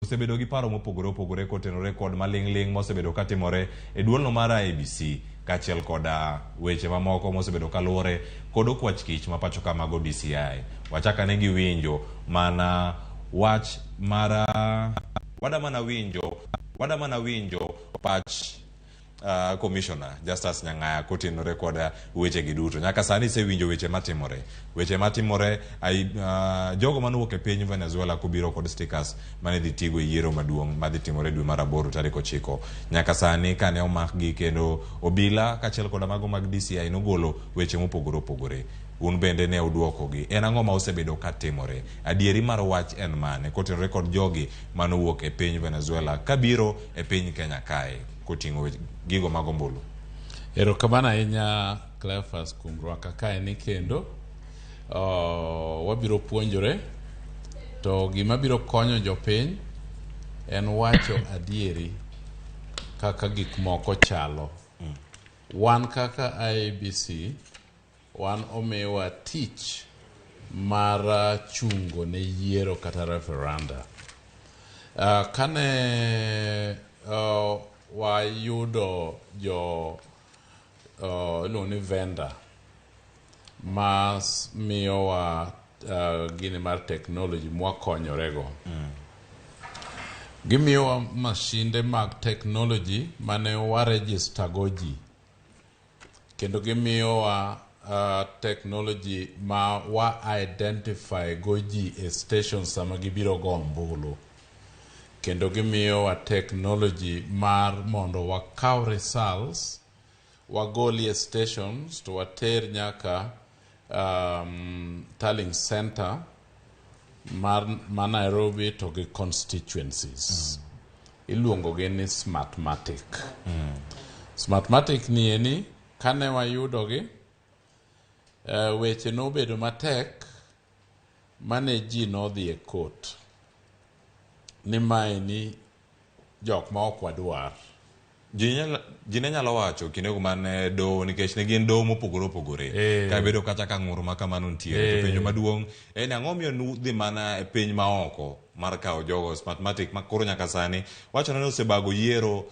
osebedo gi paro mopogore opogore kotenore kod maling' mosebedo katimore e duolno mar IEBC kachiel koda weche mamoko mosebedo kaluwore kod okwach kich ma pacho ka mago DCI. Wachaka ne giwinjo mana wach mara wada mana winjo pach Commissioner Justus Nyang'aya kotenore kod weche gi duto. Nyaka sani se winjo weche matimore jogo manuok e piny Venezuela kubiro kod stickers mane dhi tigo yiero maduong' madhi timore dwe mar 8 tarik 9. Nyaka sani kane omak gi kendo obila kachiel kod mago mag DCI nogolo weche mopogore opogore. Un bende ne uduoko gi. En ang'o ma osebedo katimore? Adieri mar wach en mane kotenore kod jogi manuok e piny Venezuela kabiro e piny Kenya kae koting'o gigo mag ombulu? Erokamano ahinya Cleophas kuom rwaka kae ni kendo wabiro puonjore to gima biro konyo jopiny en wacho adieri kaka gik moko chalo. Wan kaka IEBC wan omiwa tich mar chungo ne yiero kata referenda. Kane wayudo ni vendor mas miyowa gini mar technology mwakonyorego. Gimiyowa mashinde mag technology mane waregister go ji kendo gimiyowa technology ma wa identify go ji e stations sama gibiro go ombulu. Kendo gimiyowa technology mar mondo wakaw results wagolie stations to water nyaka tallying center mar Nairobi to gi constituencies. Iluongo gi ni Smartmatic. Smartmatic ni eni kane wayudo gi weche nobedo matek mane ji nodhi e court ni mae ni jok ma ok wadwar. Ji ne nyalo wacho kinde mane do nikech ne gin do mopogore opogore ka bedo kata ka ng'ur ma kamano ntiere to penjo maduong' en ang'o miyo nudhi mana e piny maoko mar kawo jogo Smartmatic ma koro nyaka sani wacho ni osebago yiero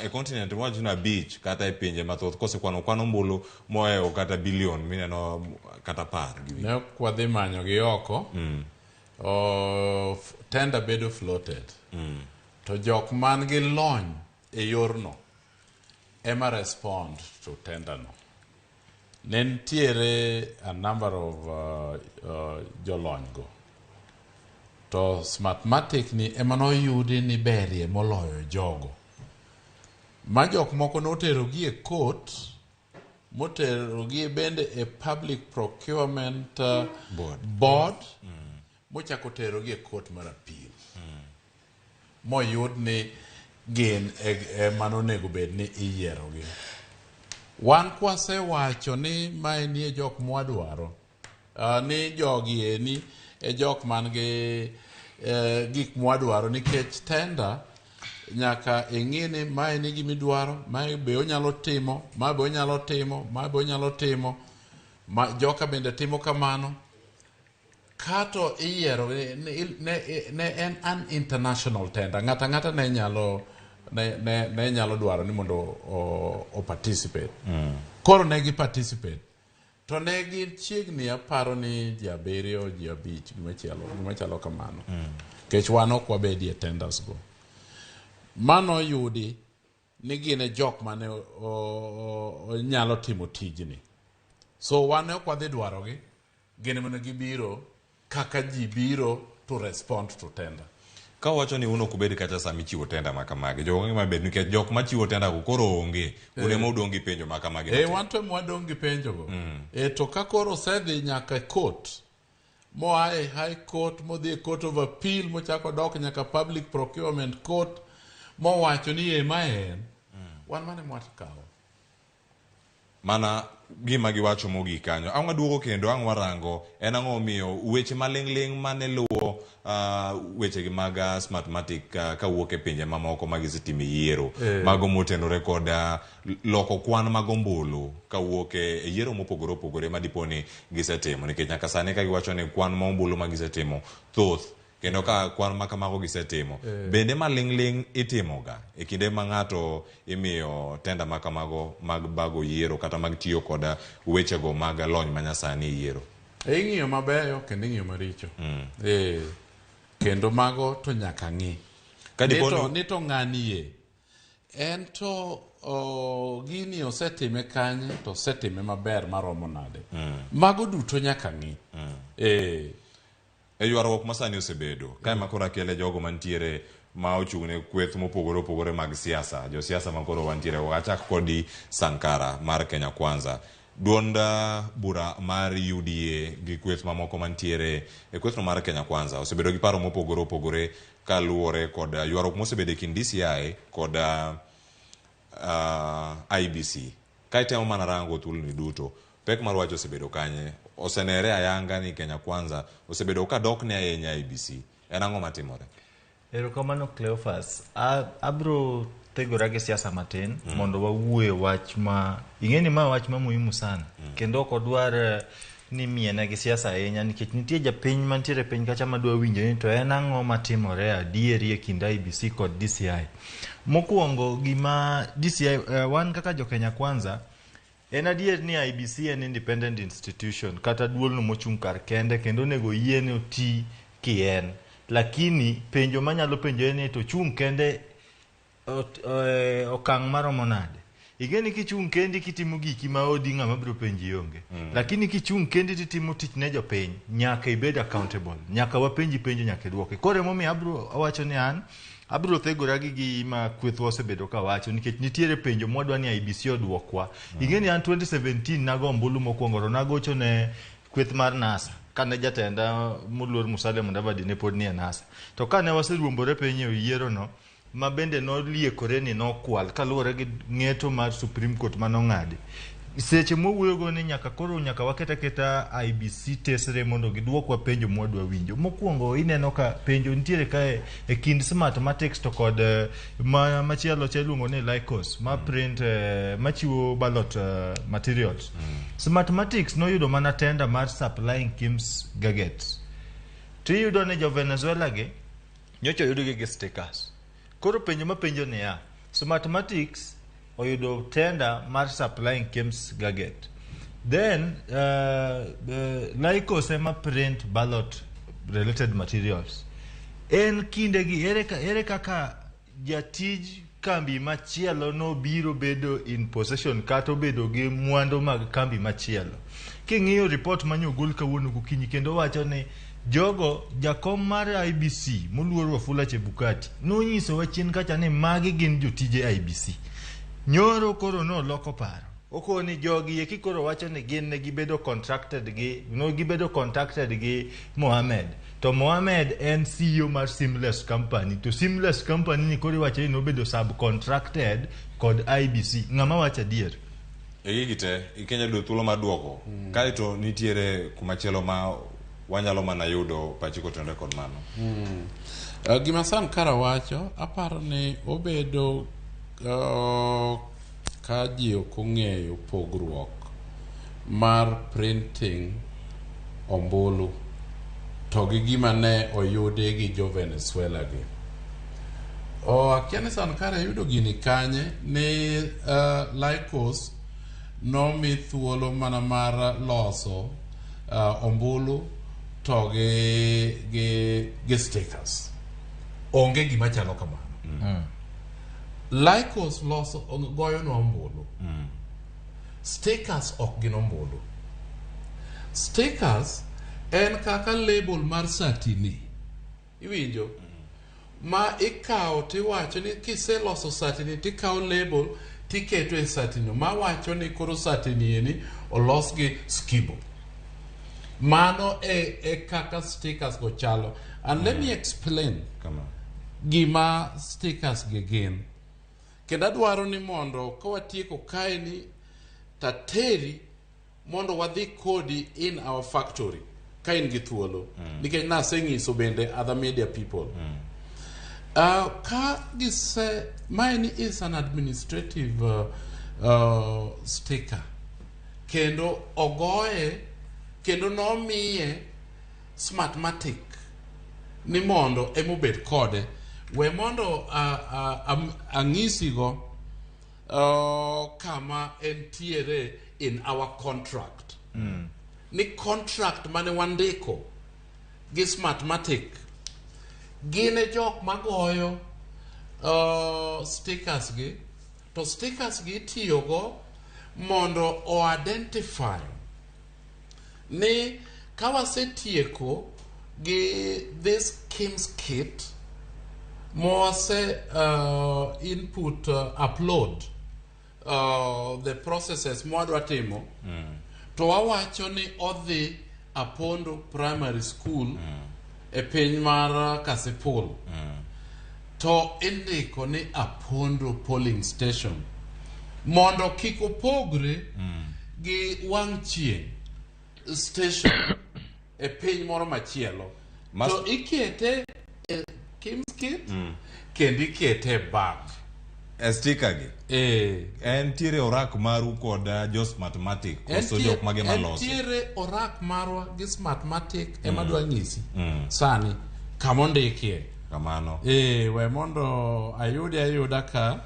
e continent wacho na beach kata e pinje mathoth kosekwano ombulu moewo kata bilion mineno kata par gi ne kwadhi manyo gi oko. Tender bedo floated. To jok man gi lony e yorno ema respond to tender no. Nentiere a number of jolony go. To Smartmatic ni ema noyudi ni berie moloyo jogo. Ma jok moko notero gi e court, motero gi bende e public procurement board. Mochako tero gi e court mar appeal. Moyud ni gin manonego bed ni iyiero gi. Wan kwase wacho ni mae ni e jok mwadwaro. Ni jogi eni e jok man gi gik mwadwaro nikech tender nyaka ing'i ni mae ni gimidwaro, mae be onyalo timo, mae be onyalo timo, mae be onyalo timo, joka bende timo kamano. Kato iyiero ne en an international tender. Ng'ata ne nyalo dwaro ni mondo o participate. Koro ne gi participate. To ne gi chiegni aparo ni ji 7 ji 5 gimachalo kamano. Kech wan ok wabedi e tenders go. Mano yudi ni gine jok mane nyalo timo tijni. So wan ok wadhi dwaro gi. Gine mane gibiro kaka ji biro to respond to tender. Ka wacho ni uno kubedi kata sami chiwo tender makamagi. Jogo ng'ima bed nikech jok ma chiwo tender go koro onge. Une mo dongi penjo makamagi. Wanto mwadongi penjo go. To ka koro sedhi nyaka court. Mo ae high court, mo dhi court of appeal, mo chako dok nyaka public procurement court. Mo wacho ni ema en. Wan mane mwatakawo. Mana gima giwacho mogik kanyo. Ang' waduogo kendo ang' warango en ang'o miyo weche maling' mane luwo weche gi mag Smartmatic ka wuok e pinje mamoko magisetimo yiero mago motenore kod loko kwan mag ombulu ka wuok e yiero mopogore opogore madiponi gisetimo nikech nyaka sani ka giwacho ni kwan ma ombulu magisetimo thoth kendo ka kwan ma kamago gisetimo bende maling'ling itimoga e kinde ma ng'ato imiyo tenda ma kamago mag bago yiero kata mag tiyo koda wechego mag lony manyasani yiero. Ing'iyo mabeyo kendo ing'iyo maricho. Kendo mago to nyaka ng'i. Ni to ng'anie en to gini osetime kanye to osetime maber maromo nade. Mago duto nyaka ng'i. E ywaruok masani osebedo kae makoro akele jogo mantiere ma ochung'ne kweth mopogore opogore mag siasa, jo siasa makoro wantiere wachak kodi Sankara mar Kenya Kwanza, duond bura mar UDA gi kweth mamoko mantiere e kwethno mar Kenya Kwanza osebedo gi paro mopogore opogore kaluwore kod ywaruok mosebedo e kind DCI kod IBC. Kae temo mana rango thulni duto pek mar wach osebedo kanye, osenere ayanga ni Kenya Kwanza osebedo ka dok ne ahinya IBC. En ang'o matimore? Erokamano Cleophas, abro thegora gi siasa matin mondo wawuoye wach ma ing'eni ma wach ma muhimu sana kendo ok odwar ni miena gi siasa ahinya nikech nitie japiny mantiere piny kacha madwa winjo ni to en ang'o matimore adieri e kind IBC kod DCI. Mokwongo gima DCI wan kaka jo Kenya Kwanza en adier ni IBC en independent institution kata duolno mochung' kar kende kendo nego yiene oti kien, lakini penjo manyalo penjo en ni to chung' kende okang' maromo nade. Igeni kichung' kendi kitimo giki ma odi ng'ama biro penji onge, lakini kichung' kendi titimo tich ne jopiny nyaka ibed accountable, nyaka wapenji penjo nyaka idwoke. Koro emomiyo abro awacho ni an abro thegora gi gima kwethwa osebedo ka wacho nikech nitiere penjo mwadwa ni IBC odwokwa. Igeni an 2017 nago ombulu mokwongo to nagocho ne kweth mar NASA kane jatenda moluor Musalia Mudavadi ne pod ni e NASA. To kane waseruombore piny e yiero no ma bende noliekore ni nokwal kaluwore gi ng'eto mar Supreme Court manong'adi. Seche mowuoyogo ni nyaka koro nyaka waketa IBC tesre mondo gidwokwa penjo mwadwa winjo. Mokwongo ineno ka penjo nitiere kae e kind Smartmatics to kod machielo iluongo ni Lycos ma print machiwo ballot materials. Smartmatics noyudo mana tenda mar supplying Kim's gadgets. Tiyudo ni jo Venezuela gi nyocha yudo gi stickers. Koro penjo ma penjo ni ya Smartmatics oyudo tender mar supplying Kim's gadget. Then Lycos ema print ballot related materials. En kinde gi ere kaka jatij kambi machielo no biro bedo in possession kato bedo gi mwandu mag kambi machielo. King'iyo report manyogol kawuono gokinyi kendo wacho ni jogo jakom mar IBC moluor Wafula Chebukati nonyiso wachien kacha ni magi gin jotije IBC. Nyoro koro no loko paro. Oko ni jogi eki koro wacho ni gin ne gibedo contracted gi Mohammed. To Mohammed en CEO mar Seamless Company. To Seamless Company ni koro wacho ni nobedo subcontracted kod IBC. Ng'ama wacho adier? Gite ikenya do thuolo mar duoko. Kae to nitiere kumachielo ma wanyalo mana yudo pachiko tende kod mano. Gima Sankara wacho aparo ni obedo ka ji ok ong'eyo pogruok mar printing ombulu to gi gima ne oyudi gi jo Venezuela gi. Akia ni Sankara yudo gini kanye ni Lycos nomi thuolo mana mar loso ombulu to gi stickers. Onge gima chalo kamano. Lycos loso goyo no ombulu. Stickers ok gin ombulu. Stickers en kaka label mar satini. Iwinjo? Ma ikawo tiwacho ni kiseloso satini tikawo label tiketo e satini ma wacho ni koro satini eni olos gi skibo. Mano e kaka stickers go chalo. And let me explain gima stickers gi gin. Kenda dwaro ni mondo kawatieko kae ni tateri mondo wadhi kodi in our factory kain gi thuolo nikech naseng'iso bende other media people. Ka gise mine is an administrative sticker kendo ogoye kendo nomiye Smartmatic ni mondo emobet kode we mondo ang'isigo kama entiere in our contract ni contract mane wandiko gi Smartmatic gine jok magoyo stickers gi to stickers gi tiyogo mondo o identify ni kawasetieko gi this Kim's kit mose input upload the processes mwadwa timo to wawacho ni odhi Apondo Primary School e piny mar Kasipul to indiko ni Apondo Polling Station mondo kik opogre gi wang' chieng' station e piny moro machielo to ikete e Kim's kit kendo ikete bag sticker gi entiere orak maru kod jo Smartmatic koso jok mage maloso entiere orak marwa gi Smartmatic ema dwa nyisi sani kama ondikie kamano we mondo ayuda ka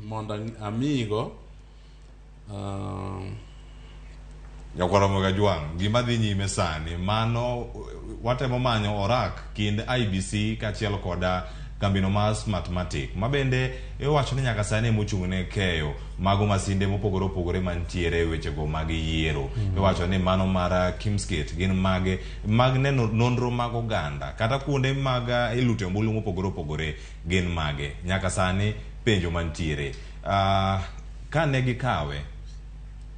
mondo amigo Yakwaramoga Jwang gima dhi nyime sani mano watemo manyo orak kind IBC kachiel koda kambino mar Smartmatic mabende iwacho ni nyaka sani mochung'ne keyo mago masinde mopogore opogore mantiere wechego mag yiero iwacho ni mano mar Kim's Kit gin mag neno nonro mag oganda kata kuonde mag ilute ombulu mopogore opogore gin mage nyaka sani penjo mantiere kane gikawe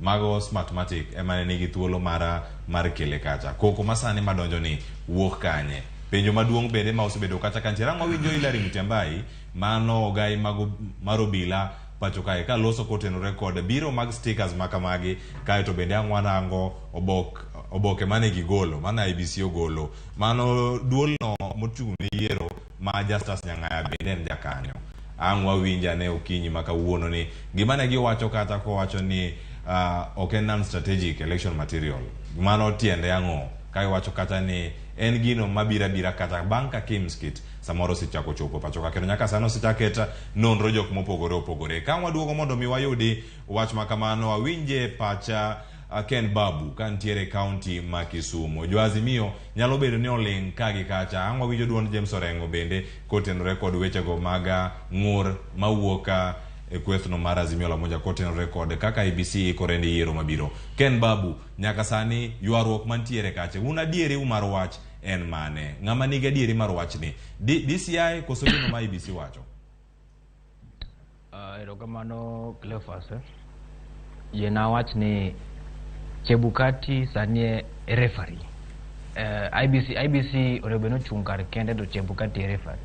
mago Smartmatic emane nigi thuolo mar kele kacha koko masani madonjo ni wuok kanye penjo maduong' bende ma osebedo kacha kantiere ang'o winjo Hilary Mutyambai mano ogai mago marobila pacho kae ka loso kotenore kod biro mag stickers makamagi kae to bende ang'wanango oboke mane gigolo mana IBC ogolo mano duolno mochung'ne yiero ma Justus Nyang'aya bende en jakanyo ang'wa winja ne okinyi makawuono ni gimane giwacho kata kowacho ni ok en non-strategic election material mano tiende ang'o kai wacho kata ni en gino mabira kata bang' ka Kim's Kit samoro sichako chopo pacho ka kendo nyaka sano sichaketa nonro jok mopogore opogore ka waduogo mondo mi wayudi wach makamano awinje pacha Ken Babu kantiere county ma Kisumu Joazimio nyalo bedo ni oling kagi kacha ang'wa winjo duond James Orengo bende kotenore kod wechego maga ng'ur mawuoka e kwethno mar Azimio la Umoja kotenore kod kaka IBC ikorendi yiero mabiro Ken Babu nyaka sani ywaruok mantiere kacha un adieri mar wach en mane ng'ama nigi adieri mar wach ni DCI koso gino ma IBC wacho erokamano Cleophas yena wach ni Chebukati sani referee IBC orebeno chung kar kende to Chebukati referee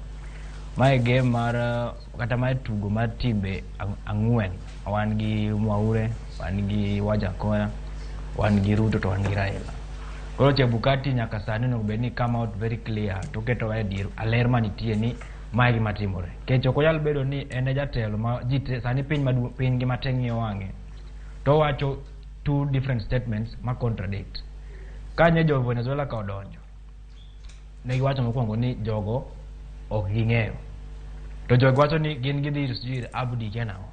mae game mar kata mae tugo mar timbe ang'wen wan gi Mwaure wan gi Wajakoya wan gi Ruto to wan gi Raila koro Chebukati nyaka sani no beni come out very clear to keto wa dir aler manitie ni mae gima timore kech ok oyal bedo ni en jatelo ma sani piny gi mateng'io wang'e to wacho two different statements ma contradict kanye jo Venezuela ka odonjo ne giwacho mokwongo ni jogo ok ging'eyo to jogo wacho ni gin gidhi sijui Abdi kenao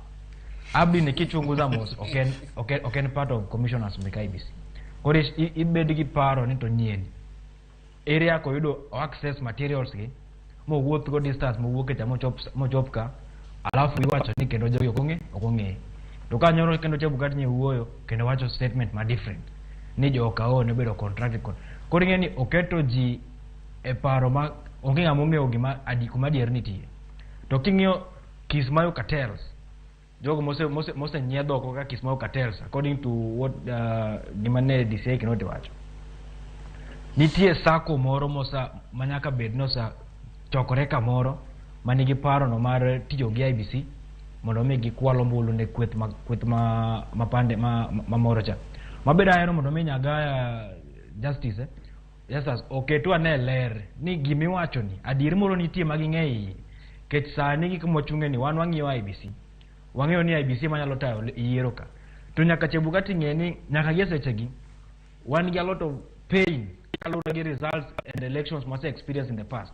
Abdi ne kichunguza mos ok en part of commissioners mek IBC koro ibed gi paro ni to nyien area ko yudo access materials gi mowuoth go distance mowuok cha mochop ka alafu iwacho ni kendo jogo ok ong'e to ka nyoro kendo Chebukati nye wuoyo kendo wacho statement ma different ni jo kao ne bedo contracted koro ng'e ni oketo ji e paro ma onge ng'ama ong'eyo gima kuma dier nitie to king'iyo Kismayo cartels jogo mose nyiedho oko ka Kismayo cartels according to what gima ne DCI kinote wacho nitie sako moro manyaka bed nosa chokore kamoro manigi paro no mar tiyo gi IBC mondo mi gikwalo mbulu ne kweth mapande mamoro cha mabedo ahero mondo mi Nyagaya Justice Justus oketo ane ler ni gimiwacho ni adier moro nitie maging'ei kech sani gik mochung'e ni wan wang'iyo IBC wang'eyo ni IBC manyalo tayo yiero ka to nyaka Chebukati ng'e ni nyaka gi sechegi wan gi a lot of pain kalura results and elections must experience in the past.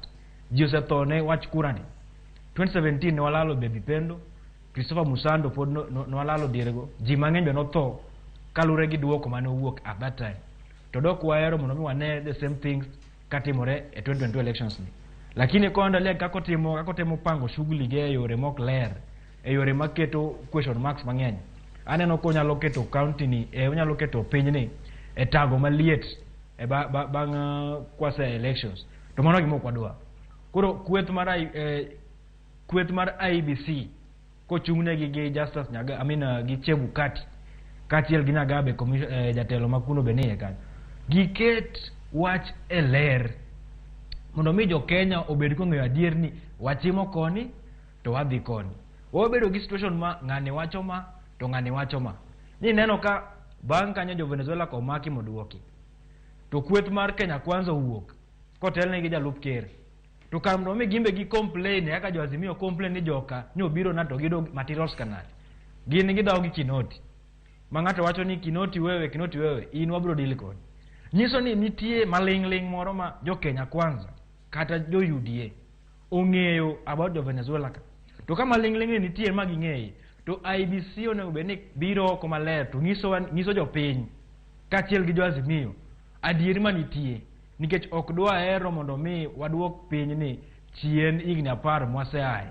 Giuseppe wach kurani. 2017 ne walalo Baby Pendo, Christopher Musando pod no walalo dirego. Ji mang'eny be notho kalure gi duoko mane owuok at that time. To dok waero mondo mi wane the same things katimore e 2022 elections ni. Lakini koandalia kako temo pango shughuli ge yore mok ler, e yore maketo question marks mang'eny. Aneno ko nyalo keto county ni onyalo keto piny ni e tago maliet e bang kwasa elections. To mano gimo kwadwa. Koro kweth mar IBC ko chungne gi Justice Nyaga gi Chebukati katiel gi Nyagabe jatelo makuno benie kan. Giket wach eler mondo mi jo Kenya obed ko ng'eyo adier ni wachimo koni to wadhi koni. Obedo gi situation ma ng'ane wacho ma to ng'ane wacho ma. Ni neno ka bang' kanyo jo Venezuela ko maki moduoki. To kweth mar Kenya Kwanza wuok kotelne gi jalup ker. To kamno mi gimbe gi complain aka jo Azimio complain ni joka ni obiro na to gido materials kanal. Gin gidaw gi Kinoti. Ma ng'ato wacho ni Kinoti wewe in wabro deal kod. Nyiso ni nitie malingling moro ma jo Kenya Kwanza kata jo UDA ong'eyo about jo Venezuela ka. To kama malingling ni nitie ma ging'eyo to IBC onego bed ni biro ko maler to nyiso jo piny kaachiel gi jo Azimio adieri manitie nikech ok dwa hero mondo mi waduok piny ni chien igni 10 mwaseaye.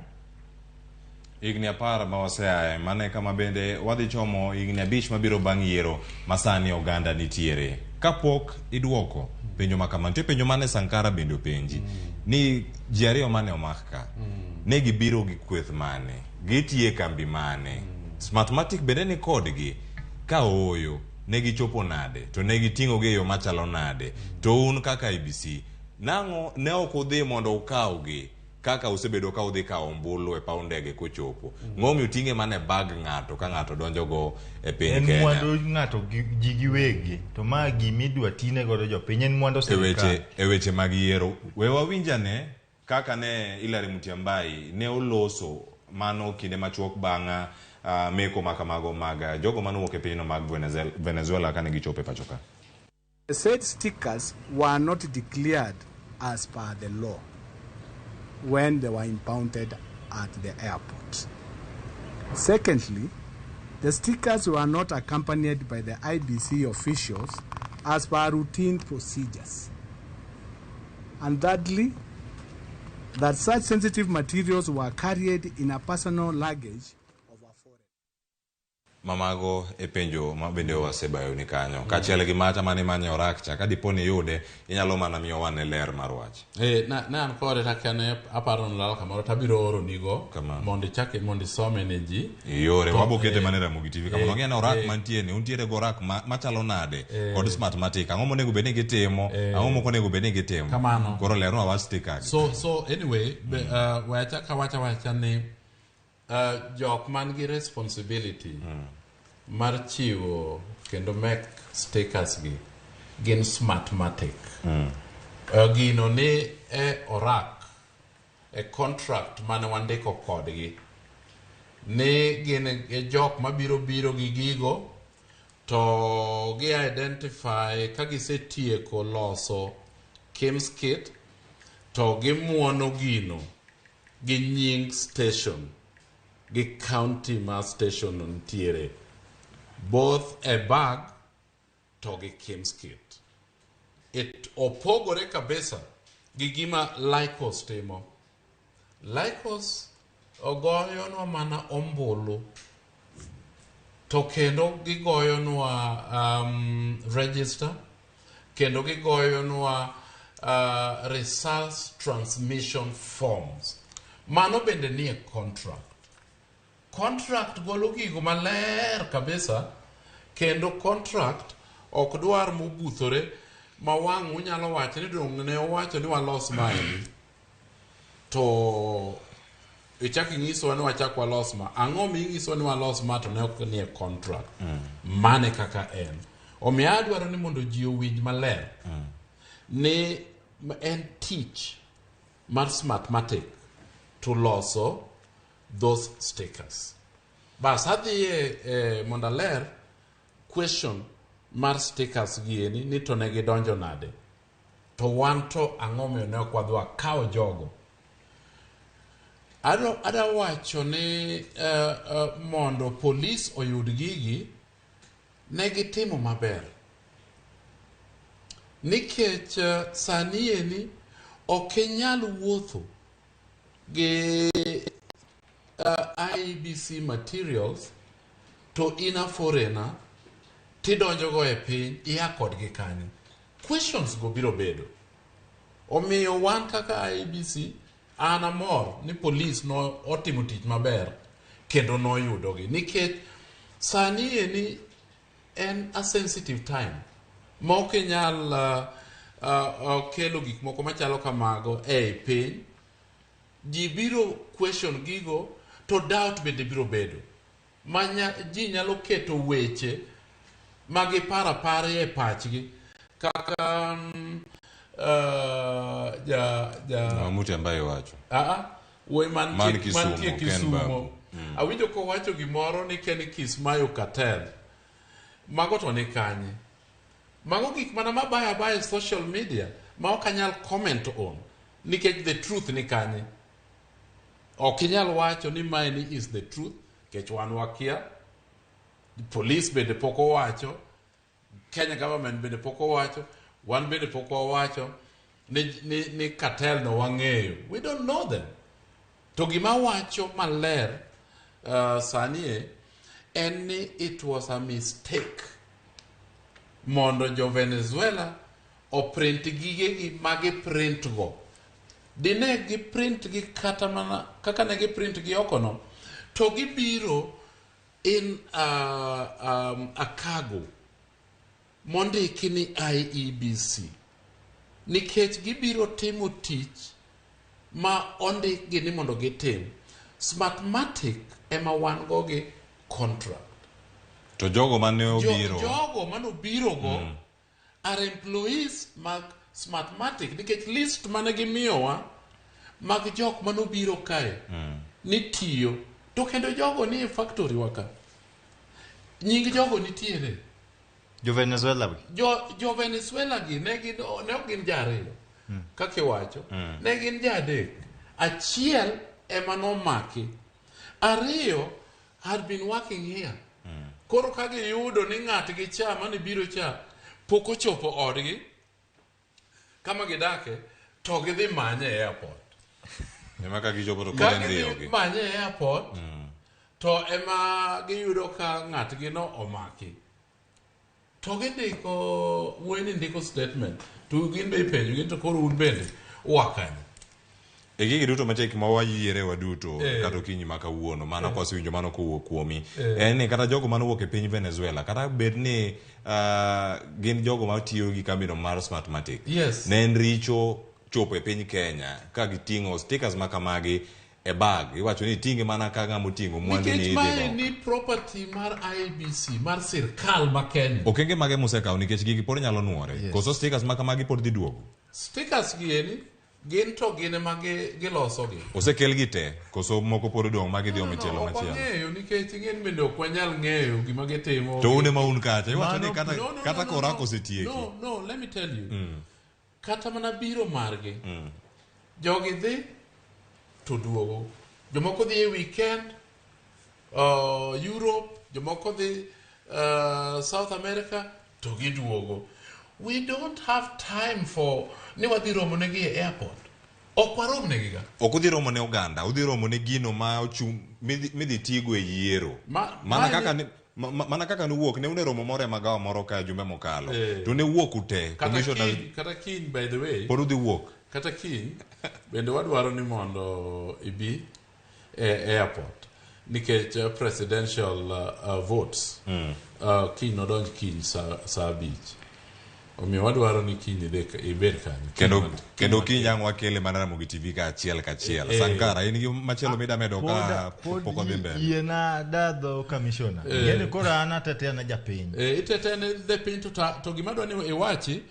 Igni 10 ma waseaye mane kama bende wadhi chomo igni 5 mabiro bang' yiero masani oganda nitiere. Kapok iduoko penjo makama nitie penjo mane Sankara bende penji ni ji ariyo mane omakka ne gibiro gi kweth mane gitie kambi mane Smartmatic bende ni kodgi ka oyo ne gichopo nade to ne giting'o gi yo machalo nade to un kaka IBC nang'o ne ok udhi mondo ukawgi kaka usebedo ka udhi kawo ombulu e paw ndege kochopo ng'omi uting'e mane bag ng'ato ka ng'ato donjo go e piny Kenya en mwandu ng'ato ji giwegi to ma gimidwa tine godo jopiny en mwandu sirikal e weche mag yiero we wawinjane kaka ne Hilary Mutyambai ne oloso mano kinde machuok bang' meko makamago mag jogo manuok e pinyno mag Venezuela kane gichopo e pachoka. The said stickers were not declared as per the law when they were impounded at the airport. Secondly, the stickers were not accompanied by the IBC officials as per routine procedures. And thirdly, that such sensitive materials were carried in a personal luggage of a foreign. Mamago e penjo ma bende wasebayo ni kanyo kachiel gi macha mane manyo rakcha ka diponi yude inyalo mana miyo wan e ler mar wach na an kore takane aparo nolal kamoro tabiro oro nigo mondo chake mondo some ne ji yore wabokete mane Ramogi TV kamano ng'e na orak mantie ni untiere go rak machalo nade kod Smartmatic ang'o monego bed ni gitimo ang'o moko onego bed ni gitimo koro lerno wach sticker so anyway wacha kawacha ni jok man gi responsibility mar chiwo kendo make stickers gi gin Smartmatic gino ni orak e contract mane wandiko kodgi ni gin jok mabiro gi gigo to gi identify ka gisetieko loso Kim's kit to gimuono gino gi nying station gi county ma station ntiere both a bag to gi Kim's kit. It opogore kabisa gi gima Lycos timo. Lycos ogoyonwa mana ombulu to kendo gigoyonwa register kendo gigoyonwa results transmission forms. Mano bende ni e contract golo gigo maler kabisa kendo contract ok dwar mobuthore ma wang' unyalo wacho ni dong ne owacho ni walos maeni to ichaki ng'iso ni wachak walos ma ang'o mi ng'iso ni walos ma to ne ok ni e contract mane kaka en omiyo adwaro ni mondo ji owinj maler ni en tich mar Smartmatic to loso those stickers. Bas hadhi mondo ler question mar stickers gieni ni to ne gidonjo nade to wan to ang'omiyo ne okwadwa kao jogo. Ada wacho ni mondo polis oyud gigi ne gitimo maber. Nikech sani eni okinyal wuotho gi IEBC materials to in a foreigner tidonjo go e piny iya kodgi kanyo. Questions go biro bedo. Omiyo wan kaka IEBC an amor ni police no otimo tich maber kendo no yudogi. Nikech sani eni en a sensitive time. Ma ok inyal kelo gik moko machalo kamago e piny. Ji biro question gigo to doubt bende biro bedo. Ji nyalo keto weche magi parapare e pachgi kaka Muti ambaye wacho. Uwe mantie Kisumo. Awinjo ko wacho gimoro ni Kenny Kismayo Cartel. Mago to ni kanye. Mago gik mana mabaya social media ma ok anyal comment on nikech the truth ni kanye. Ok inyal wacho ni mine is the truth kech wan wakia. The police bende poko wacho, Kenya government bende poko wacho, wan bende poko wacho ni cartel no wang'eyo. We don't know them. To gima wacho maler sanie and it was a mistake mondo jo Venezuela o print gige magi print go. Dine gi print gi kata mana kaka ne gi print gi okono to gi biro in a cargo mondiki ni IEBC nikech gi biro timo tich ma ondik gi ni mondo gitim. Smartmatic ema wan go gi contract. To jogo mane obiro. Jogo mane obiro go are employees mag Smartmatic nikech list mane gimiyowa mag jok mane obiro kae ni tiyo to kendo jogo ni factory waka. Nying jogo nitiere. Jo Venezuela gi. Jo Venezuela gi ne ok gin jariyo. Kake wacho. Ne gin jadek. Achiel ema nomaki. Ariyo had been working here. Koro kage yudo ni ng'atgi cha mane biro cha pok ochopo odgi kama gidake to gidhi manye e airport. Ema ka gichopo to kodendhiyo gi. Manye e airport to ema giyudo ka ng'atgi no omaki. To gindiko weni ndiko statement to gin be penjo gin to koro un bende wakani. E gigi duto macheki ma wayiere waduto kata okinyi ma kawuono mana kwasewinjo mano kowuok kuomi en ni kata jogo mano wuok e piny Venezuela kata bed ni gin jogo matiyo gi kambino mar Smartmatic ne en richo chopo e piny Kenya ka giting'o stickers makamagi e bag iwacho ni ting'e mana ka ng'ama oting'o mwandu ni nikech ni property mar IEBC mar sirkal ma Kenya. Okenge mage mosekaw nikech gigi pod nyalo nuore koso stickers makamagi pod dhi duogo. Stickers gi eni gin to gine mage giloso gi. Osekel gi te koso moko pod dong' magi dhi omichielo machielo. No, ng'eyo nikech ing'en bende ok wanyal ng'eyo gima gitimo. To une ma un kacha iwacho ni kata korako osetieki. No, let me tell you. Kata mana biro margi. Jogi dhi to duogo. Jomoko dhi e weekend Europe, jomoko dhi South America to giduogo. We don't have time for ni wadhi romo negi e airport. Ok warom negi ga. Ok udhi romo ne Uganda, udhi romo ne gino ma ochung' midhi tigo e yiero. Mana kaka nuwuok ne une romo moro e magawa moro ka jumbe mokalo. To ne wuok ute. Kata kiny by the way. Pod udhi wuok. Kata kiny bende wadwaro ni mondo ibi e airport. Nikech presidential votes. Kiny nodonj kiny sa abich. Omiyo wadwaro ni kiny ibed kanyo. Kendo kiny yang wakele mana Ramogi TV ka achiel. Sankara in gi machielo mida medo ka poko dhi mbele. Yiena dadho commissioner. Yene kora ana tetena japiny. Itetene the piny to gima dwani iwachi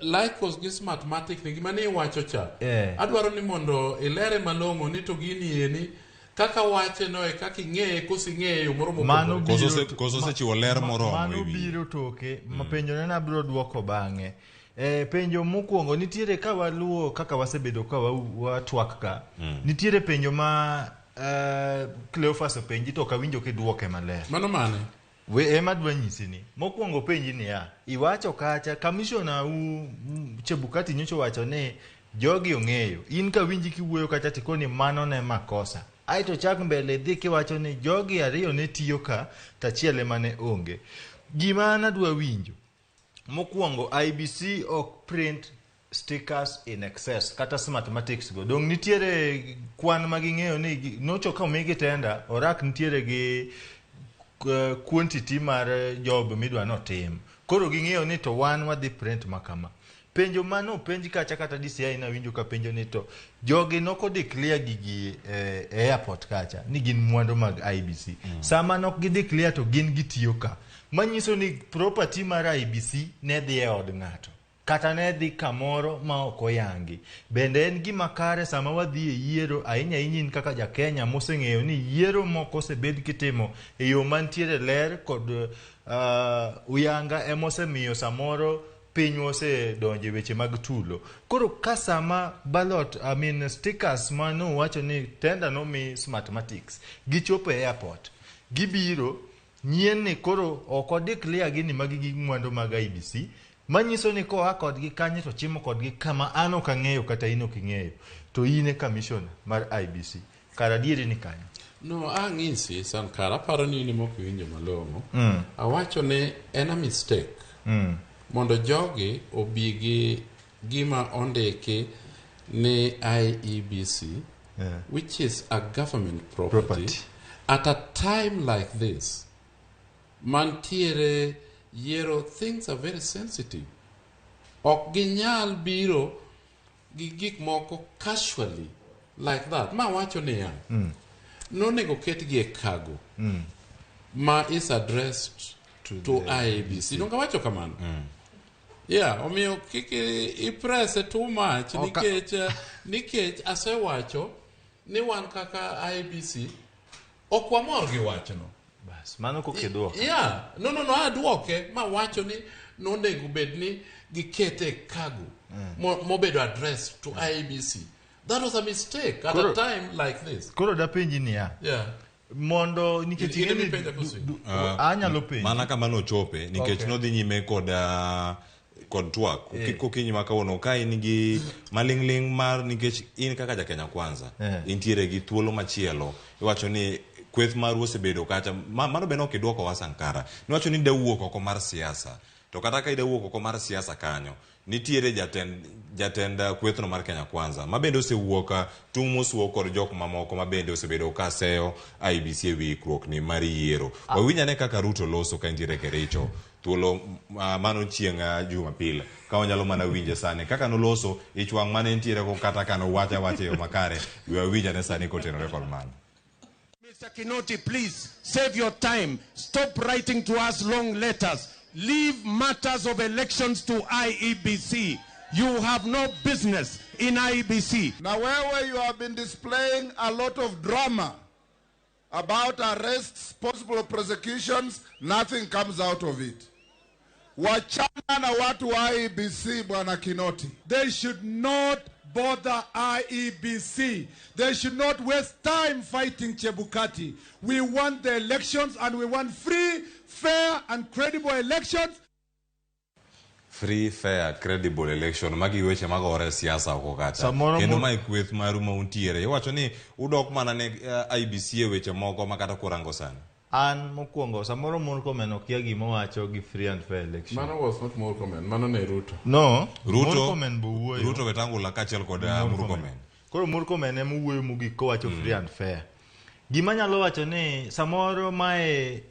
like was gi Smartmatic ni gima ni iwacho cha. Adwaro ni mondo ilere malong'o ni to gini eni kaka wache no e kaka ing'eye kosing'eyo moro koso sechiwo ler moromo mano biro toke mapenjo ne abiro duoko bang'e penjo mokwongo nitiere ka waluo kaka wasebedo ka watwak ka nitiere penjo ma Cleophas openji to kawinjo kiduoke maler. Mano mane? We ema dwa nyisi ni mokwongo penji ni ya iwacho kacha kamishona Chebukati nyocho wacho ne jogi ong'eyo in ka winji kiwuoyo kacha tikoni mano ne makosa aito chak mbele dhi kiwacho ni jogi ariyo ne tiyo ka tachiele mane onge. Gima nadwa winjo mokwongo IBC ok print stickers in excess kata mathematics go dong nitiere kwan maging'eyo ni nocho ka omigi tenda orak nitiere gi quantity mar job midwa notim koro ging'eyo ni to wan wadhi print makama. Penjo mano penji kacha kata DCI na winjo ka penjo ni to jogi noko declare gigi airport kacha ni gin mwandu mag IBC sama nok gi declare to gin gitiyo ka manyiso ni property mar IBC ne dhi e od ng'ato kata ne dhi kamoro ma ok oyangi. Bende en gima kare sama wadhi e yiero ahinya in kaka ja Kenya moseng'eyo ni yiero moko osebed kitimo e yo mantiere ler kod uyanga emosemiyo samoro piny osedonjo e weche mag tulo. Koro ka sama ballot stickers mano wacho ni tenda no mi mathematics gichopo e airport gibiro nyien ni koro ok odeclare gini magi gi mwandu mag IBC manyiso ni koa kodgi kanye to chimo kodgi kama an ok ang'eyo kata in ok ing'eyo to in e commissioner mar IBC kara diere ni kanyo. No, ang'isi Sankara aparo ni ni mok winjo malong'o. Awacho ne en a mistake. Mondo jogi obi gi gima ondiki ni IEBC which is a government property at a time like this. Mantiere yiero, things are very sensitive. Ok ginyal biro gi gik moko casually like that. Ma wacho ni ya. No nego ketgi e cargo. Ma is addressed to IEBC. Nonga wacho kamano. Yeah, omiyo kiki ipress too much nikech asewacho ni wan kaka IEBC ok wamor gi wachno. Bas, mano kokeduoka. Yeah, no, aduoke ma wacho ni nonego bed ni gikete cargo mobedo addressed to IEBC. That was a mistake at a time like this. Koro da penji ni ya. Yeah. Mondo nikech anyalo penji. Mana kama no chope nikech no dhi nyime kod twak kokinyi makawuono ka in gi maling'ling mar nikech in kaka ja Kenya Kwanza intiere gi thuolo machielo iwacho ni kweth mar osebedo kacha mano bende ok idwoko wa Sankara niwacho ni dawuok oko mar siasa to kata ka idawuok oko mar siasa kanyo nitiere jatend kwethno mar Kenya Kwanza mabende osewuoka tung' mosuo kod jok mamoko mabende osebedo kaseyo IBC e wikruok ni mar yiero. Wawinyane kaka Ruto loso ka nitiere Kericho thuolo mano chieng' Jumapil ka onyalo mana winje sani kaka noloso ichwang' mane nitiere ko kata kano wache yo makare wawinyane sani kotenore kod mano. Mr. Kinoti, please save your time. Stop writing to us long letters. Leave matters of elections to IEBC. You have no business in IEBC. Now, where you have been displaying a lot of drama about arrests, possible prosecutions, nothing comes out of it. Wachana na watu wa IEBC, Bwana Kinoti. They should not bother IEBC. They should not waste time fighting Chebukati. We want the elections and we want free, fair and credible elections. Free, fair, credible election magi weche magore siasa oko kacha kendo mai kweth maru mauntiere iwacho ni udok mana ne IBC e weche moko makata kurango sana. An mokwongo samoro Murkomen okia gima wacho gi free and fair election. Mano was not Murkomen, mano ne Ruto. No, Murkomen buwuoyo. Ruto wetangula kachiel kod Murkomen. Koro Murkomen ema wuoyo mogik kowacho free and fair. Gima nyalo wacho ni samoro mae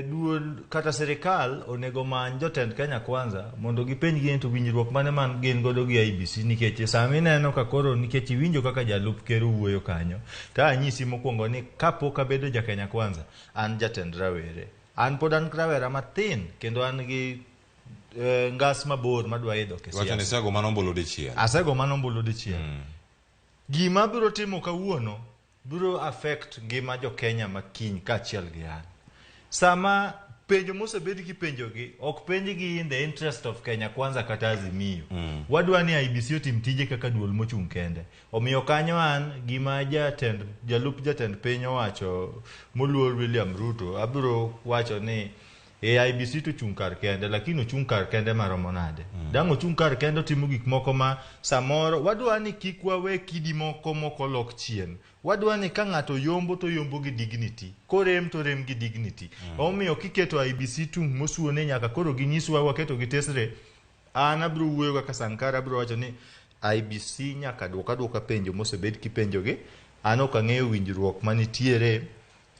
duol kata serikal onego many jotend Kenya Kwanza mondo gipenj gi to winjruok mane man gin godo gi IBC nikech sami neno ka koro nikech winjo kaka jalup ker wuoyo kanyo ta anyisi mokwongo ni kapok abedo ja Kenya Kwanza an jatend rawere an pod an rawera matin kendo an gi ngas mabor madwa idho kesiasa. Wacho ni sego manombolo dichiel. Asego manombolo dichiel. Gima biro timo kawuono biro affect ngima jo Kenya makiny kachiel gi an. Sama penjo mosebed kipenjogi ok penjgi in the interest of Kenya Kwanza kata Azimio. Wadwa ni IBC otim tije kaka duol mochung' kende. Omiyo kanyo an gima jalup jatend piny owacho moluor William Ruto abiro wacho ni IBC to chung' kar kende, lakini ochung' kar kende maromo nade. Dang' ochung' kar kende timo gik moko ma samoro wadwa ni kik wawe kidi moko lok chien. Wadwa ni ka ng'ato yombo to yombo gi dignity, korem to rem gi dignity. Omiyo kiketo IBC tung' mosuone nyaka koro ginyiswa waketo gi tesre, an abiro wuoyo kaka Sankara abiro wacho ni IBC nyaka duoka penjo mosebed kipenjogi. An ok ang'eyo winjruok manitiere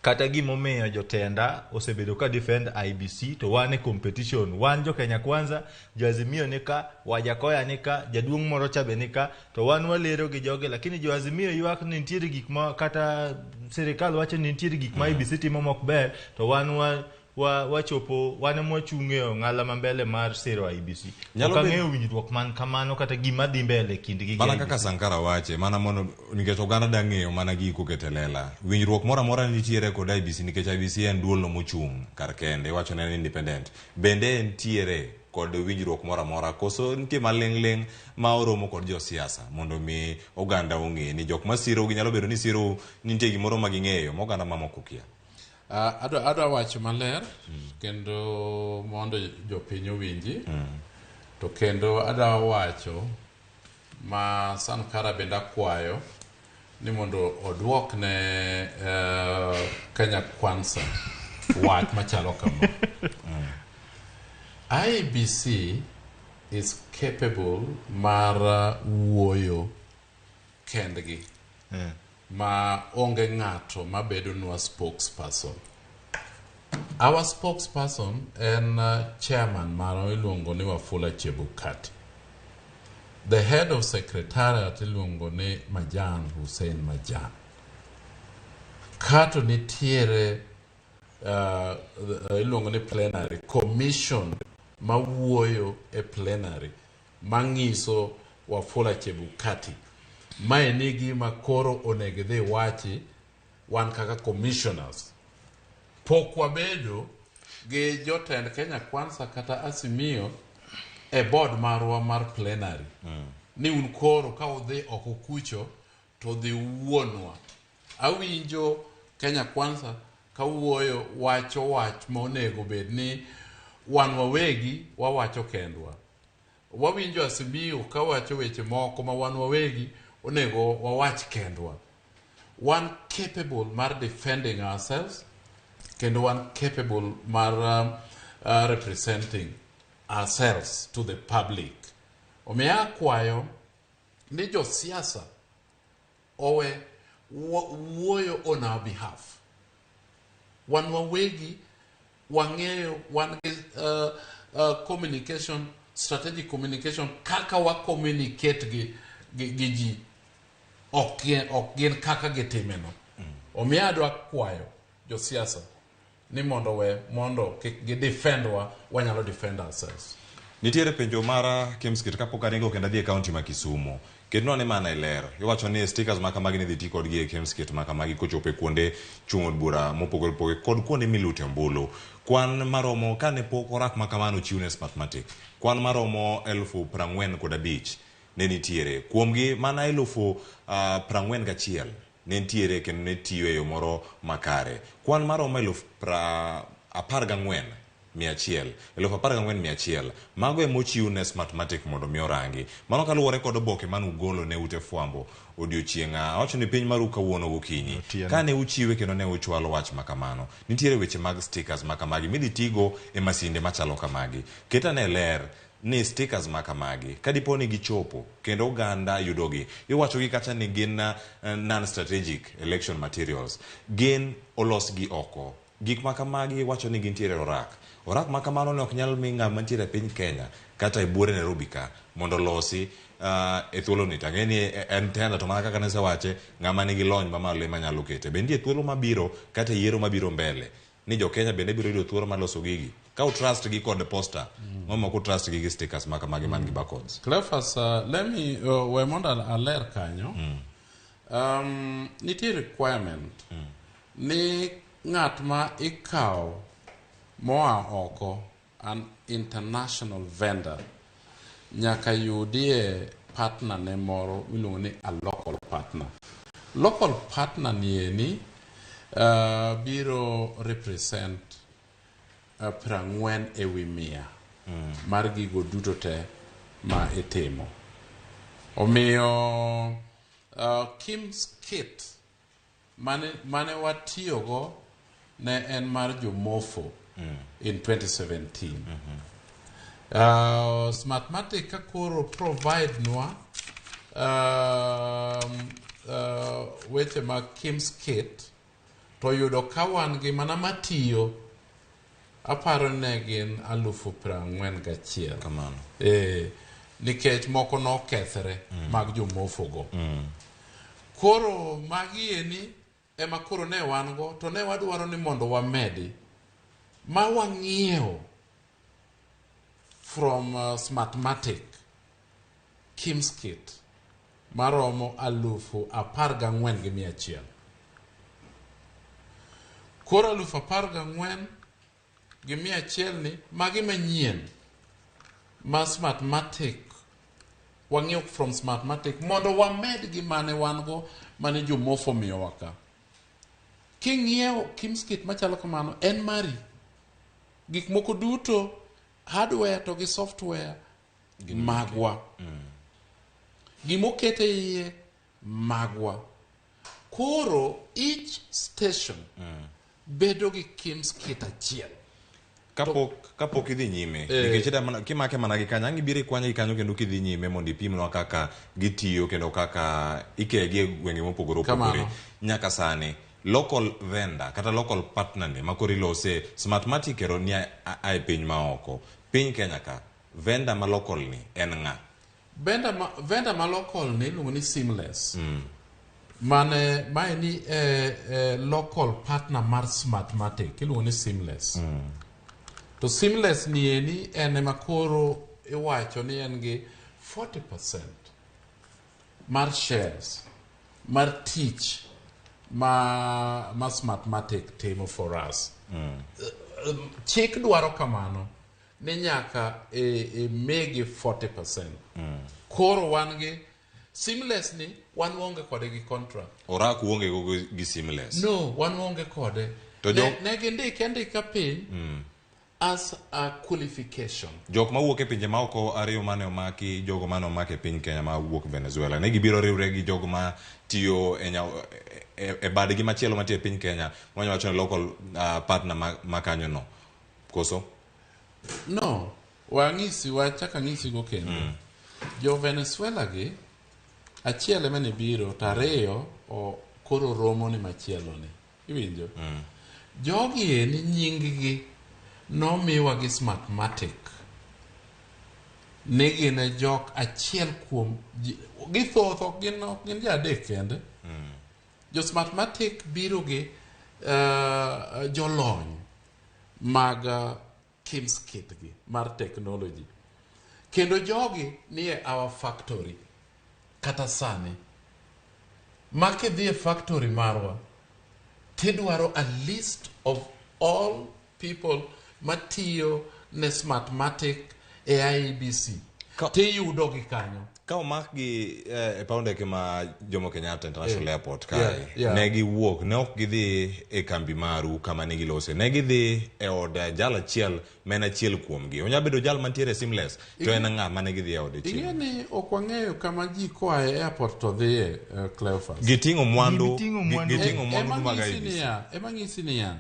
kata gimomiyo jotenda osebedo ka defend IBC to wane competition. Wan jo Kenya Kwanza, jo Azimio nika, Wajakoya nika, jaduong' moro chabe nika, to wan walero gi joge, lakini jo Azimio ywak ni nitiere gik ma kata serikal wacho ni nitiere gik ma IBC timo mok ber, to wan wachopo wane mwachung'e ng'ala mambele mar sero IBC. Ok ang'eyo winjruok man kamano kata gima dhi mbele kindgi. Mana kaka Sankara wache, mana mono nikech oganda dang'eyo mana giko ketelela. Winjruok moro amora nitiere kod IBC nikech IBC en duolno mochung' kar kende, wacho ne independent. Bende nitiere kod winjruok moro amora koso nitie maling' ma oromo kod jo siasa mondo mi oganda ong'e ni jok masiro gi nyalo bedo ni siro nitie gimoro ma ging'eyo ma oganda mamoko kia. Adwa wacho maler kendo mondo jopiny owinji, to kendo adwa wacho ma Sankara bende akwayo ni mondo oduok ne Kenya Kwanza wach machalo kama. IBC is capable mar wuoyo kendgi. Ma onge ng'ato ma bedo nwa spokesperson. Our spokesperson en chairman maro iluongo ni Wafula Chebukati. The head of secretariat iluongo ni Majan Hussein Majan. Kato nitiere iluongo ni plenary commission ma wuoyo e plenary mang'iso Wafula Chebukati mae nigi makoro onegedhi wachi wan kaka commissioners. Pokwa bedo gi jotend Kenya Kwanza kata Azimio e board marwa mar plenary. Ni un koro ka udhi oko kucho to dhi wuonwa. Awinjo Kenya Kwanza ka wuoyo wacho wach monego bed ni wan wawegi wawacho kendwa. Wawinjo Azimio ka wacho weche moko ma wan wawegi onego wawach kendwa. One capable mar defending ourselves, kendo one capable mar representing ourselves to the public. Omiya akwayo ni jo siasa owe wuoyo on our behalf. Wan wawegi wang'eyo wan communication, strategic communication, kaka wa communicate gi ji. Ok gin kaka gitimeno. Omiya adwa kwayo jo siasa ni mondo gidefendwa, wanyalo defend ourselves. Nitiere penjo mara Kimskit kapok aringo kendo adhi e kaunti ma Kisumu. Kendo ne mana ilero. Iwacho ni stickers ma kamagi ne dhi ti kodgi e Kimskit ma kamagi kochopo e kuonde chung' od bura mopogore opogore kod kuonde milute ombulu. Kwan maromo kane pok orak ma kamano chiwne Smartmatic. Kwan maromo 45,000 ne nitiere. Kuomgi mana 41,000 ne nitiere kendo ne tiyo e yo moro makare. Kwan maromo 14,100 mago e mochiw ne Smartmatic mondo mi orangi. Mano kaluwore kod oboke manugolo ne ute fwambo odiochieng'a awacho ni piny maru kawuono gokinyi kane uchiwe kendo ne uchwalo wach makamano. Nitiere weche mag stickers makamagi midhi tigo e masinde machalo kamagi. Ketane ler ni stickers makamagi kadipo ni gichopo kendo oganda yudogi, iwacho gi kacha ni gin non-strategic election materials, gin olos gi oko. Gik makamagi wacho ni gintiere orak makamano ne ok nyal mi ng'ama mantiere e piny Kenya kata e buore Nairobi ka mondo losi e thuolo ni. Tang'eni en tenda to mana kaka ne sewache ng'ama nigi lony mamalo ema nyalo kete. Bende thuolo mabiro kata yiero mabiro mbele ni jo Kenya bende biro yudo thuolo mar loso gigi ka trust gi kod poster mama ko trust gi stickers makamagi man gi barcodes. Cleophas, let me we mondo aler kanyo. Nitiere requirement ni ng'at ma ikawo moa oko, an international vendor, nyaka yudie partner ne moro miluongo ni a local partner. Local partner nieni biro represent 40 ewi 100 mar gigo duto te ma itimo. Omiyo Kim's Kit mane watiyogo ne en mar jomofo in 2017. Smartmatic kakoro provide nwa weche mag Kim's Kit to yudo kawan gi mana matiyo aparo ne gin 41,000 kamano. Nikech moko no kethre mag jomofogo. Koro magieni ema koro ne wan go to ne wadwaro ni mondo wamedi ma wang'iewo from Smartmatic Kim's Kit maromo 14,100. Koro 14,100 ni magi manyien ma Smartmatic wang'iewo from Smartmatic mondo wamed gi mane wan go mane jomofo miyo waka. King'iewo Kim's Kit machalo kamano en mari. Gik moko duto hardware to gi software magwa. Gimokete iye magwa. Koro each station bedo gi Kim's Kit achiel. Kapok idhi nyime nikech kimake mana gi kanyo ang'ibiro ikwanya gi kanyo kendo kidhi nyime mondo ipimnwa kaka gitiyo kendo kaka ikegi e gwenge mopogore opogore. Nyaka sani local vendor kata local partner ne makoro ilose Smartmatic ero ni ai piny maoko. Piny Kenya ka vendor ma local ni en ng'a? Vendor ma local ni iluongo ni Seamless. Mae ni local partner mar Smartmatic iluongo ni Seamless. To Seamless nieni en ema koro iwacho ni en gi 40% mar shares mar tich ma Smartmatic timo for us. Chik dwaro kamano ni nyaka megi 40%. Koro wan gi Seamless ni wan wonge kode gi contract. Orak wonge go gi Seamless? No, wan wonge kode. Ne gindika piny as a qualification. Jok ma wuok e pinje ma oko ariyo mane omaki, jogo mane omaki e piny Kenya ma wuok Venezuela, ne gibiro riwre gi jogo ma tiyo e badgi machielo matiyo e piny Kenya, mwanya wacho ni local partner ma kanyo no. Koso? No, wachaka ng'isi go kendo. Jo Venezuela gi achiel ema ne biro, tariyo koro romo ni machielo ni. Iwinjo? Jogi ni nying-gi nomiwa gi Smartmatic. Negi ne jok achiel kuom githoth ok gin ji adek kende. Jo Smartmatic biro gi jolony mag Kim's Kit gi mar technology. Kendo jogi ni e our factory kata sani. Make dhi e factory marwa tidwaro a list of all people matiyo ne Smartmatic e IEBC. Tiyudo gi kanyo. Ka omak gi e paw ndege ma Jomo Kenyatta International Airport kae, ne giwuok, ne ok gidhi e kambi maru kama ne gilose, ne gidhi e od jal achiel ma en achiel kuomgi. Onya bedo jal mantiere Seamless, to en ng'a ma ne gidhi e ode chieng'. Ing'eni ok wang'eyo kama ji koa e airport to dhiye Cleophas. Giting'o mwandu mag IEBC. Ema ng'isi niya.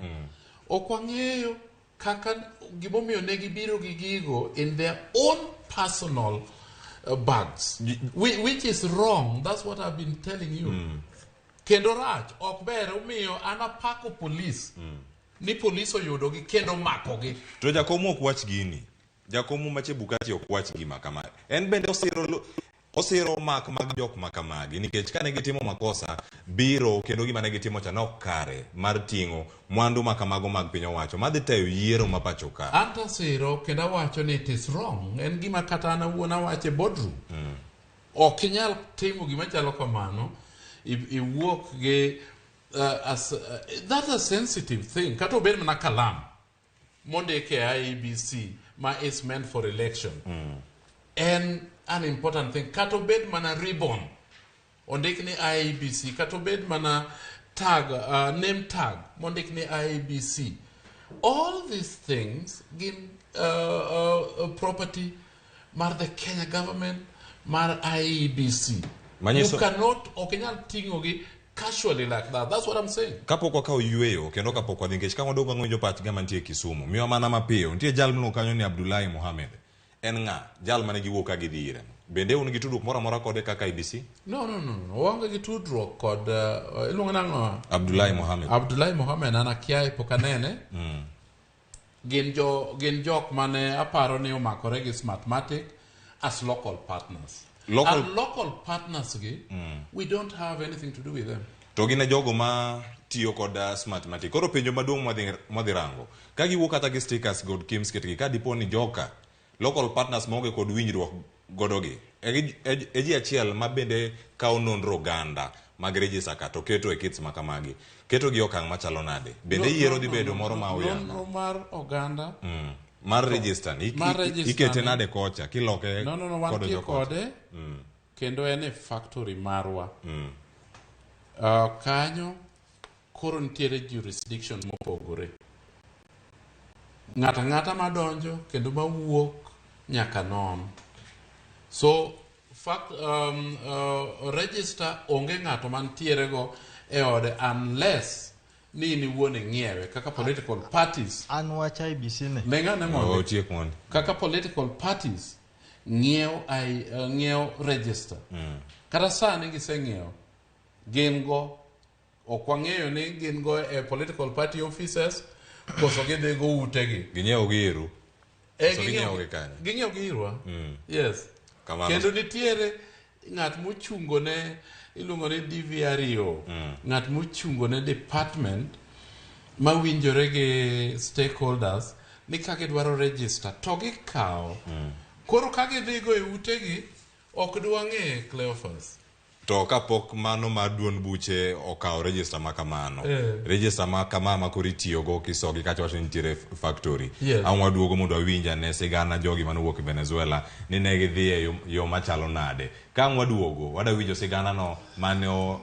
Ok wang'eyo kaka gimomiyo ne gibiro gi gigo in their own personal bags, which is wrong. That's what I've been telling you. Kendo rach ok ber omiyo anapako police ni police oyudo gi kendo mako gi. To jakomo ok wach gini. Jakomo mache Bukati ok wach gima kama. En bende osiro mak mag jok makamagi nikech kane gitimo makosa biro kendo gima ne gitimo cha nok kare mar ting'o mwandu makamago mag piny owacho madhi tayo yiero ma pacho ka. Anta siro kendo wacho ni it is wrong. En gima kata ana wuona wache boardroom. Ok inyal timo gima chalo kamano. Iwuok gi that's a sensitive thing. Kata obed mana kalam. mondike IEBC ma is meant for election. And an important thing, kato bed mana ribbon ondikni IEBC, kato bed mana tag, name tag mondikni IEBC. All these things give property mar the Kenya government, mar IEBC. You cannot tingogi casually like that. That's what I'm saying. Kapoko ka uyueyo kendo kapoko dingech kama dogo ng'onjo pach gama ntie Kisumu. Miyo mana mapiyo ntie jal mno kanyo ni Abdullahi Mohamed. En nga jal mane giwuok ka gidire. Bende un gitudruok mora kode kaka IBC? No. Wanga gitudruok kod ilunga nango Abdullahi Mohamed. Abdullahi Mohamed ana kiai pokanene. Gin jok mane aparo ni omakore gi Smartmatic as local partners. Local partners, we don't have anything to do with them. To gine jogo ma tiyo kod Smartmatic. Koro penjo maduong' modhirango. Ka giwuok kata gi stickers god Kims ketgi ka dipo ni joka local partners moge kod winjruok godogi. Eji achiel ma bende kao nonro ganda mag register ka to keto e kits makamagi. Keto gi okang' machalo nade. Bende yiero dhi bedo moro ma oyanga. Nonro mar oganda. Mar register ikete nade kocha kiloke wantie kode kendo ene factory marwa kanyo koro nitiere jurisdiction mopogore ng'ata madonjo kendo mawuok nyaka non. So register onge ng'ato mantiere go e ode unless ni wuone ng'iewe kaka political parties an wacha IBC ne mengane mo kaka political parties ng'iew register kata sani giseng'iew gin go okwang'eyo ni gin go e political party offices koso gidhi go utegi ginyiew gi iru ginyiew gi irwa yes kendo nitiere ng'at mochungo ne iluongo ni DVRO ng'at mochungo ne department mawinjore gi stakeholders ni kaka idwaro register to gikawo koro kaka idhigo e utegi ok dwang'e Cleophas. To kapok mano ma duon buche okaw register makamano register makama kori tiyo go kisogi kata wacho nitiere factory anwa duogo mondo awinja ne sigana jogi manowuok Venezuela ni ne gidhi yo machalo nade ka anwa duogo wada winjo sigana no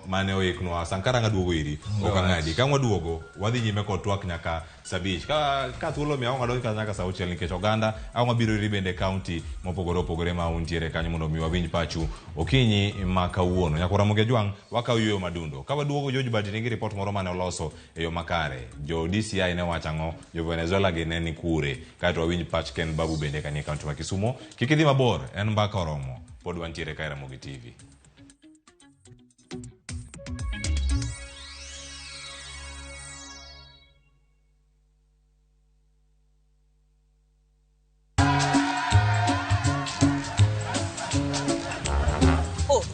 mane oiknwa Sankara ngaduogo iri okang'adi ka anwa duogo wadhi nyime kod twak nyaka Sabich ka thuolo mi anwa dogi nyaka sa auchiel nikech oganda anwa biro iri bende county mopogore ma untiere kanyo mondo mi wawinj pachu okinyi ma kawuono nyaka Ramogi Jwang wakaw yueyo madundo ka waduogo George Bati nigi report moro mane oloso e yo makare jo DCI ne wachang'o jo Venezuela gi ne ni kure kaeto wawinj pach Ken Babu bende kanie kaunti ma Kisumo kikidhi mabor en mbaka oromo pod wantiere ka Ramogi TV.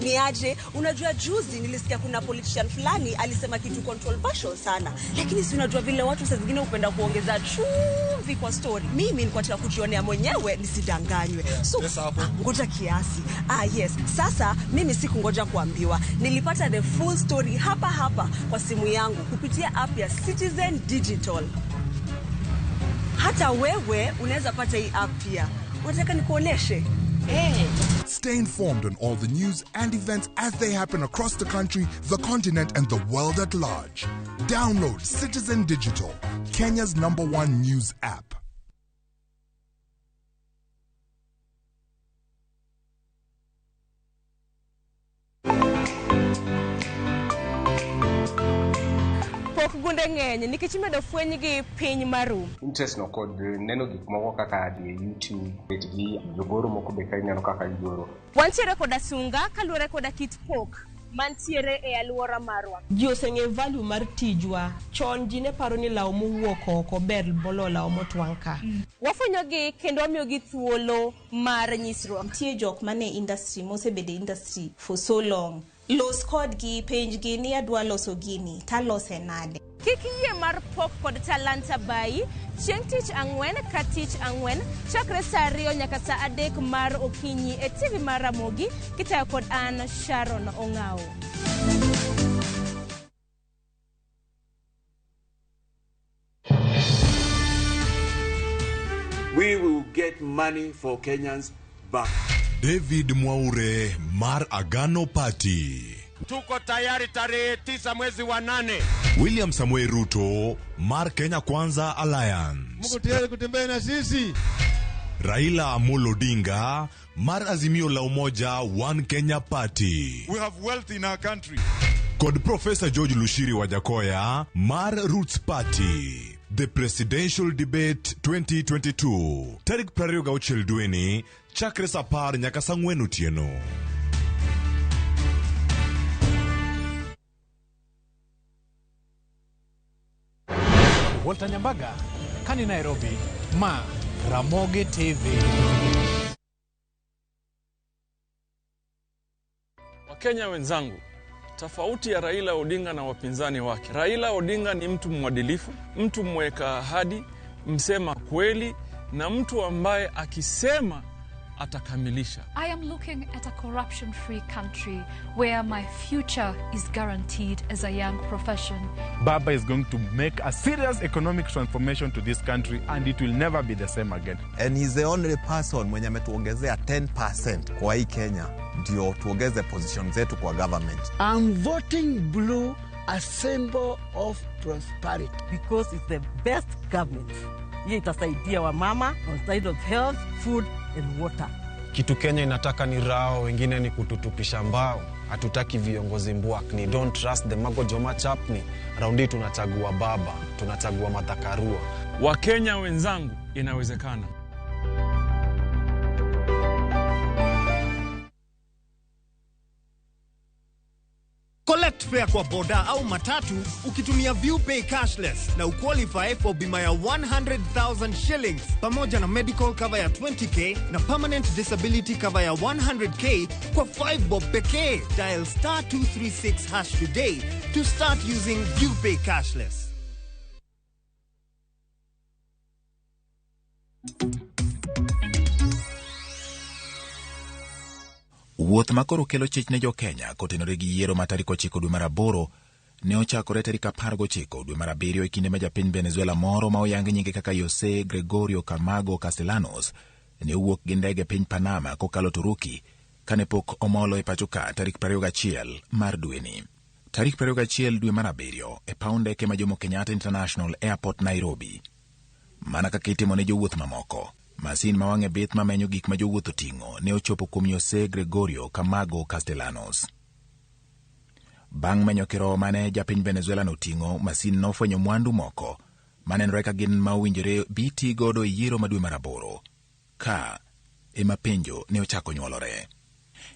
Niaje, unajua juzi nilisikia kuna politician fulani alisema kitu controversial sana, lakini si unajua vile watu saa zingine upenda kuongeza chumvi kwa story. Mimi nilikuwa nataka kujionea mwenyewe nisidanganywe. So ngoja kiasi. Yes, sasa mimi sikungoja kuambiwa. Nilipata the full story hapa kwa simu yangu kupitia app ya Citizen Digital. Hata wewe unaweza pata hii app pia. Unataka nikuoneshe? Stay informed on all the news and events as they happen across the country, the continent, and the world at large. Download Citizen Digital, Kenya's #1 news app. Gunde ng'eny nikech imedo fweny gi piny maru. Interest no kod neno gik moko kaka di YouTube, bet gi jogoro moko be kai neno kaka gigoro. Wantiere koda sunga kaluore koda kit pok mantiere e aluora marwa. Ji oseng'e value mar tijwa. Chon ji ne paro ni law mowuok oko ber bolo law motwang' ka. Wafwenyogi kendo wamiyogi thuolo mar nyisruok. Nitie jok mane industry mosebede industry for so long. Los kodgi penjgi ni adwa loso gini talose nade. Kik yie mar pok kod talanta bai chieng' tich ang'wen ka tich ang'wen chakre saa 2 nyaka saa 3 mar okinyi e TV mar Ramogi kitayo kod an Sharon Ong'ao. we will get money for Kenyans back. David Mwaure, Mar Agano Party. Tuko tayari tarehe 9 mwezi wa 8. William Samuel Ruto, Mar Kenya Kwanza Alliance. Mko tayari kutembea na sisi? Raila Amolo Odinga, Mar Azimio la Umoja One Kenya Party. We have wealth in our country. Kod Professor George Lushiri Wajakoya, Mar Roots Party. The Presidential Debate 2022. Tarik Prario Gauchel Dueni, Chakre Sapar Nyakasangwenu Tieno. Walter Nyambaga, Kani Nairobi, Ma Ramogi TV. Wakenya wenzangu, tofauti ya Raila Odinga na wapinzani wake. Raila Odinga ni mtu mwadilifu, mtu mweka ahadi, msema kweli na mtu ambaye akisema atakamilisha. I am looking at a corruption-free country where my future is guaranteed as a young profession. Baba is going to make a serious economic transformation to this country and it will never be the same again. And he's the only person mwenye ametuongezea 10% kwa hii Kenya ndio tuongeze position zetu kwa government. I'm voting blue, a symbol of prosperity. Because it's the best government. Hii itasaidia wamama on side of health, food and water. Kitu Kenya inataka ni rao, wengine ni kututupisha mbao. Hatutaki viongozi mbwakni. Don't trust the Magojoma chapni. Raundi tunachagua baba, tunachagua Martha Karua. Wakenya wenzangu, inawezekana. Collect fare kwa boda au matatu ukitumia ViewPay cashless na uqualify for bima ya 100,000 shillings pamoja na medical cover ya 20k na permanent disability cover ya 100k kwa 5 bob pekee. Dial *236# today to start using ViewPay cashless. Wuoth makoro kelo chich ne jo Kenya kotenore gi yiero ma tarik 9 dwe mar 8 ne ochakore tarik 19 dwe mar 7 e kinde ma japiny Venezuela moro ma oyang nyinge kaka Jose Gregorio Camago Castellanos ne owuok gi ndege piny Panama kokalo Turuki kane pok omolo e pacho ka tarik 21 mar dweni. Tarik 21 dwe mar 7 e paw ndeke ma Jomo Kenyatta International Airport Nairobi. Mana kaka itimo ne jowuoth mamoko, masin mawang'e bith mamenyo gik ma jowuoth oting'o ne ochopo kuom Jose Gregorio Camago Castellanos. Bang' menyo kiro mane japiny Venezuela noting'o, masin nofwenyo mwandu moko manenore ka gin ma owinjore biti godo e yiero ma dwe mar 8 ka ema penjo ne ochako nyuolore.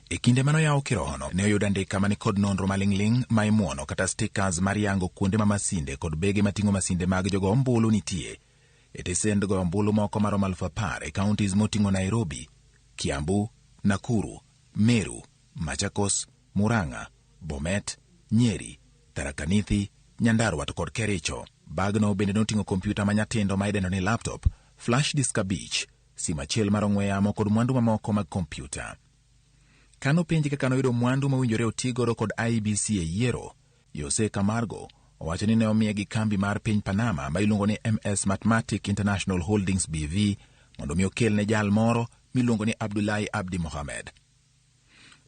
E kinde manoyawo kirohono ne oyudo andika mani kod nonro maling'ling' ma imuono kata stickers mar yango kuonde ma masinde kod bege mating'o masinde mag jogo ombulu nitie e tesend go ombulu moko maromo 10,000 e counties moting'o Nairobi, Kiambu, Nakuru, Meru, Machakos, Murang'a, Bomet, Nyeri, Tharaka Nithi, Nyandarua to kod Kericho. Bagno bende noting'o kompyuta manyatindo ma idendo ni laptop, flash disk abich, simu achiel mar ong'we yamo kod mwandu mamoko mag kompyuta. Kano penji kaka noyudo mwandu mawinjore otigodo kod IEBC e yiero, Jose Camargo owacho ni ne omiye gi kambi mar piny Panama ma iluongo ni MS Mathematic International Holdings BV mondo mi okel ne jal moro miluongo ni Abdullahi Abdi Mohamed.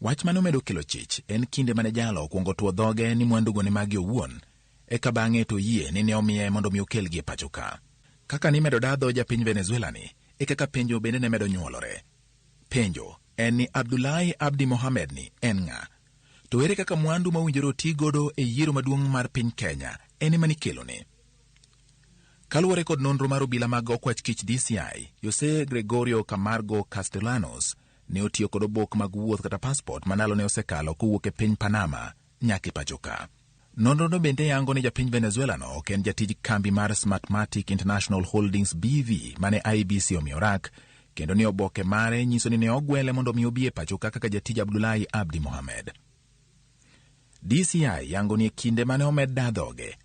Wach mane omedo kelo chich en kinde mane jalo okuongo tuo dhoge ni mwandugo ne magi owuon, eka bang'e to yie ni ne omiye mondo mi okel gi e pacho ka. Kaka ni medo dadho japiny Venezuela ni, e kaka penjo bende ne medo nyuolore. Penjo en ni Abdullahi Abdi Mohamed ni en ng'a? To ere kaka mwandu mawinjore otigodo e yiero maduong' mar piny Kenya en ema nikelone? Kaluwore kod nonro mar obila mag okwach kich DCI, Jose Gregorio Camargo Castellanos ne otiyo kod obok mag wuoth kata passport manalo ne osekalo kowuok e piny Panama nyaka e pacho ka. Nonro no bende yango ni japiny Venezuela no ok en jatij kambi mar Smartmatic International Holdings BV mane IEBC omiyo rak, kendo ni oboke mare nyiso ni ne ogwele mondo mi obi e pacho ka kaka jatij Abdullahi Abdi Mohamed. DCI yango ni kinde mane omed dadhoge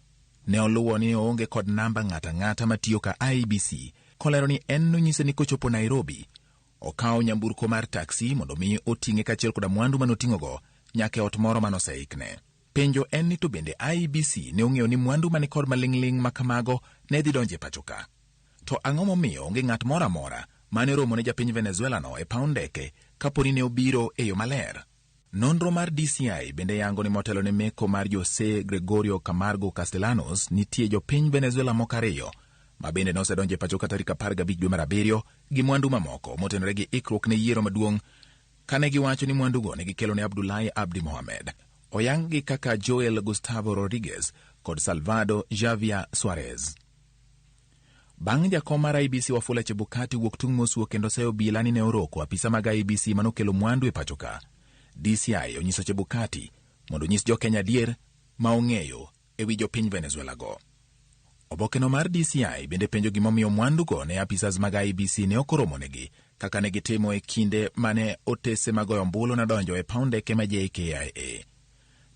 ne oluwo ni oonge kod namba ng'ata matiyo ka IEBC, kolero ni en nonyise ni kochopo Nairobi okawo nyamburko mar taksi mondo mi oting'e kachiel kod mwandu manoting'ogo nyaka ot moro manoseikne. Penjo en ni to bende IEBC ne ong'eyo ni mwandu mani kod maling'ling' ma kamago ne dhi donje pacho ka. to ang'o momiyo onge ng'at moro amora mane romo ne japiny Venezuela no e paw ndeke kaponi ne obiro e yo maler. Nonro mar DCI bende yango ni motelo ne meko mar Jose Gregorio Camargo Castellanos nitie jopiny Venezuela moko ariyo ma bende nosedonjo e pachoka tarik 15 dwe mar abiriyo gi mwandu mamoko motenore gi ikruok ne yiero maduong' kane giwacho ni mwandugo ne gikelo ne Abdullahi Abdi Mohamed. Oyang gi kaka Joel Gustavo Rodriguez kod Salvador Javier Suarez. Bang' jakom mar IEBC Wafula Chebukati wuok tung' mosuo kendo seyo obila ni ne oroko apisa mag IEBC manokelo mwandu e pachoka. DCI onyiso Chebukati mondo onyis jo-Kenya adier ma ong'eyo e wi jopiny Venezuela go. Obokeno mar DCI bende penjo gimomiyo mwandugo ne apisas mag IEBC ne okoromonegi kaka ne gitimo e kinde mane otese magoyo ombulu nadonjo e paw ndeke ma JKIA.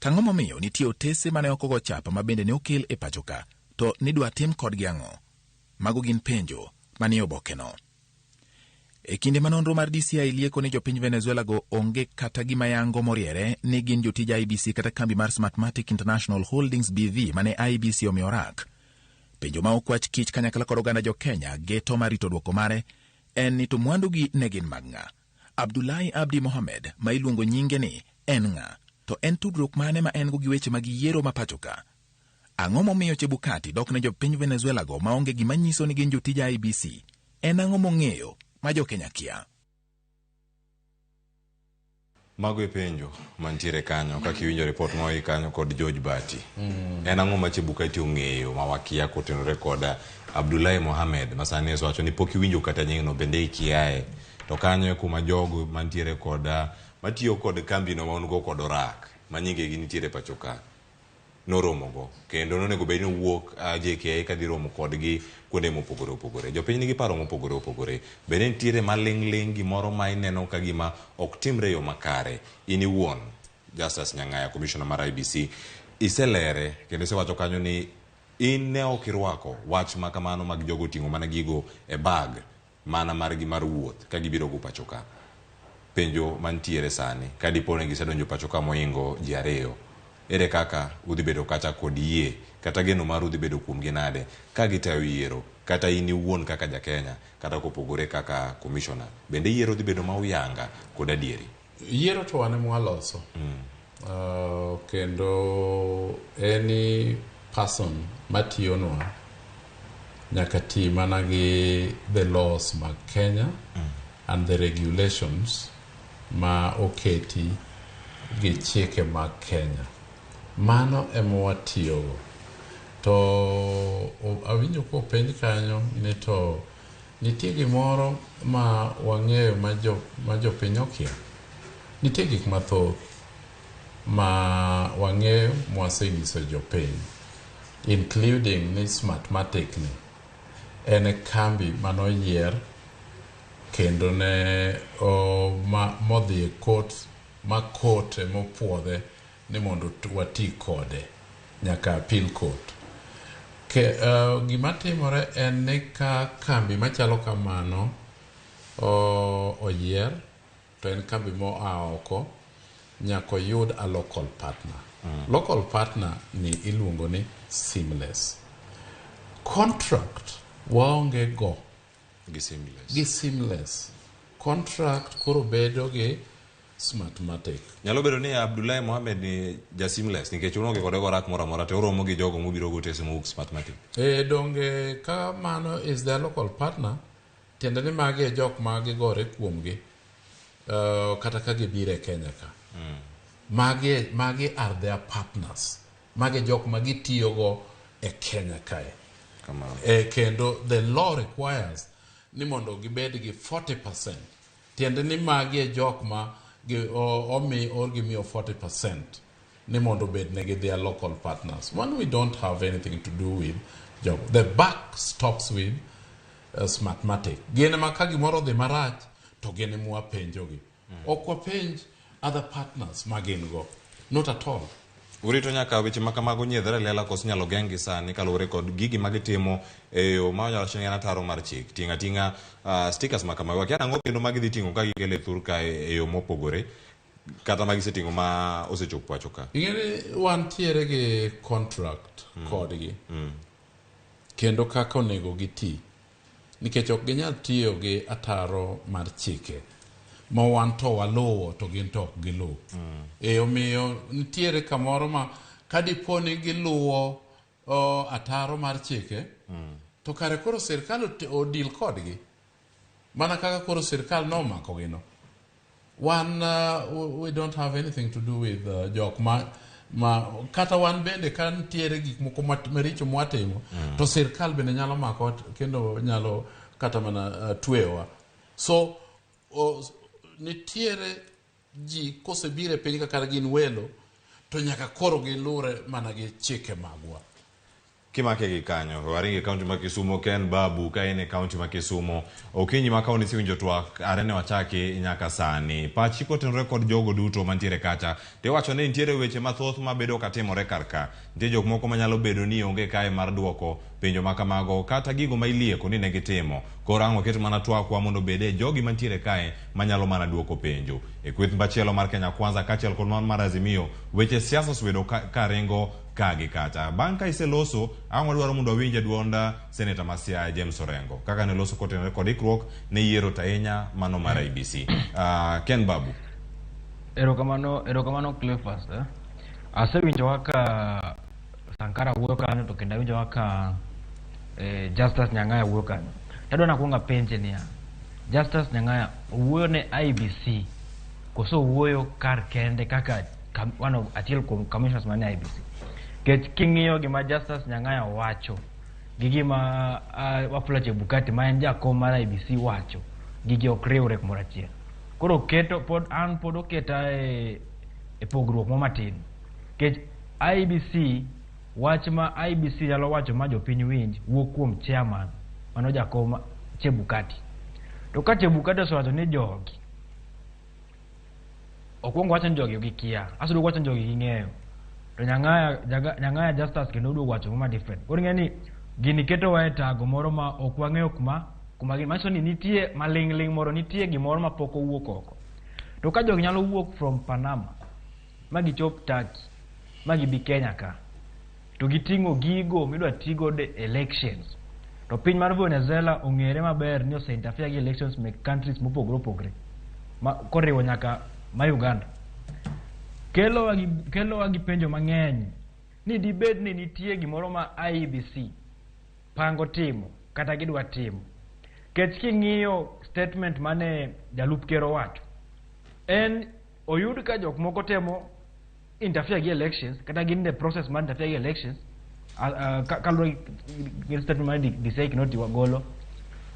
Tang'o momiyo nitie otese mane okogo chapa ma bende ne okel e pachoka to nidwa tim kodgi ang'o? Mago gin penjo manie obokeno. E kinde manonro mar DCI lieko ni jopiny Venezuela go onge kata gima yango moriere ni gin jotij IEBC kata kambi mar Smartmatic International Holdings BV mane IEBC omiyo rak. Penjo ma okwach kich kanyakla kod oganda jo-Kenya geto marito dwoko mare en ni to mwandugi ne gin mag ng'a? Abdullahi Abdi Mohamed ma iluongo nyinge ni en ng'a? To en tudruok mane ma en go gi weche mag yiero ma pachoka? Ang'o momiyo Chebukati dok ne jopiny Venezuela go maonge gima nyiso ni gin jotij IEBC? En ang'o mong'eyo ma jo-Kenya kia? Mago e penjo mantiere kanyo kaka iwinjo report mo kanyo kod George Bati. En ang'o ma Chebukati ong'eyo ma wakia kotenore kod Abdullahi Mohamed masane wacho ni pok iwinjo kata nyingno bende ikiae to kanyo kuma jogo mantiere kod matiyo kod kambi no maongo kod orak manyinge gi nitiere pachoka noromogo kendo nonego bed ni wuok JKIA ka diromo kodgi kuonde mopogore opogore. Jopiny nigi paro mopogore opogore. Bende nitiere maling' gimoro ma ineno ka gima ok timre yo makare. In iwuon Justice Nyang'aya, Commissioner mar IEBC, iselere kendo isewacho kanyo ni in ne ok irwako wach ma kamano mag jogo ting'o mana gigo e bag mana margi mar wuoth ka gibiro go pachoka. Penjo mantiere sani ka dipo ne gisedonjo pachoka moingo ji ariyo, ere kaka udhi bedo kacha kod yie kata geno mar udhi bedo kuom ginade ka gitayo yiero kata in iwuon kaka ja-Kenya kata kopogore kaka commissioner bende yiero udhi bedo ma uyanga kod adieri? Yiero to wane mwaloso kendo any person matiyonwa nyaka ti mana gi the laws mag Kenya and the regulations ma oketi gi chike mag Kenya. Mano emowatiyogo. To awinjo ko penj kanyo ni to nitie gimoro ma wang'eyo ma jopiny okia. Nitie gik mathoth ma wang'eyo mwasenyiso jopiny, including ni Smartmatic ni en kambi manoyier kendo ne modhi e court ma court emopuodhe ni mondo wati kode nyaka appeal court. Gima timore en ni ka kambi machalo kamano oyier to en kambi moa oko nyaka yud a local partner. Local partner ni iluongo ni seamless. Contract waonge go gi seamless. Contract koro bedo gi Smartmatic. Nyalo bedo ni Abdullahi Mohamed ni ja-seamless nikech unoge kode gorak mora mora te oromo gi jogo mobiro go tese mowuok Smartmatic. Donge ka mano is their local partner, tiende ni magi e jok ma gigore kuomgi kata ka gibire Kenya ka. Magi are their partners. Magi jok ma gitiyogo e Kenya kae. Kendo the law requires ni mondo gibed gi 40%. Tiende ni magi e jok ma gimiyo 40% ni mondo bed negi their local partners. When we don't have anything to do with job, the buck stops with Smartmatic. Gene ma ka gimoro dhi marach to gene mwa penjogi. Ok wapenj other partners magin go. Not at all. Urito nyaka weche makamago nyiedhre lela kos nyalo gengi sani kaluwore kod gigi magitimo e yo ma onyalo ching'e na taro mar chik. Tinga stickers makamago. Kiana ng'o kendo magidhi ting'o ka gikele thurka e yo mopogore kata magiseting'o ma osechopo pachoka. Ing'eni wan tiere gi contract kodgi. Kendo kaka onego giti. nikech ok ginyal tiyo gi ataro mar chike ma wan to waluwo to gin to ok giluw. Omiyo nitiere kamoro ma kadipo ni giluwo ataro mar chike to kare koro sirkal odil kodgi mana kaka koro sirkal nomako gino. We don't have anything to do with jok ma kata wan bende ka nitiere gik moko maricho mwatimo to sirkal bende nyalo mako kendo nyalo kata mana twewa. So nitiere ji kosebire piny kaka gin welo to nyaka koro gilure mana gi chike magwa. Kimake gi kanyo, waringi kaunti ma Kisumo. Ken Babu ka ene kaunti ma Kisumo. Okinyi ma kaunti siwinjo twak arene wachaki nyaka sani. Pachi kotenore kod jogo duto mantiere kacha. Te wacho ne nitiere weche mathoth mabedo katimore karka. Nitie jok moko manyalo bedo ni onge kae mar duoko penjo makamago kata gigo ma ilieko ni negitimo. Koro ang' oketo mana twakwa mondo bede jogi mantiere kae manyalo mana duoko penjo. E kweth machielo mar Kenya Kwanza kachiel kod mar Azimio, weche siasa osebedo karingo kagi kacha. Bang' ka iseloso, ang' wadwaro mondo winje duonda Senator Masiaya James Orengo kaka ne loso kotenore kod ikruok ne yiero tainya mano mar IBC. Ken Babu. Erokamano Cleophas. Asewinjo waka Sankara wuoyo kanyo to kendo winjo waka Justice Nyang'aya wuoyo kanyo. Tadwa nakuonga penje niya. Justice Nyang'aya wuoyo ne IBC koso wuoyo kar kende kaka achiel kuom commissioners mane IBC. Kech king'iyo gima Justice Nyang'aya wacho gi gima Wafula Chebukati ma en jakom mar IBC wacho gigi ok riwre kumoro achiel. Koro pod oketa e pogruok mo matin. Kech IBC wach ma IBC nyalo wacho ma jopiny winj wuok kuom chairman mano jakom Chebukati. To ka Chebukati osewacho ni jogi okwongo wacho ni jogi gikia, aseduogo wacho ni jogi ging'eyo. To Nyang'aya Justice kendo oduogo wacho ma different. Koro ng'eni gini keto wa e tago moro ma ok wang'eyo kuma gimanyiso ni nitie maling'ling moro, nitie gimoro ma pok owuok oko. To ka jogi nyalo wuok from Panama ma gichop Turkey ma gibi Kenya ka to giting'o gigo midwa tigo de elections, to piny mar Venezuela ong'ere maber ni ose interfere gi elections mek countries mopogore opogore koriwo nyaka ma Uganda. Kelowa gi penjo mang'eny ni dibed ni nitie gimoro ma IBC pango timo kata gidwa timo. Kech king'iyo statement mane jalup ker owacho, en oyud ka jok moko temo interfere gi elections kata gin the process mar interfere gi elections kaluwore gi statement mane DCI Kinoti wagolo.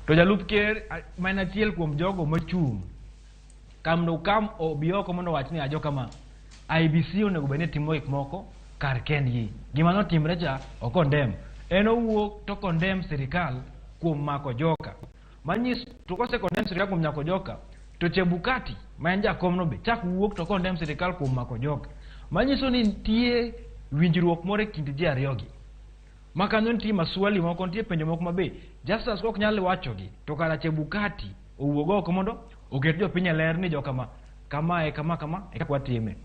To jalup ker mana achiel kuom jogo mochung' kam obi oko mondo wach ni ajo kama IBC onego bed ni timo gik moko kar kendgi. Gima notimre cha okondem. En owuok to kondem sirikal kuom mako joka. Manyis to kose kondem sirikal kuom mako joka, to Chebukati ma en jakom no be chak wuok to kondem sirikal kuom mako joka. Manyiso ni nitie winjruok moro e kind ji ariyogi. Makanyo nitie maswali moko, nitie penjo moko mabe Justice ok nyal wachogi, to kara Chebukati owuog oko mondo oket jopiny e ler ni jokama kama e kaka watime.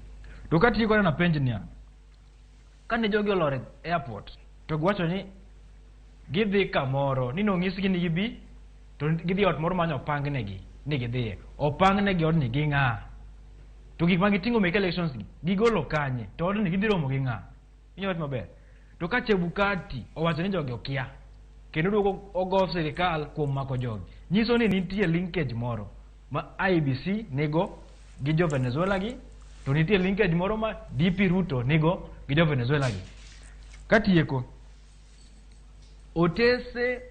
To katiyo kode na penj niya, kane jogi olore airport to giwacho ni gidhi kamoro ni nong'isgi ni gibi to gidhi ot moro manyo opangnegi ni gidhiye. Opangnegi odni gi ng'a, to gik ma giting'o mek elections gigolo kanye, to odni gidhi romo gi ng'a. Inyalo maber. To ka Chebukati owacho ni jogi okia kendo duogo ogo sirikal kuom mako jogi, nyiso ni nitie linkage moro ma IBC nigo gi jo Venezuela gi, to nitie linkage moro ma DP Ruto nigo gi jo Venezuela gi. Katieko, otese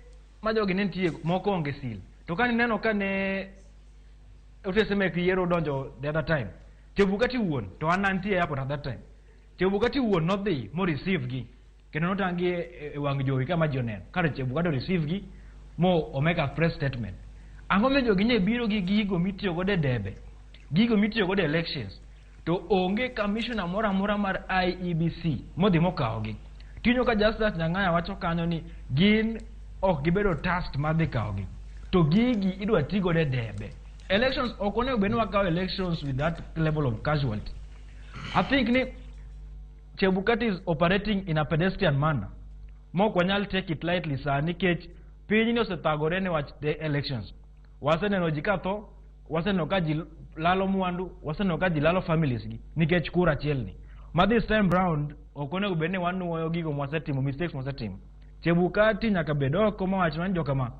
ma jogi ne nitie moko onge sil. To ka nineno ka ne otese mek yiero donjo the other time, Chebukati wuon to an nitie airport at that time. Chebukati wuon nodhi mo receive gi kendo notangi e wang' jowi kama ji oneno. Kare Chebukati receive gi mo o make a press statement. Ang'o me jogi ne biro gi gigo mitiyo go de debe, gigo mitiyo go de elections, to onge commissioner moro amora mar IEBC modhi mokawogi. Tinyo ka Justice Nyang'aya wacho kanyo ni gin ok gibedo tasked mar dhi kawogi, to gigi idwa tigo de debe. Elections ok onego bed ni wakawo elections with that level of casualty. I think ni Chebukati is operating in a pedestrian manner. Mok wanyal take it lightly sir, nikech piny ni osethagore ne wach the elections. Waseneno ji katho, waseneno ka ji lalo mwandu, waseneno ka ji lalo families gi nikech kura achiel ni. Ma this time round okonego bed ni wanuoyo gigo mwasetimo, mistakes mwasetimo. Chebukati nyaka bed oko mawacho ni jokama,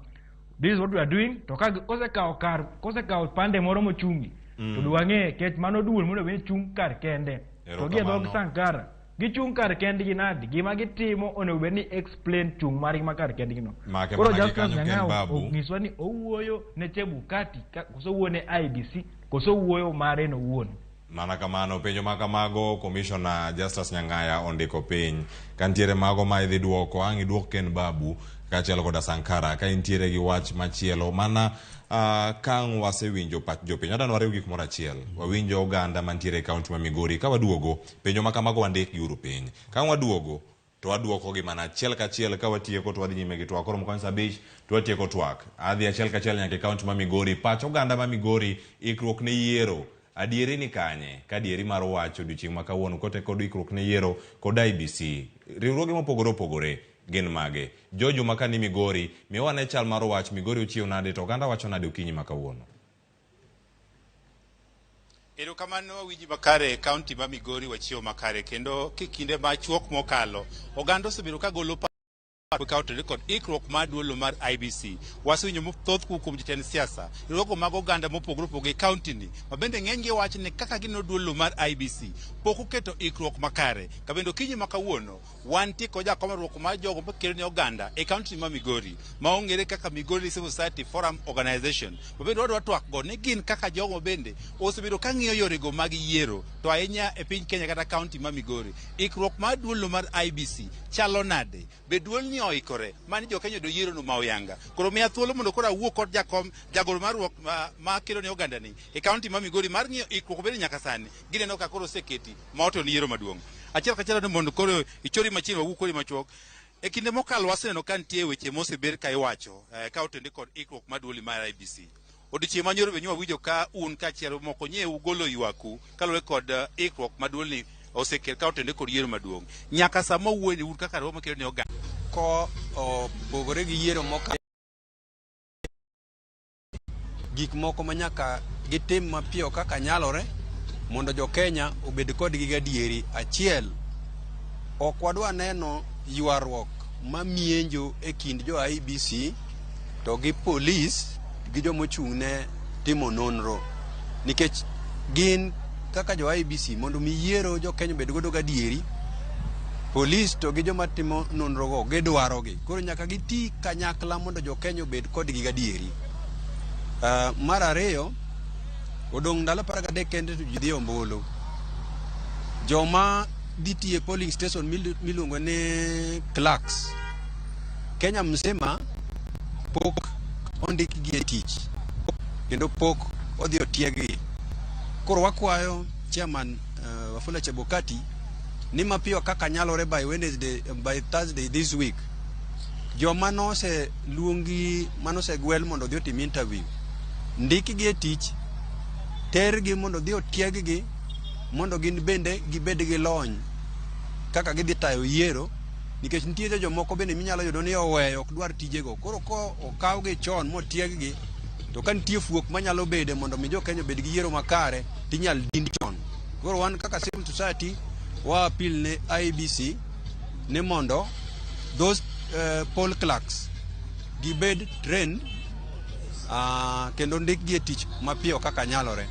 this is what we are doing, to kosekao pande moro mochungi, to duang'e kech mano duol mondo bed chung kar kende. To gi dog Sankara gichung kar kendgi nadi gima gitimo onego bed ni explain chung margi makar kendgi no. Koro Justice Nyang'ao onyiswa ni owuoyo ne Chebukati koso wuoyo ne IBC koso wuoyo mare no wuon. Mana kamano penjo makamago Commissioner Justice Nyang'aya ondiko piny kantiere mago ma idhi duoko ang' iduok Ken Babu kachielo koda Sankara ka intiere gi wach machielo mana kang' wasewinjo pach jopiny adwa nwariw gik moro achiel wawinjo oganda mantiere e kaunti ma Migori ka waduogo penjo makamago wandik gi uru piny kang' waduogo to waduoko gi mana achiel kachiel ka watieko to wadhi nyime gi twak koro mokony sabich to watieko twak adhi achiel kachiel nyaka e kaunti ma Migori pach oganda ma Migori ikruok ne yiero adieri ni kanye ka adieri mar wacho odiochieng' ma kawuono kote kod ikruok ne yiero kod IBC riwruoge mopogore opogore gin mage Jojo makani Migori miwa ne chal mar wach Migori ochiew nade to oganda wacho nade okinyi ma kawuono. Erokamano wiji makare kaunti ma Migori wachiew makare kendo kikinde machuok mokalo oganda osebedo ka golo kaunti kod ikruok mar duolo mar IBC wasewinjo mothoth kuom jotend siasa riwruogo mag oganda mopogore opogore kaunti ni mabende ng'enygi wacho ni kaka gino duolo mar IBC pok oketo ikruok makare ka bende okinyi ma kawuono wantie kod jakomaruok mar jogo makelo ne oganda e kaunti ma Migori ma ong'ere kaka Migori Civil Society Forum Organization mabende wadwa twak go ni gin kaka jogo bende osebedo ka ng'iyo yorego mag yiero to ahinya e piny Kenya kata kaunti ma Migori ikruok mar duolo mar IBC chalo nade be duolni oikore mani jo Kenya do yiero no maoyanga koro miya thuolo mondo kora wuok kod jakom jagoro mar ruok ma kelo ne oganda ni e kaunti ma Migori mar ng'iyo ikruok bende nyaka sani gineno ka koro seketi ma oto ni yiero maduong' achiel kachiel mondo koro ichori machielo wuok kodi machuok e kinde mokalo waseneno ka nitie weche moseber ka iwacho ka otende kod ikruok mar duoli mar IBC odiochieng' manyoro be nywa winjo ka un kachiel moko nyeu golo ywaku kaluwore kod ikruok mar duolni osekel ka otende kod yiero maduong' nyaka sama wuoyo un kaka romo kelo ne oganda ko opogore gi yiero moko gik moko manyaka gitim mapiyo kaka nyalore mondo jo Kenya obed kod gi gadieri achiel ok wadwa neno ywaruok mamienjo e kind jo IBC to gi polis gi jo mochung' ne timo nonro nikech gin kaka jo IBC mondo mi yiero jo Kenya bed godo gadieri polis to gi joma timo nonro go gidwarogi koro nyaka giti kanyakla mondo jo Kenya obed kod gi gadieri. Mar ariyo odong' ndalo 13 kende to ji dhi ombulu joma dhi tiye polling station miluongo ni clerks Kenya mzima pok ondik gi e tich kendo pok odhi otiegi koro wakwayo chairman Wafula Chebukati ni mapiyo kaka nyalore by Thursday this week joma nose luongi manose gwel mondo dhi otim interview ndiki gi e tich tergi mondo dhi otiegi mondo gin bende gibed gi lony kaka gidhi tayo yiero nikech nitie jomoko bende minyalo yudo ni oweyo ok dwar tijego koro ko okawgi chon motiegi to ka nitie fuok manyalo bede mondo mi jo Kenya bed gi yiero makare tinyal din chon koro wan kaka civil society wa appeal ne IBC ne mondo those poll clerks gibed trained kendo ndik gi e tich mapiyo kaka nyalore.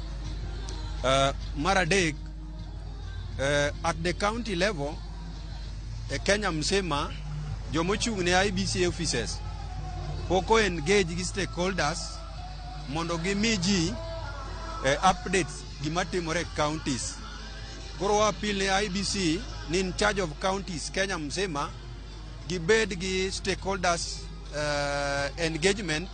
Mar adek at the county level e Kenya mzima jomochung' ne IBC officers poko engage gi stakeholders mondo gimi ji updates gimatimore counties koro appeal ne IBC ni in charge of counties Kenya mzima gibed gi stakeholders engagement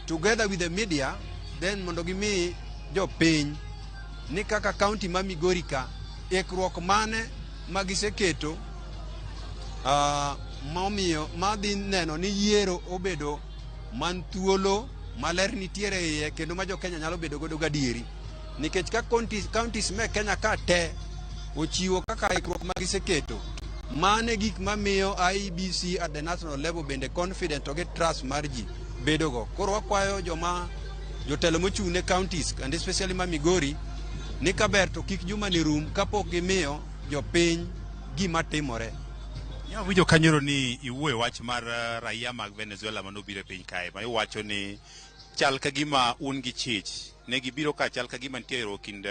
together with the media then mondo gimi jo piny ni kaka county ma Migori ka ikruok mane magiseketo momiyo madhi neno ni yiero obedo man thuolo maler nitiere iye kendo ma jo Kenya nyalo bedo godo gadieri nikech ka counties me Kenya ka te ochiwo kaka ikruok magiseketo mane gik mamiyo IEBC at the national level bende confident to get trust mar ji bedogo. Koro wakwayo jotelo mochung' ne counties and especially ma Migori ni kaber to kik juma ni rum kapok gimiyo jopiny gima timore. Ya winjo kanyoro ni iwuoyo wach mar raia mag Venezuela manobiro e piny kae ma iwacho ni chal ka gima un gi chich ne gibiro ka chal ka gima nitie kind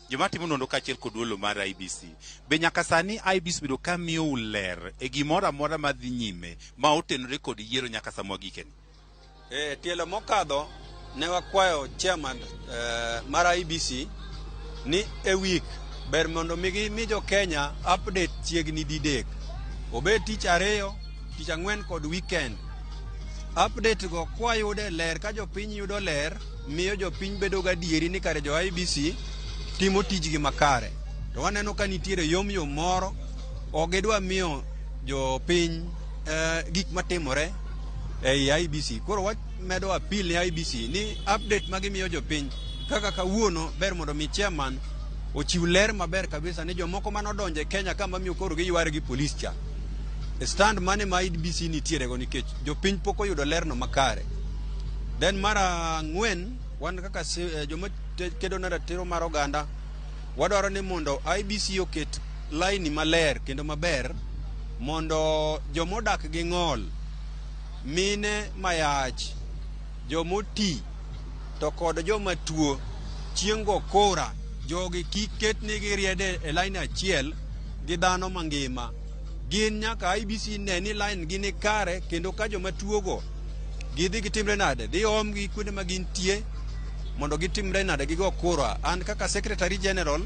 joma timo nonro kaachiel kod duolo mar IBC. Be nyaka sani IBC bedo ka miyo ler e gimoro amora madhi nyime ma otenore kod yiero nyaka samwa gikeni? Tielo mokadho ne wakwayo chairman mar IBC ni e week ber mondo mi jo Kenya update chiegni didek. Obed tich ariyo, tich ang'wen kod weekend. Update go kwa yude ler ka jopiny yudo ler, miyo jopiny bedo gadieri ni kare jo IBC timo tijgi makare. To waneno ka nitiere yom moro, ogedwa miyo jopiny gik matimore ei IBC. Koro wamedo appeal ni IBC ni update magimiyo jopiny kaka kawuono ber mondo mi chairman ochiw ler maber kabisa ni jomoko manodonje Kenya kama miyo koro giyware gi police cha. Stand mane ma IBC nitiere go nikech jopiny pok oyudo lerno makare. Then mara ng'wen wan kaka joma kedo na ratiro mar oganda wadwaro ni mondo IBC oket line maler kendo maber mondo jomodak gi ng'ol, mine mayach, jomoti to kod joma tuo chiengo kora jogi kiket nigi riede e line achiel gi dhano mangima. Gin nyaka IBC ne ni line gini kare kendo ka joma tuogo gidhi gitimre nade dhi omgi kuonde ma gintie mondo gitimre nade gigo kura. An kaka Secretary General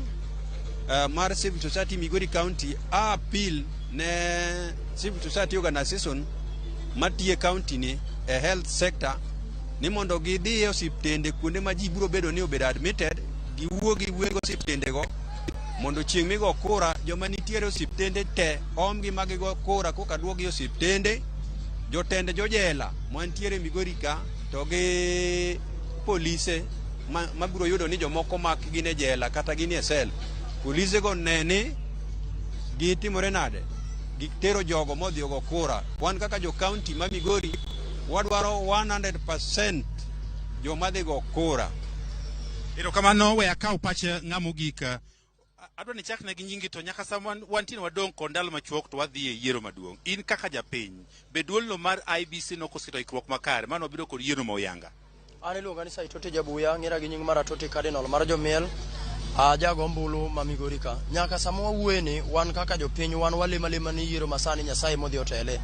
mar Civil Society Migori County appeal ne Civil Society Organization matie county ni e health sector ni mondo gidhi e osiptende kuonde ma ji biro bedo ni obed admitted, giwuogi wuego osiptende go mondo chieng' migo kura joma nitiere osiptende te omgi magigo kura koka duogi osiptende. Jotend jojela mantiere Migori ka to gi polise mabiro yudo ni jomoko mak gine jela kata gine sel, polise go neni gitimore nade gitero jogo modhi go kura. Wan kaka jo county ma Migori wadwaro 100% joma dhi go kura. Erokamano we akaw pach ng'amo gik adwa ni chakne gi nyingi to nyaka sama wantin wadong kod ndalo machuok to wadhi e yiero maduong'. In kaka japiny be duolno mar IBC nokosito ikruok makare mano biro kod yiero moyanga? An iluonga ni Saitoti Jabuya, ng'era gi nying mar Atoti Cardinal mar Jomiel, jago ombulu ma Migori ka. Nyaka sama wawuoyeni wan kaka jopiny wan walema ni yiero masani Nyasaye modhi otele.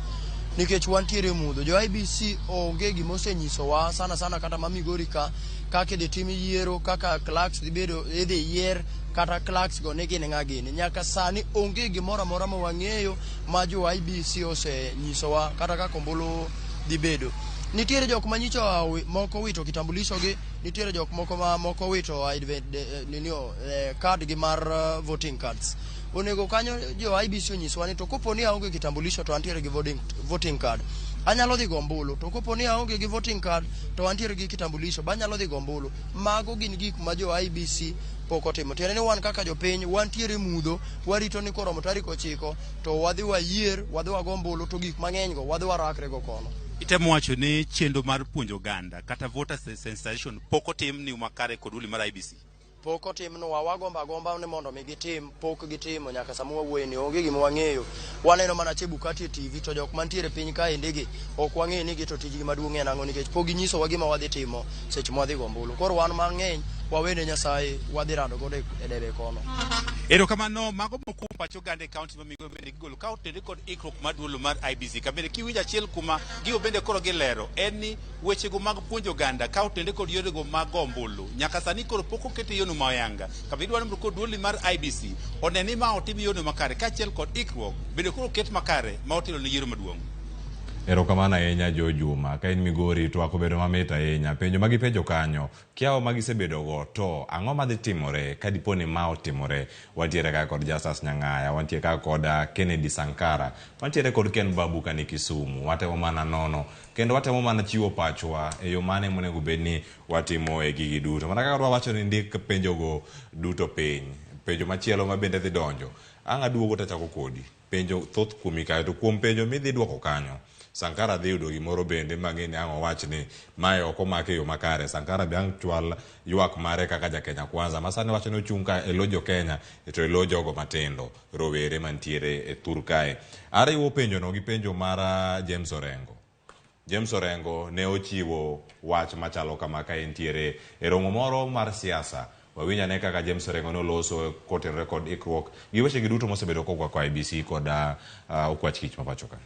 Nikech wantiere mudho. Jo IBC onge gimosenyisowa sana kata ma Migori ka kaka idhi tim yiero, kaka clerks dhi bedo idhi yier kata clerks go ne gin ng'a gini. Nyaka sani onge gimoro amora ma wang'eyo ma jo IBC osenyisowa kata kaka ombulu dhi bedo. Nitiere jok manyicho moko wito kitambulisho gi, nitiere jok moko wito card gi mar voting cards. Onego kanyo jo IBC onyiswa ni to kopo ni aonge kitambulisho to antiere gi voting card, anyalo dhi go ombulu. To kopo ni aonge gi voting card to antiere gi kitambulisho, banyalo dhi go ombulu. Mago gin gik ma jo IBC pok otimo. Tiende ni wan kaka jopiny wantiere mudho, warito ni koromo tarik 9 to wadhi wayier, wadhi wago ombulu, to gik mang'eny go wadhi warakre go kono. Itemo wacho ni chenro mar puonjo oganda kata voter sensitization pok otim ni makare kod duol mar IBC? Pok otimnwa, wagomba ni mondo mi gitim, pok gitimo. Nyaka sama wawuoyeni onge gima wang'eyo. Waneno mana Chebukati e TV to jok mantiere piny kae ndege ok wang'eyo ni gito tijgi maduong' en ang'o nikech pok ginyisowa gima wadhi timo seche ma wadhi go ombulu. Koro wan mang'eny wawene Nyasaye wadhi rado godo e debe kono. Erokamano mago moko pacho gande county ma Migori bende gigolo ka otende kod ikruok mar duolo mar IBC. Kabende kiwinjo achiel kuma gigo bende koro gilero en ni wechego mag puonjo oganda ka otende kod yorego mag ombulu nyaka sani koro pok okete yono mayanga. Kabende idwaro ni kod duolo mar IBC oneni ma otim yono makare kaachiel kod ikruok bende koro oket makare ma otelo ne yiero maduong'. Erokamano ahinya Jo Juma, ka in Migori to akobedo mamit ahinya. Penjo magipenjo kanyo, kiao magisebedo go to ang'o madhi timore ka diponi ma otimore? Wantiere kaka kod Justus Nyang'aya, wantiere kaka kod Kennedy Sankara, wantiere kod Ken Babu kani Kisumu. Watemo mana nono kendo watemo mana chiwo pachwa e yo mane monego bedni watimo e gigi duto. Mana kaka wacho ni ndik penjo go duto piny. Penjo machielo ma bende dhi donjo, ang' aduogo tachako kodi. penjo thoth kuomi kae to kuom penjo midhi duoko kanyo Sankara dhi yudo gimoro bende mang'eni ang' owach ni mae ok omake yo makare. Sankara be ang' chwal ywak mare kaka ja Kenya Kwanza masani wacho ni ochung' ka e lo jo Kenya to e lo jogo matindo rowere mantiere e thur kae. Ariwo penjo no gi penjo mar James Orengo. James Orengo ne ochiwo wach machalo kama ka entiere e romo moro mar siasa. Wawinya ne kaka James Orengo noloso kotenore kod ikruok gi weche gi duto mosebedo kokwa kwa IBC kod okwach kich mapacho ka.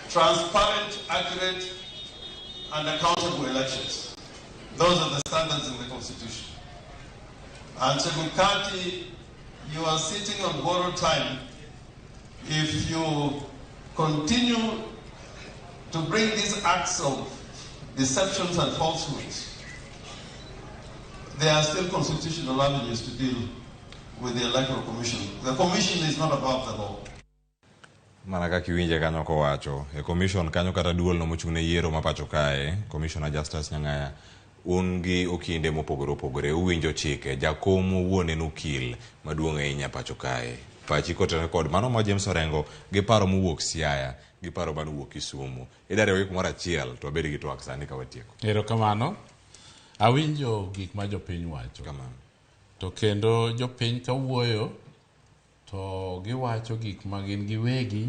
Transparent, accurate, and accountable elections. Those are the standards in the Constitution. And Chebukati, you are sitting on borrowed time if you continue to bring these acts of deceptions and falsehoods. There are still constitutional avenues to deal with the Electoral Commission. The Commission is not above the law. Mana kaka iwinje kanyo kowacho e commission kanyo kata duol no mochung' ne yiero mapacho kae Commissioner Justice Nyang'aya un gi okinde mopogore opogore uwinjo chike jakom owuon en okil maduong' ahinya pacho kae pachi kotenore kod mano ma James Orengo gi paro mowuok Siaya gi paro manowuok Kisumu idare wik moro achiel to abed gi twak sani ka watieko. Erokamano. Awinjo gik ma jopiny wacho kamano to kendo jopiny kawuoyo to giwacho gik ma gin giwegi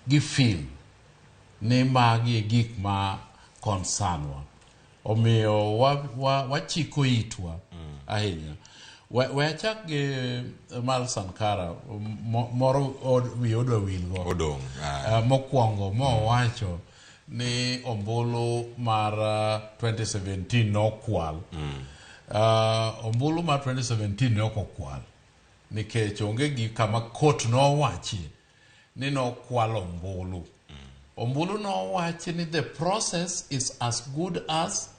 gi film ne magi gik ma concernwa omiyo wachiko itwa ahinya. We achak gi Mal Sankara moro wi odwa wilgo odong mokwongo mowacho ni ombulu mar 2017 nokwal. Ombulu mar 2017 ne ok okwal nikech onge gi kama court nowachi ni nokwal ombulu. Ombulu nowachi ni the process is as good as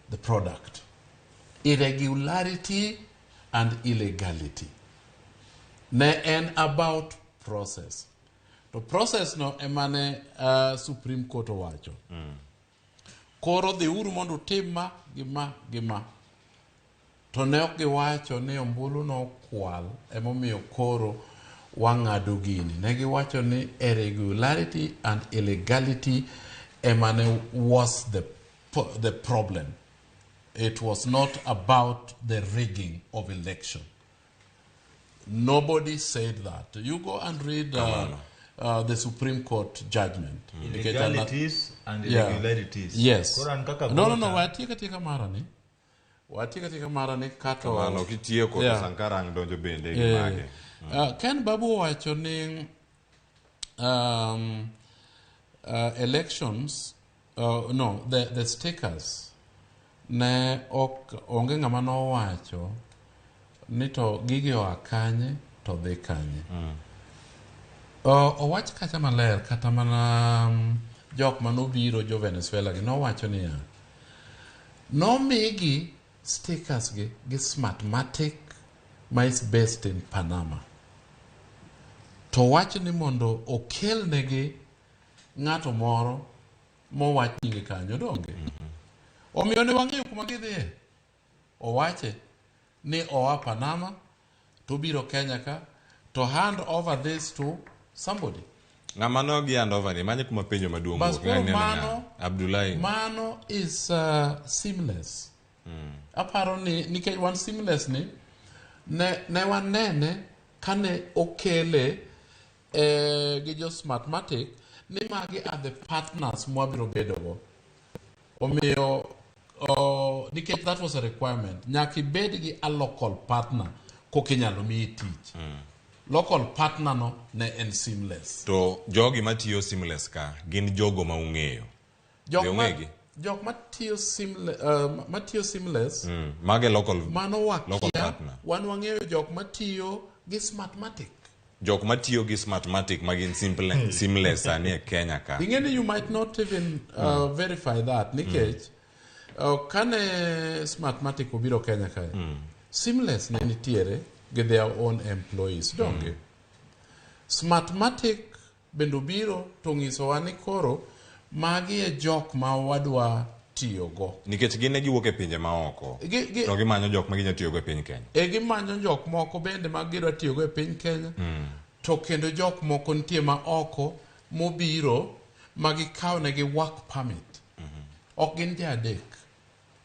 the product. Irregularity and illegality. Ne en about process. To process no emane Supreme Court owacho. Koro dhi uru mondo utim gima. To ne ok giwacho ni ombulu no kwal emomiyo koro wang'ado gini. Ne giwacho ni irregularity and illegality emane was the problem. It was not about the rigging of election. Nobody said that. You go and read the Supreme Court judgment. Illegalities and irregularities. Yes. No. Watika marani. Watika marani kato. Kamano kitiyo ko Sankara ang donjo bende gi mage. Ken Babu wacho ni elections the stakers ne onge ng'ama nowacho ni to gigi oa kanye to dhi kanye. Owach kacha maler kata mana jok manobiro jo Venezuela gi nowacho ni nomigi stickers gi Smartmatic ma is based in Panama to wach ni mondo okel negi ng'ato moro mowach nyinge kanyo donge. Omiyo ne wang'eyo kuma gidhiye. Owache ni oa Panama to biro Kenya ka to hand over this to somebody. Ng'ama no gi hand over ni manye kuma penjo maduong' mano Abdullahi. Mano is seamless. Aparo ni nikech wan seamless ni ne wanene kane okele gi jo Smartmatic ni magi are the partners mwabiro bedogo. Omiyo nikech that was a requirement. Nyaki bed gi a local partner kokinyalo mi tich. Local partner no ne en seamless. To jogi matiyo seamless ka gin jogo ma ung'eyo. Jok matiyo seamless mage local partner. Wan wang'eyo jok matiyo gi Smartmatic. Jok matiyo gi Smartmatic magin seamless ani e Kenya ka. Ingeni you might not even verify that nikech kane Smartmatic obiro Kenya ka seamless ne nitiere gi their own employees donge. Smartmatic bendo biro to ng'iso wa ni koro magi e jok ma wadwa tiyogo. Nikech gin ne giwuok e pinje maoko. To gimanyo jok ma ginya tiyogo e piny Kenya. Gimanyo jok moko bende ma gidwa tiyogo e piny Kenya. To kendo jok moko nitie ma oko mobiro ma gikaw negi work permit. Ok gin ji adek.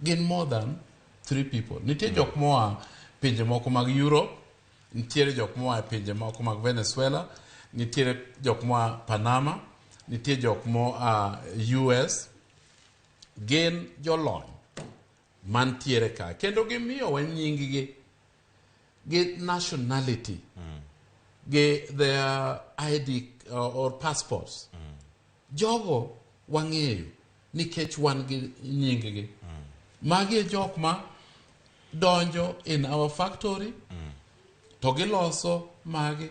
Gin more than 3 people. Nitie jok moa pinje moko mag Europe, nitiere jok moa pinje moko mag Venezuela, nitiere jok moa Panama, nitie jok moa US. Gin jolony mantiere ka. Kendo gimiyowa nying gi nationality, gi their ID or passports. Jogo wang'eyo nikech wan gi nying gi. Magi e jok ma donjo in our factory, to giloso magi.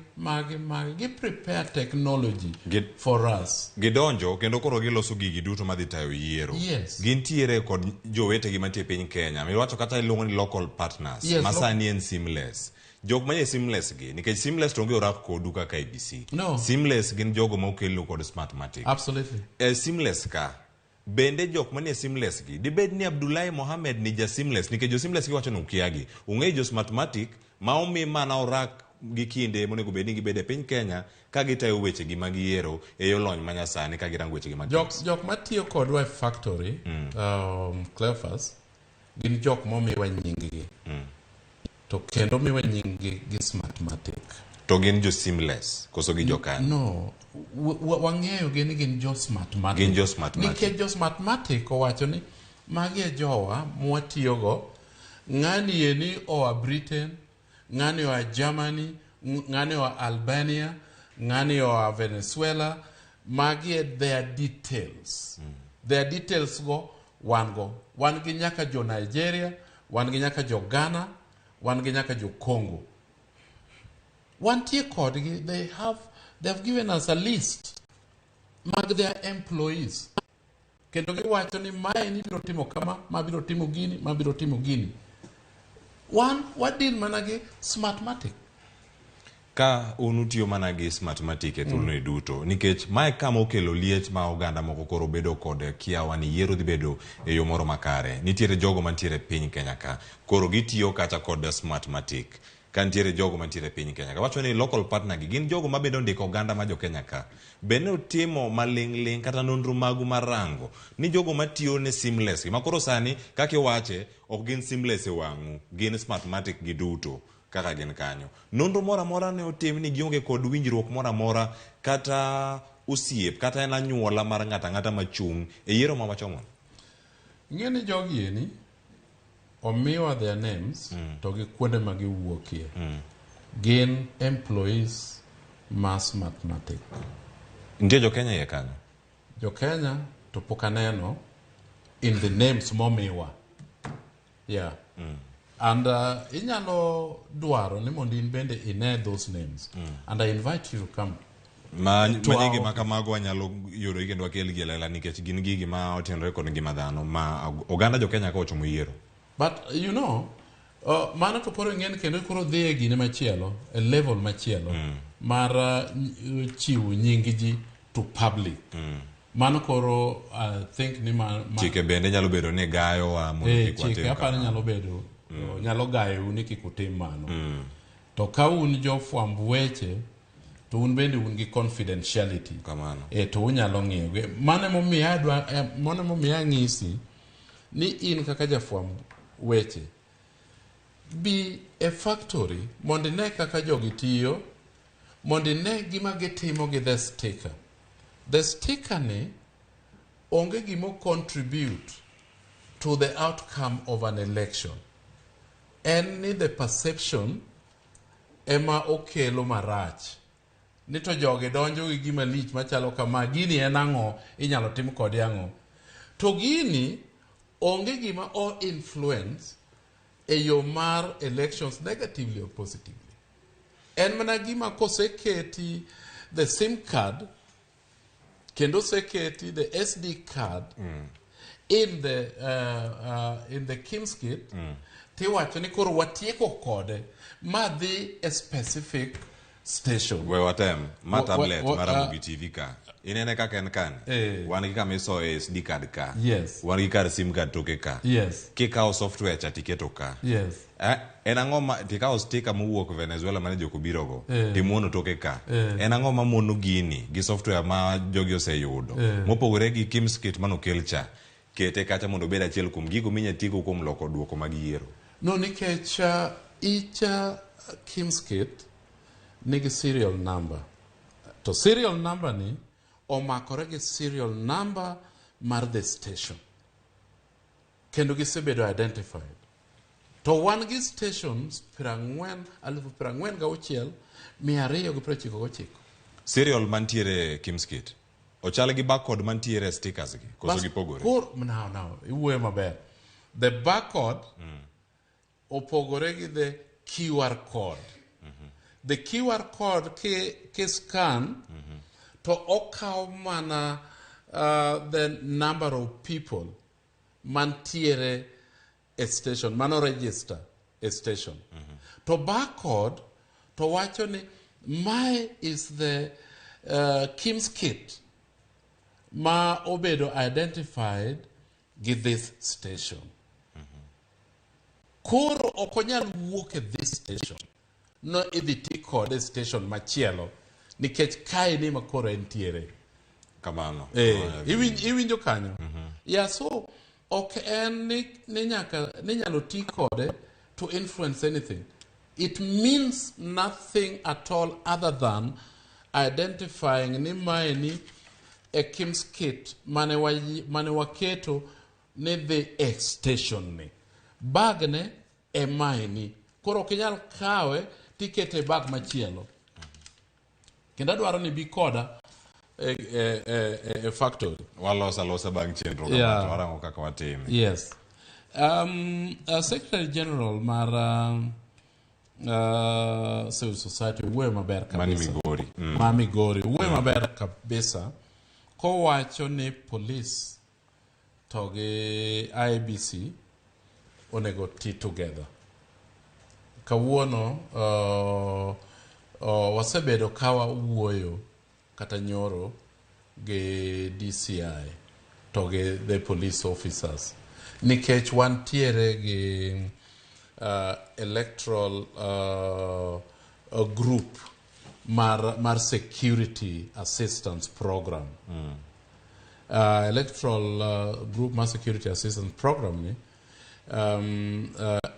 Gi prepare technology for us. Gidonjo kendo koro giloso gigi duto madhi tayo yiero. Yes. Gintiere kod jowetegi mantie piny Kenya. Miwacho kata iluongo ni local partners. Yes, masani en Seamless. Jok manie Seamless gi, nikech Seamless to onge orak kodu kaka IBC. No. Seamless gin jogo ma okelo kod Smartmatic. Absolutely. Seamless ka. Bende jok manie Seamless gi, dibed ni Abdullahi Mohamed ni ja Seamless, nikech jo Seamless gi wacho ni ukiagi. Ung'e jo Smartmatic ma omi mana orak gi kinde monego bed ni gibede piny Kenya ka gitayo weche gi mag yiero e yo lony manyasani ka girango weche gi mag jok matiyo kodwa e factory, Cleophas, gin jok momiwa nying gi. To kendo miwa nying gi Smartmatic. To gin jo Seamless koso gi jo kan? No, wang'eyo gin jo Smartmatic. Gin jo Smartmatic. Nikech jo Smartmatic owacho ni magi e jowa mwatiyogo. Ng'ani eni oa Britain, ng'ani oa Germany, ng'ani oa Albania, ng'ani oa Venezuela. Magi e their details. Their details go. Wan gi nyaka jo Nigeria, wan gi nyaka jo Ghana, wan gi nyaka jo Congo. Wantie kodgi, they have given us a list mag their employees. Kendo giwacho ni mae ni biro timo kama, ma biro timo gini, ma biro timo gini. Wadil mana gi Smartmatic. Ka unutiyo mana gi Smartmatic e thuolno duto, nikech mae kama okelo liech ma oganda moko koro bedo kod kiawa ni yiero dhi bedo e yo moro makare. Nitiere jogo mantiere piny Kenya ka, koro gitiyo kata kod Smartmatic. Ka nitiere jogo mantiere piny Kenya ka. Wacho ni local partner gi gin jogo mabedo ndiko oganda ma jo Kenya ka. Bende utimo maling' kata nonro magu marango ni jogo matiyo ne Seamless. Makoro sani kaka iwache ok gin Seamless e wang'u, gin Smartmatic gi duto kaka gin kanyo. Nonro mora mora ne otim ni gionge kod winjruok mora mora kata usiep kata en anyuola mar ng'ata machung' e yiero ma wachomo. Ng'eni jogi eni omiwa their names to gi kuonde ma giwuokie. Gin employees ma Smartmatic. Ntie jo Kenya ye kanyo? Jo Kenya to pok aneno in the names momiwa. Yeah. And inyalo dwaro ni mondo in bende ine those names. And I invite you to come. Manyingi makamago wanyalo yudo kendo wakel gi lela nikech gin gigi ma otenore kod ngima dhano ma oganda jo Kenya ka ochomo yiero. But you know, mano to poro ng'en kendo koro dhi e gine machielo, a level machielo mar chiwo nying ji to public. Mano koro I think ni chike bende nyalo bedo ni gayo wa mondo kik chike aparo nyalo bedo nyalo gayo ni kik utim mano. To ka un jo fwamb weche to un bende un gi confidentiality. Kamano. To unyalo ng'iyo. Mano momiya ng'isi ni in kaka jafwamb weche bi e factory mondo ne kaka jogi tiyo, mondo ne gima gitimo gi the sticker. The sticker ni onge gimo contribute to the outcome of an election. En ni the perception ema okelo marach. Ni to jogi donjo gi gima lich machalo kama, gini en ang'o, inyalo tim kode ang'o. To gini onge gima o influence e yo mar elections negatively or positively. En mana gima koseketi the SIM card kendo seketi the SD card in the Kim's kit tiwacho ni koro watieko kode ma dhi a specific station. We watem, ma tablet, ma Ramogi TV ka. Inene ka ken kan. Wan gi kama iso SD card ka. Yes. Wan gi kar SIM card toke ka. Yes. Kikawo software cha tiketo ka. Yes. En ang'o ma tikawo sticker mowuok Venezuela mane joko birogo. Eh. Timuono toke ka. En ang'o ma muono gini gi software ma jogi oseyudo. Mopogore gi Kimskit manokel cha. Kete kacha mondo bed achiel kuom gigo minyatigo kuom loko duoko mag yiero. No, nikech each Kimskit nigi serial number. To serial number ni omakore gi serial number mar the station. Kendo gisebedo identified. To wan gi stations 40,299. Serial mantiere Kimskit. Ochal gi barcode mantiere stickers gi. Koso gipogore. Now, iwuoyo maber. The barcode opogore gi the QR code. The QR code ke scan to okaw mana the number of people mantiere a station, mano register a station. To barcode to wacho ni my is the Kimskit ma obedo identified gi this station. Koro okonyal wuok e this station. No idhi ti kode station machielo nikech kae ni makoro entiere. Kamano. Iwinjo kanyo. Yeah, so ok en ni nyalo ti kode to influence anything. It means nothing at all other than identifying ni maeni a Kimskit mane waketo ni the station ni. Bag ne e maeni. Koro kinyal kawe tikete bag machielo. Kendo adwaro ni bi koda factory. Walosa bag chenro Yeah. warango kaka watime. Yes. Secretary General mar Civil Society uwe maber kabisa. Migori. Uwe maber kabisa. Kowacho ni police to gi IBC onego ti together. Kawuono wasebedo kawa uwoyo kata nyoro gi DCI to gi the police officers nikech wantiere gi electoral group mar security assistance program. Electoral group mar security assistance program ni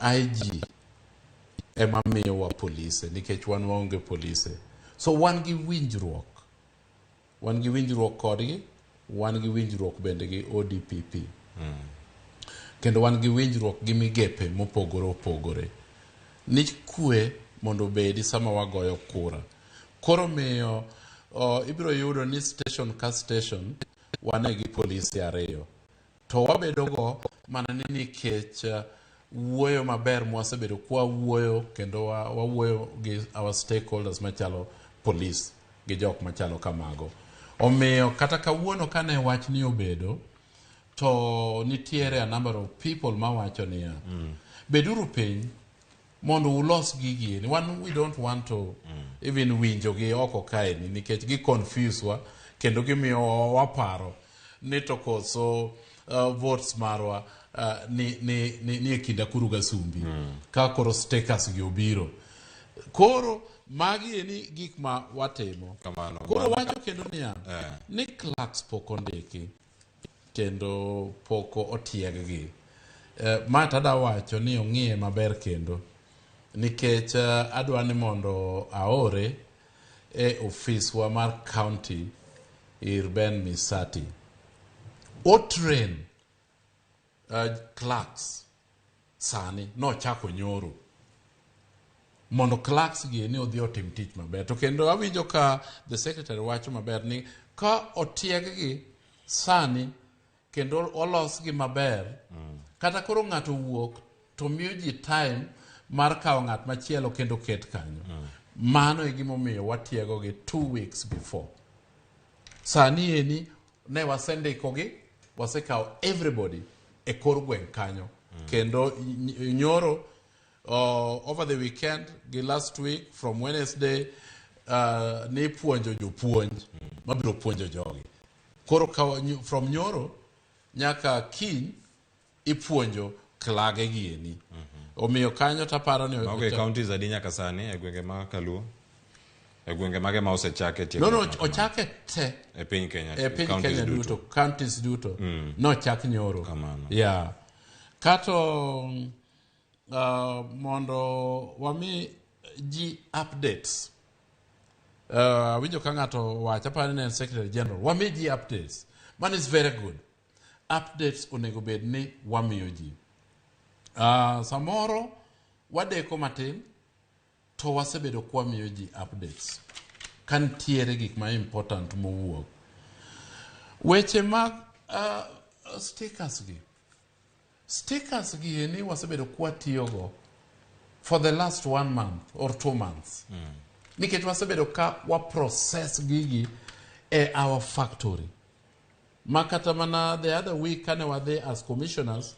IG ema miyo wa polise nikech wan waonge polise. So wan gi winjruok kodgi, wan gi winjruok bende gi ODPP. Kendo wan gi winjruok gi migepe mopogore. Ni kwe mondo bedi sama wagoyo kura. Koro miyo ibiro yudo ni station ka station wane gi polisi ariyo. To wabedogo mana ni nikech wuoyo maber mwasebedo kwa wuoyo kendo wawuoyo gi our stakeholders machalo police gi jok machalo kamago. Omiyo kata kawuono kane wach ni obedo to nitiere a number of people mawacho niya beduru piny mondo ulos gigi ni we don't want to even winjo gi oko kae ni nikech gi confuse wa kendo gimiyo waparo ni to koso votes marwa ni ekinda kuru gasumbi ka koro stickers gi obiro. Koro magi ni gik ma watimo. Koro wacho kendo niya ni clerks pok ondiki kendo poko otieggi. Ma tada wacho ni ong'iye maber kendo nikech adwa ni mondo aore e ofiswa mar county ir Ben Misati o train clerks sani no chako nyoro mondo clerks gi ni odhi otim tich maber. To kendo awinjo ka the secretary wacho maber ni ka otieggi sani kendo olosgi maber kata koro ng'ato wuok to miyo ji time mar kawo ng'at machielo kendo ket kanyo. Mano e gimomiyo watiego gi 2 weeks before. Sani eni ne wasendikogi, wasekawo everybody e kor gweng' kanyo. Kendo nyoro over the weekend gi last week from Wednesday ne puonjo jopuonj mabiro puonjo jogi. Koro from nyoro nyaka kiny ipuonjo klage gieni. Omiyo kanyo taparo ni okay, counties adi nyaka sani e gwenge ma Kaluo? E gwenge mage ma osechake tieko? No, ochake te. E piny Kenya. E piny Kenya duto. Counties duto. No chak nyoro. Kamano. Yeah. Kato mondo wami ji updates. Winjo ka ng'ato wacha pa ni Secretary General. Wami ji updates. Man is very good. Updates onego bed ni wamiyo ji. Samoro wadeko matin to wasebedo kwa miyo ji updates kan tiere gik ma important mowuok weche mag stickers gi ni wasebedo kwa tiyogo for the last 1 month or 2 months nikech wasebedo ka wa process gigi e our factory makata mana the other week kane wadhi as commissioners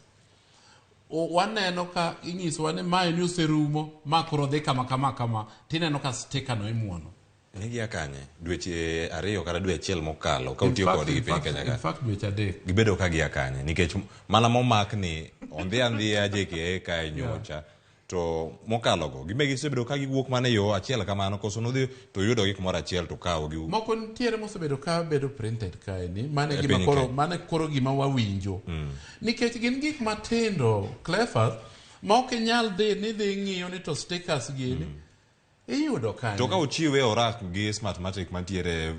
waneno ka ing'isowa ni mae ni oserumo makoro dhi kama tineno ka sticker no imuono. Nigi akanye dweche 2 kata dwe 1 mokalo ka utiyo kodgi gi piny Kenya ka. In fact dweche 3. Gibedo ka gi akanye nikech mana momak ni ondhiya JKA ka nyocha to mokalogo gimegi sebedo ka giwuok mana yo achiel kamano koso nodhi to yudo gik moro achiel to kawo gi. Moko nitiere mosebedo ka bedo printed kae ni mane koro gima wawinjo. Nikech gin gik matindo Cleophas ma ok inyal dhi ng'iyo ni to stickers gini iyudo kanyo. To ka uchiwe orak gi Smartmatic mantiere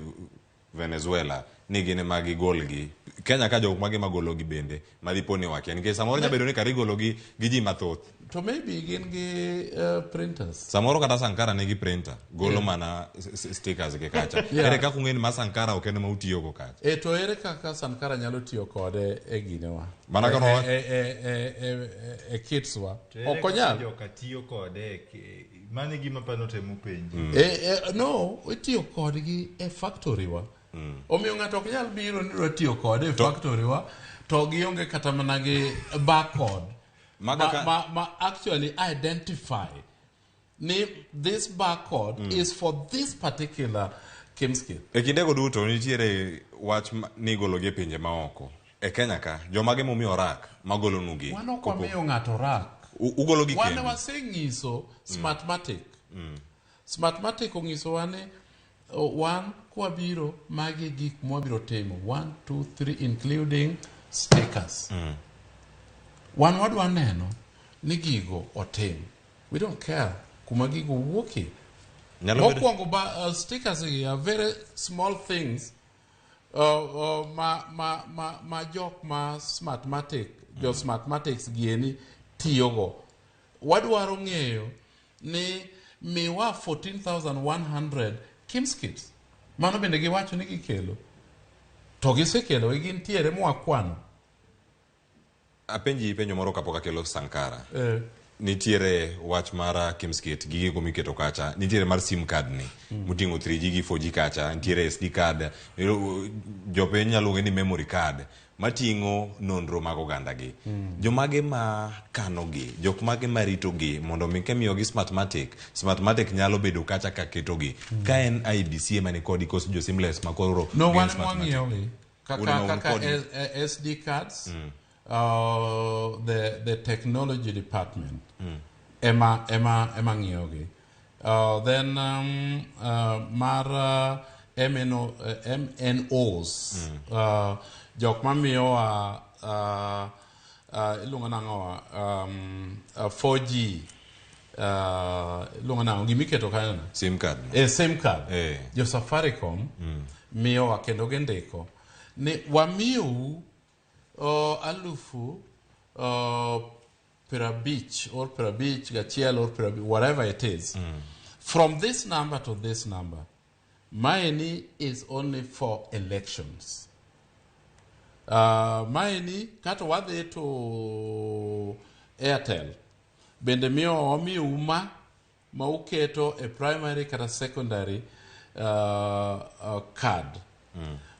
Venezuela ni gine magi golgi Kenya ka jok magi magologi bende madhiponi wakia nikech samoro nyabedo ni karigologi gi ji mathoth. To maybe gin gi printers. Samoro kata Sankara nigi printer golo mana stickers ke kacha. Ere kaka ung'eni ma Sankara okene ma utiyogo kacha? To ere kaka Sankara nyalo tiyo kode e ginewa? Mana kano e kitswa. Okonyal. To ere kaka tiyo kode mane gima pano temo penji. No, itiyo kodgi e factory wa. Omiyo ng'ato ok nyal biro ni tiyo kode e factory wa to gionge kata mana gi barcode. Ma actually identify this barcode is for this particular chemistry. E kindego duto nitiere wach ni gologi e pinje maoko. E Kenya ka jomage momi orak magolo nugi. Wano kwa miyo ng'ato rak. Ugologi kendo. Wane waseng'iso Smartmatic. Smartmatic ong'iso wane wan kwa biro magi gik mwabiro temo 1, 2, 3 including stickers. Wan wadwa neno ni gigo otim. We don't care kuma gigo wuoki. Mokwongo stickers are very small things. Ma jok ma Smartmatic, jo Smartmatics gieni tiyogo. Wadwaro ng'eyo ni miwa 14,100 Kim's kits. Mano bende giwacho ni gikelo. To gisekelo gin tiere mwakwano. Apenji penjo moro kapok akelo Sankara. Nitiere wach mara Kimskit gigi komiketo kacha. Nitiere mar SIM card ni. Mutingo 3G gi 4G kacha. Nitiere SD card. Jope nyalonge ni memory card. Matingo nonro mag oganda gi. Jomage ma kano gi. Jok mage ma rito gi. Mondo mike miyo gi Smartmatic nyalo bedo kacha ka keto gi. Ka en IBC mani kodi koso jo seamless makoro. No one wangi kaka SD cards. The technology department Emma ng'iyogi. Then mar MNOs jok mamiyowa iluongo nang'owa 4G iluongo nang'o gimiketo kanyo SIM card. SIM card. Jo Safaricom miyowa kendo gendiko ni wamiyou 50 or perabich gachiel or perabich, whatever it is, from this number to this number. Mine is only for elections. Mine kato wadhi to Airtel. Bende miyo uma ma uketo a primary kata secondary card.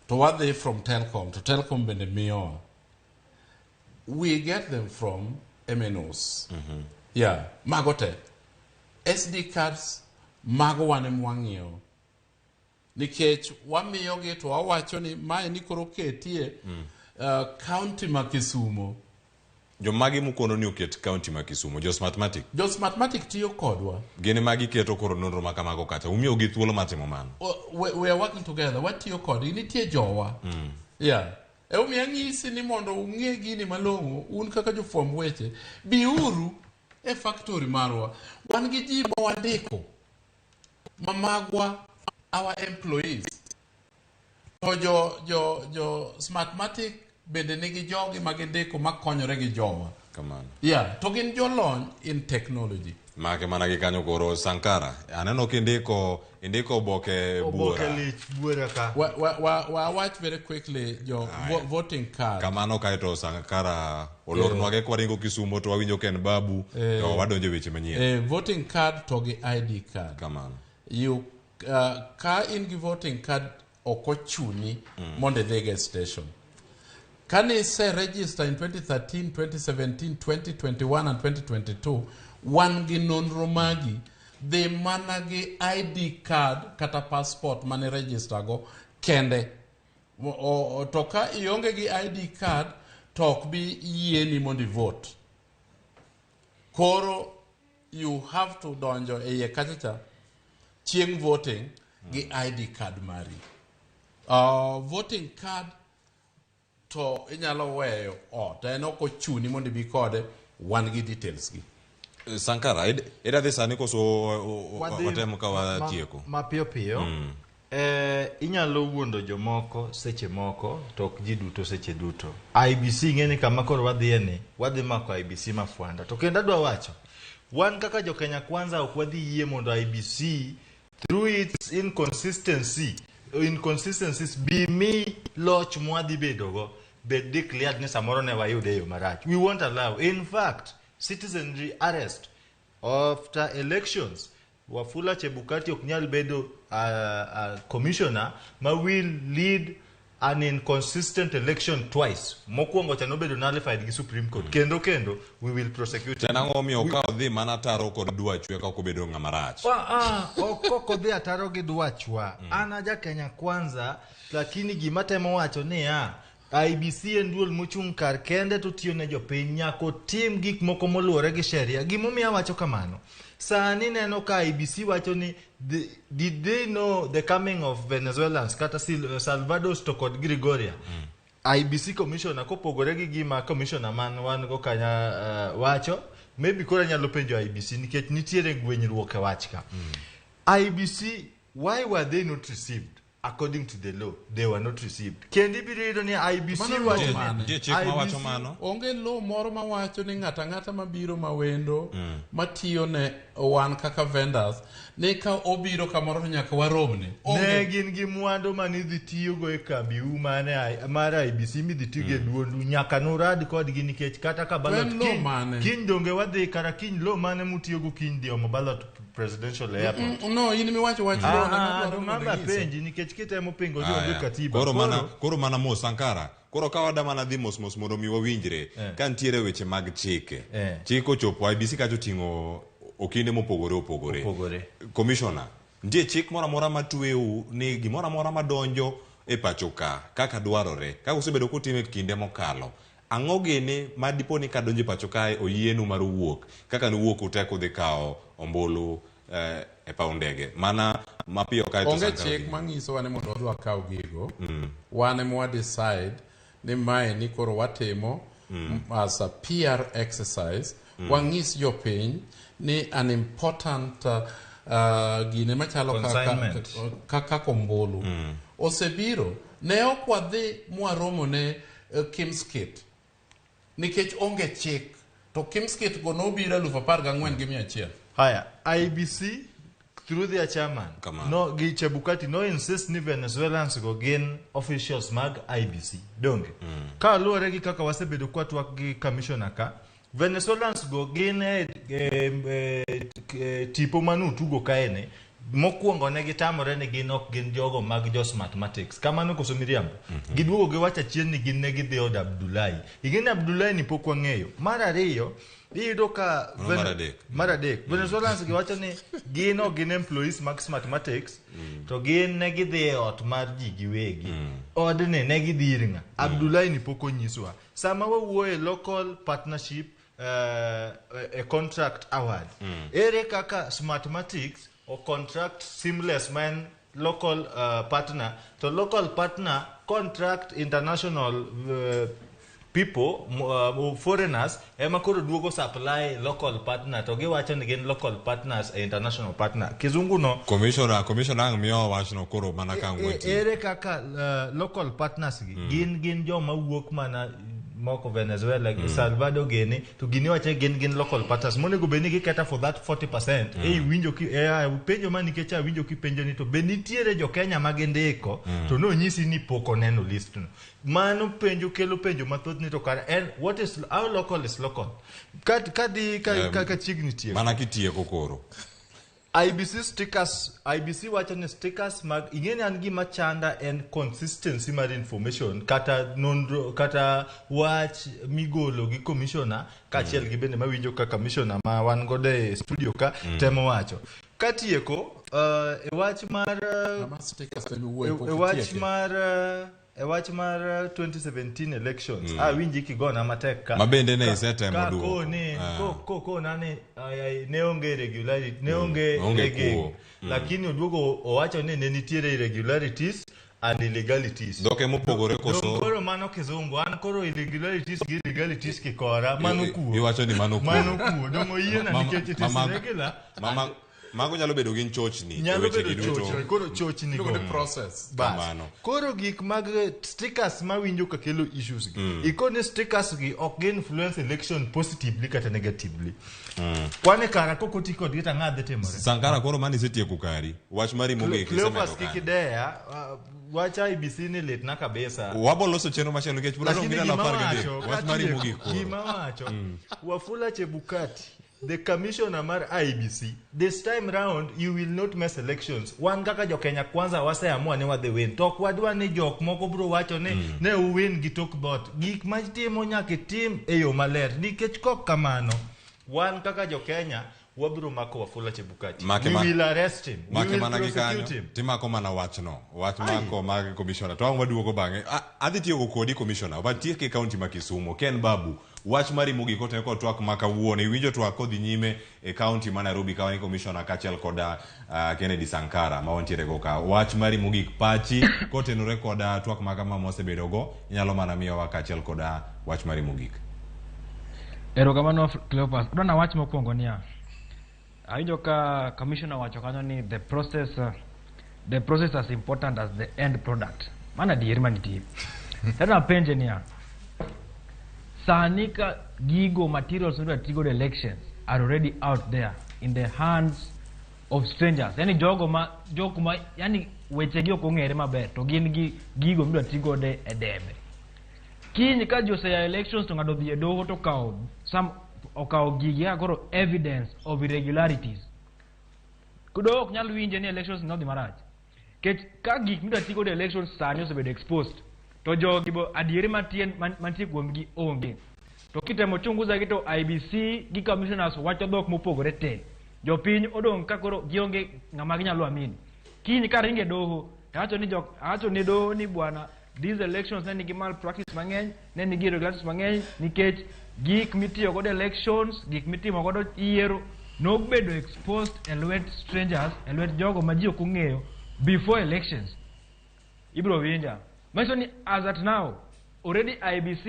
To wadhi from Telcom to Telcom bende miyo. We get them from MNOs. Yeah, magote. SD cards, mago wane mwang'io. nikech wamiyogi to wawacho ni mae ni koro ketie county ma Kisumo. Jomagi mukono ni oket county ma Kisumo, jo Smartmatic tiyo kodwa. Gene magi keto koro nonro makamago kacha. Umiyo gi thuolo matimo mano. We are working together. Watiyo kodgi nitie jowa. Yeah. Umiya ng'isi ni mondo ung'e gini malong'o, un kaka jofwamb weche, biuru e factory marwa. Wan gi ji ma wandiko. Mamagwa, our employees. To jo Smartmatic bende nigi jogi magindiko makonyore gi jowa. Kamano. Yeah, to gin jolony in technology. Make mana gi kanyo koro Sankara. Aneno kindiko oboke buora ka. Watch very quickly your voting card. Kamano kaito Sankara olornwage kwaringo Kisumo to wawinjo ken babu to wadonjo weche manyien. Voting card to gi ID card. Kamano. You ka in gi voting card okochuni mondo dhige station. Can you say register in 2013, 2017, 2021 and 2022 one gi nonro magi the managi ID card kata passport mane register go kende to ka ionge gi ID card tok bi yieni mondi vote. Koro you have to donjo e ye kachacha chieng voting gi ID card mari. Voting card to inyalo weyo to en ok ochuni mondo bi kode wan gi details gi. Sankara, eda dhi sani koso watemo ka watieko? Mapiyo. Inyalo wuondo jomoko seche moko to ok ji duto seche duto. IBC ng'eni kama koro wadhieni, wadhi mako IBC mafwanda. To kendo adwa wacho, wan kaka jo Kenya Kwanza ok wadhi yie mondo IBC through its inconsistencies be mi loch mwadhi bedogo bed declared ni samoro ne wayude yo marach. We won't allow. In fact, citizenry arrest after elections. Wafula Chebukati oknyal bedo commissioner ma will lead an inconsistent election twice. Mokwongo chano bedo nullified gi Supreme Court. Kendo we will prosecute. Tena ngomiyo ka odhi mana taro kod dwachwe ka obedo ng'ama rach. Okoko dhi ataro gi dwachwa. Anaja Kenya Kwanza lakini gima temo wacho ni IBC en duol mochung' kar kende to tiyo ne jopiny nyako tim gik moko moluwore gi sheria. Gimomiyo awacho kamano. Sani neno ka IBC wacho ni did they know the coming of Venezuelans kata Salvador to kod Gregoria. IBC commissioner kopogore gi gima commissioner man wan go kanya wacho maybe kora nyalo penjo IBC nikech nitiere gwenyruok e wach ka. IBC, why were they not received? According to the law, they were not received. Kendi birido ni IBC wacho mano. Onge law moro ma wacho ni ng'ata mabiro mawendo matiyo ne wan kaka vendors ne ka obiro kamoro nyaka waromne. Ne gin gi mwandu mani dhi tiyo go e kambi mane mar IBC mi dhi tiyo go duondu nyaka nurad kod gi nikech kata ka ballot kin donge wadhi kara kin law mane mutiyo go kin dio ballot presidential airport. No, in mi wacho mama penji nikech kitemo pingo jo katiba. Koro mana mo Sankara. Koro ka wada mana dhi mos mondo mi wawinjre ka ntiere weche mag chike. Chiko chopo IBC kacho tingo okinde mopogore. Commissioner, ndiye chik mora mora matweu ni gimora mora madonjo e pacho ka kaka dwarore. Ka usebedo kutime kinde mokalo. Ang'o gene madiponi ka donjo pacho kae oyienu mar wuok kaka nuwuok uteko dhi kao ombulu e paw ndege mana mapiyo kae to onge chik mangiso wane mondo odwa kaw gigo wane mwa decide ni mae ni koro watimo as a PR exercise wangis jopiny ni an important gine machalo kaka ombulu osebiro ne ok wadhi mwaromo ne Kimskit nikech onge chik to Kimskit go nobiro 14,100. Haya, IBC through their chairman no gi Chebukati no insist ni Venezuelans go gain officials mag IBC donge ka luore gi kaka wasebedo kwa twak gi commissioner ka Venezuelans go gain tipo manu tugo kaene mokuongo ne gitamore ni gin ok gin jogo mag jos mathematics kamano koso miriambo giduogo giwacho chien ni gin ne gidhi od Abdullahi igeni Abdullahi ni pok wang'eyo mar ariyo iyudo ka mar adek Venezuelans giwacho ni gin ok gin employees mag mathematics to gin ne gidhi e ot mar ji giwegi odni ne gidhi ir ng'a Abdullahi ni pok onyiswa sama wawuoyo e local partnership a contract award ere kaka mathematics or contract seamless man local partner to local partner contract international people foreigners ema koro duogo supply local partner to giwacho ni gin local partners e international partner kizungu no commissioner miyo wachno koro mana kangweti ere kaka local partners gin joma wuok mana moko Venezuela Salvador gene to gini wache gin local partners monego beni giketa for that 40% winjo ki penjo mani kecha winjo ki penjo ni to benitiere jo Kenya magindiko to no nyisi ni poko neno list no mano penjo kelo penjo mathoth ni to kar and what is how local is local kadi ka chigni tie mana kitie kokoro IBC stickers IBC wacho ni stickers mag ingeni an gima chanda and consistency mar information kata nonro kata wach migolo gi commissioner kachiel gi bende mawinjo ka commissioner ma wan gode e studio ka temo wacho katieko e wach mar e wach mar 2017 elections winji kigona matek ka mabende ne isetemo duo ko nane ne onge regularity ne onge lakini oduogo owacho ni ne nitiere irregularities and illegalities doke mopogore koso koro mano kizungu an koro irregularities gi legalities kikora mano kuo iwacho ni mano kuo dongo yiena nikech it is regular mago nyalo bedo gin chochni nyalo bedo chochni koro chochni go process kamano koro gik mag stickers mawinjo ka kelo issues gi ikone stickers gi ok gen influence election positively kata negatively kwane kara koko tiko dita ng'adhe timore Sankara koro mani setieko kari wach mari moge Cleopas kikidea wacha IBC ni lit na kabisa waboloso chenro machelo nikech bro ngina na parga wach mari moge koro gima wacho Wafula Chebukati the commissioner mar IBC this time round you will not miss elections wan kaka jo Kenya kwanza waseamua ni wadhi win tok wadwa ni jok moko bro wacho ni ne uwin gi tok bot gik ma timo nyaka tim e yo maler nikech kok kamano wan kaka jo Kenya wabro mako Wafula Chebukati we will arrest him we will prosecute him timako mana wachno wach mako mag commissioner to waduogo bange adhi tiyo kodi commissioner batie ke county ma Kisumu Ken Babu wach mari mugi kote ko twak maka wuone iwinjo twak kodhi nyime e county ma Nairobi kawani commissioner kachiel koda Kennedy Sankara ma wantiere go ka wach mari mugi pachi kotenore koda twak maka ma mosebedo go inyalo mana miyo wakachiel koda wach mari mugi erogamano Cleopas dona wach mokwongo niya ahijo ka commissioner wacho kanyo ni the process as important as the end product mana dier manitie tena penje niya sani ka gigo materials that tigo elections are already out there in the hands of strangers yani jogo ma yani weche gi ok ong'ere maber to gin gi gigo midwa tigo de e debe kiny ka joseya elections to ng'ado dhi e doho to okawo gigi koro evidence of irregularities kudo ok nyal winje ni elections nodhi marach kech ka gik midwa tigo de elections sani osebedo exposed to jogi bo adieri mantie kuomgi onge to kitemo chunguza gi to IBC gi commissioners wacho dhok mopogore te jopiny odong' ka koro gionge ng'ama ginyalo amini kiny ka ringe doho awacho ni doho ni bwana these elections ne nigi malpractice mang'eny ne nigi irregularities mang'eny nikech gik mitiyo godo elections gik mitimo godo yiero nobedo exposed e lwet strangers e lwet jogo ma ji ok ong'eyo before elections ibro winja manyiso ni as at now already IBC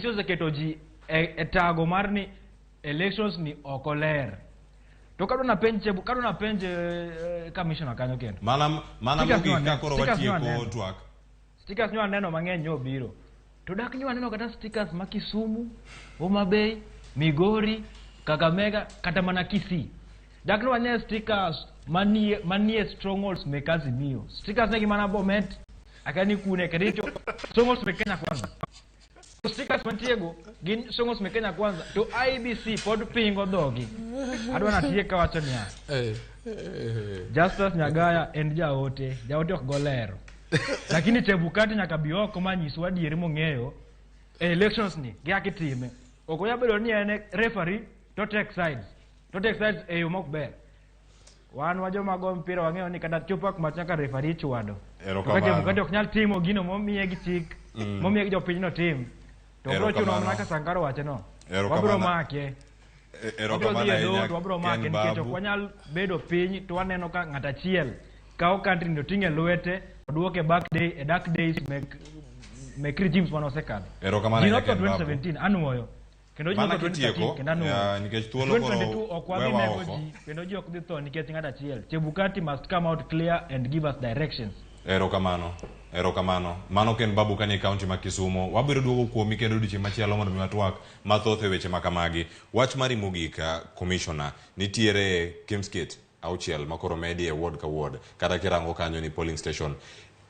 oseketo ji e tago mar ni elections ni ok oler to kadona penj commissioner kanyo kendo mana mugi ka koro watieko twak stickers nyo aneno mang'eny nyo biro to dak nyo aneno kata stickers ma Kisumu Homa Bay Migori Kakamega kata mana Kisii dak no aneno stickers manie strongholds me kazi mio stickers ne gimana Bomet akani kune kedicho strongholds me Kenya kwanza stickers mantiego gin songos me Kenya Kwanza to IBC pod pingo dhogi. Adwa natie ka wacho niya. Justus Nyagaya en jaote ok golero. Lakini Chebukati nyaka bioko manyiswa diere mong'eyo elections ni giakitime. Okoya bedo ni en referee to take sides. To take sides e yo mokber. Wan wajoma go mpira wang'eyo ni kata chopo kuma nyaka referee chwado. Ka Chebukati ok nyal timo gino momiye gi chik, momiye gi jopinyno tim. To bro chuno naka Sankaro wache no. Wabro make. Wabro make nikech ok wanyal bedo piny to waneno ka ng'at achiel kao country no ting'e lwete oduoke dark days mek regimes manosekadho. Gino to 2017 anuoyo. Kendo jino to 2013 kendo anuoyo. Nikech thuolo koro okwadhi nego ji kendo ji ok dhi tho nikech ng'at achiel. Chebukati must come out clear and give us directions. Erokamano. Mano ken babu kani county ma Kisumo. Wabiro duogo kuomi kendo odiochieng' machielo mondo mi watwak mathoth e weche makamagi. Wach mari mogik commissioner nitiere Kimskit auchiel makoro medi e ward ka ward kata kirango kanyo ni polling station.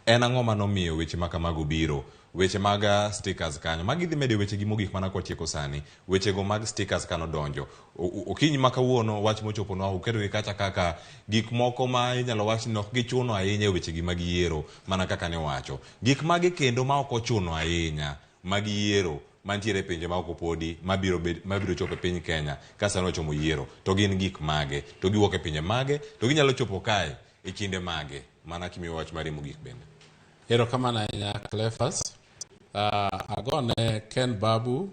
En ang'o manomiyo weche makamago biro? Weche mag stickers kanyo magi dhi medo weche gi mogik mana kotieko sani. Weche go mag stickers kano donjo. Okinyi makawuono wach mochopo no ukedo gi kacha kaka gik moko ma inyalo wach ni ok gichuno ahinya weche gi mag yiero mana kaka ne wacho. Gik magi kendo ma ok ochuno ahinya mag yiero mantiere pinje ma ok podi mabiro chopo piny Kenya ka sano chomo yiero to gin gik mage to giwuok e pinje mage to ginyalo chopo kae e kinde mage mana kimiyo wach mari mogik bende. Erokamano ahinya Cleophas. Agone Ken Babu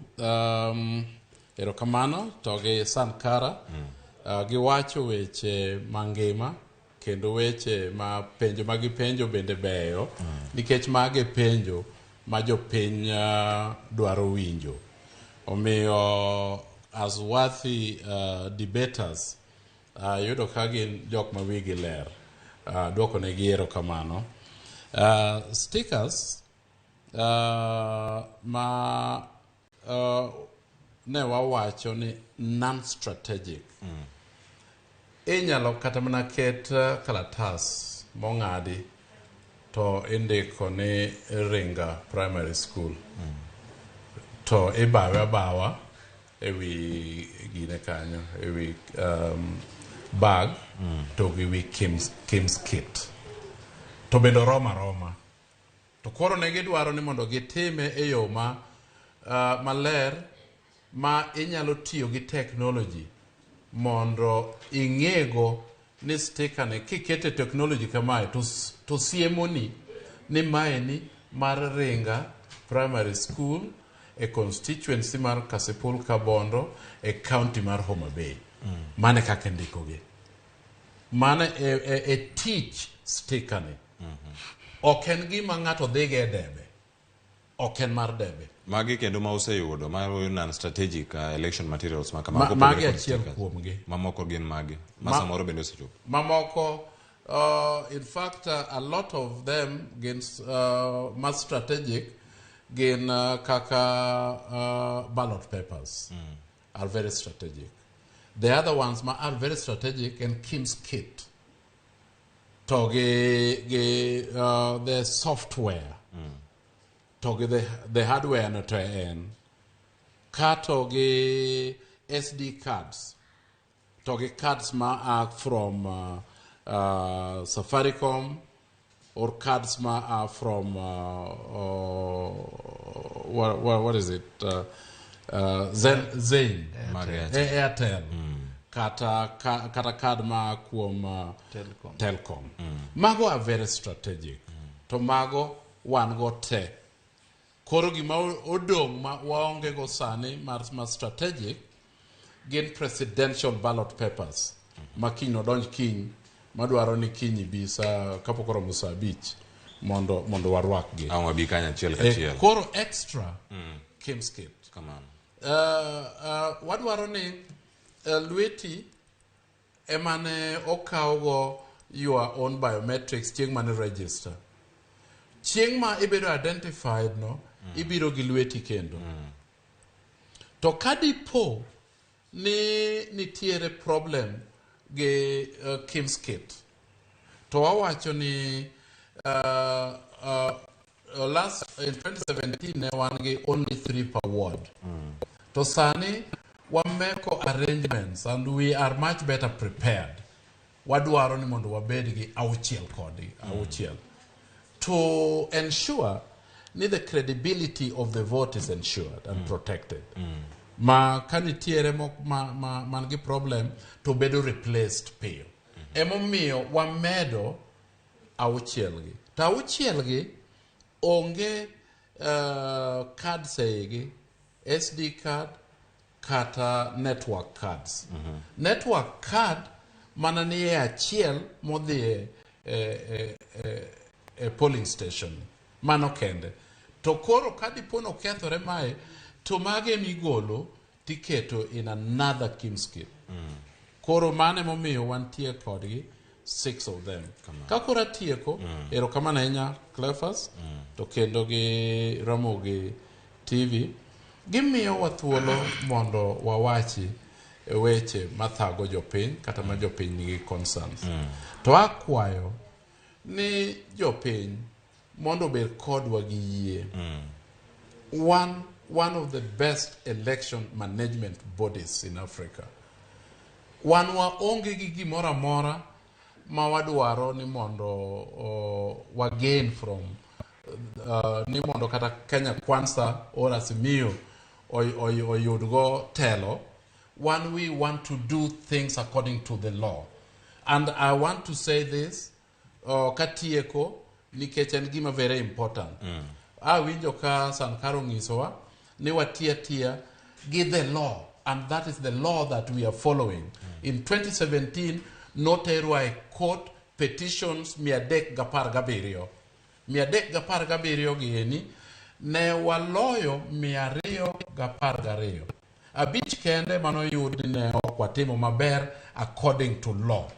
erokamano to gi Sankara giwacho weche mangima kendo weche ma penjo magi penjo bende beyo nikech mage penjo ma jopiny dwaro winjo. Omiyo as worthy debaters yudo ka gin jok ma wigi ler duoko ne gi erokamano. Stickers ma ne wawacho ni non-strategic. Inyalo kata mana ket kalatas mong'adi to indiko ni Ringa Primary School. To ibawe abawa ewi gine kanyo, ewi bag to ewi Kim's kit. To bendo Roma. To koro ne gidwaro ni mondo gitime e yo maler ma inyalo tiyo gi technology mondo ing'ego ni sticker ne kikete technology kamae to siemoni ni maeni mar Ringa Primary School e constituency mar Kasipul Kabondo e county mar Homa Bay. Mane kaka ndikogi. Mane e teach sticker ne. Ok en gima ng'ato dhige e debe. Ok en mar debe. Magi kendo ma useyudo ma non-strategic election materials ma kamago. Magi achiel kuomgi. Mamoko gin magi. Masamoro bende osechopo. Mamoko, in fact, a lot of them against mass strategic gain kaka ballot papers are very strategic. The other ones are very strategic and Kim's kit. To the software. To the hardware no to en. Kato SD cards. To cards ma are from Safaricom or cards ma are from what is it? Zain. Airtel. Kata card ma kuom Telcom. Mago are very strategic. To mago wan go te. Koro gima odong ma waonge go sani mar strategic gin presidential ballot papers. Ma kiny odonj kiny madwaro ni kiny bisa kapok oromo saa 5 mondo warwakgi. Wabi kanya achiel kachiel. Koro extra Kim's kit. Come on. Wadwaro ni lweti emane okawgo your own biometrics chieng' mane register. Chieng' ma ibedo identified no, ibiro gi lweti kendo. To kadipo ni nitiere problem gi Kim's kit, to wawacho ni in 2017 ne wan gi only 3 per ward. To sani wameko arrangements and we are much better prepared. Wadwaro ni mondo wabed gi auchiel kodi, auchiel. To ensure ni the credibility of the vote is ensured and protected. Ma kanitiere man gi problem to bedo replaced piyo. Emomiyo wamedo auchiel gi. Ta auchiel gi onge card sayigi, SD card kata network cards. Network card mana ni achiel modhi polling station. Mano kende. To koro kadipo no kethore mae, to mage migolo tiketo in another kimskip. Koro mane momiyo wantie kodgi 6 of them. Kakora tieko, ero kama nainya Clefas, to kendo gi Ramogi TV, gimiyo wathuolo mondo wawachi weche mathago jopiny, kata ma jopiny nigi concerns. To akwayo ni jopiny mondo ber kodwa gi yie. One of the best election management bodies in Africa. Wa onge gi gimoro amora ma wadwaro ni mondo wa gain from ni mondo kata Kenya Kwanza or Azimio oyudgo telo. We want to do things according to the law. And I want to say this, katieko nikech en gima very important. Winjo ka Sankaro ngisowa ni watia give the law, and that is the law that we are following. In 2017, noterwa e court petitions 317. 317 gieni ne waloyo 212. Abich kende mano yudi ne okwatimo maber according to law.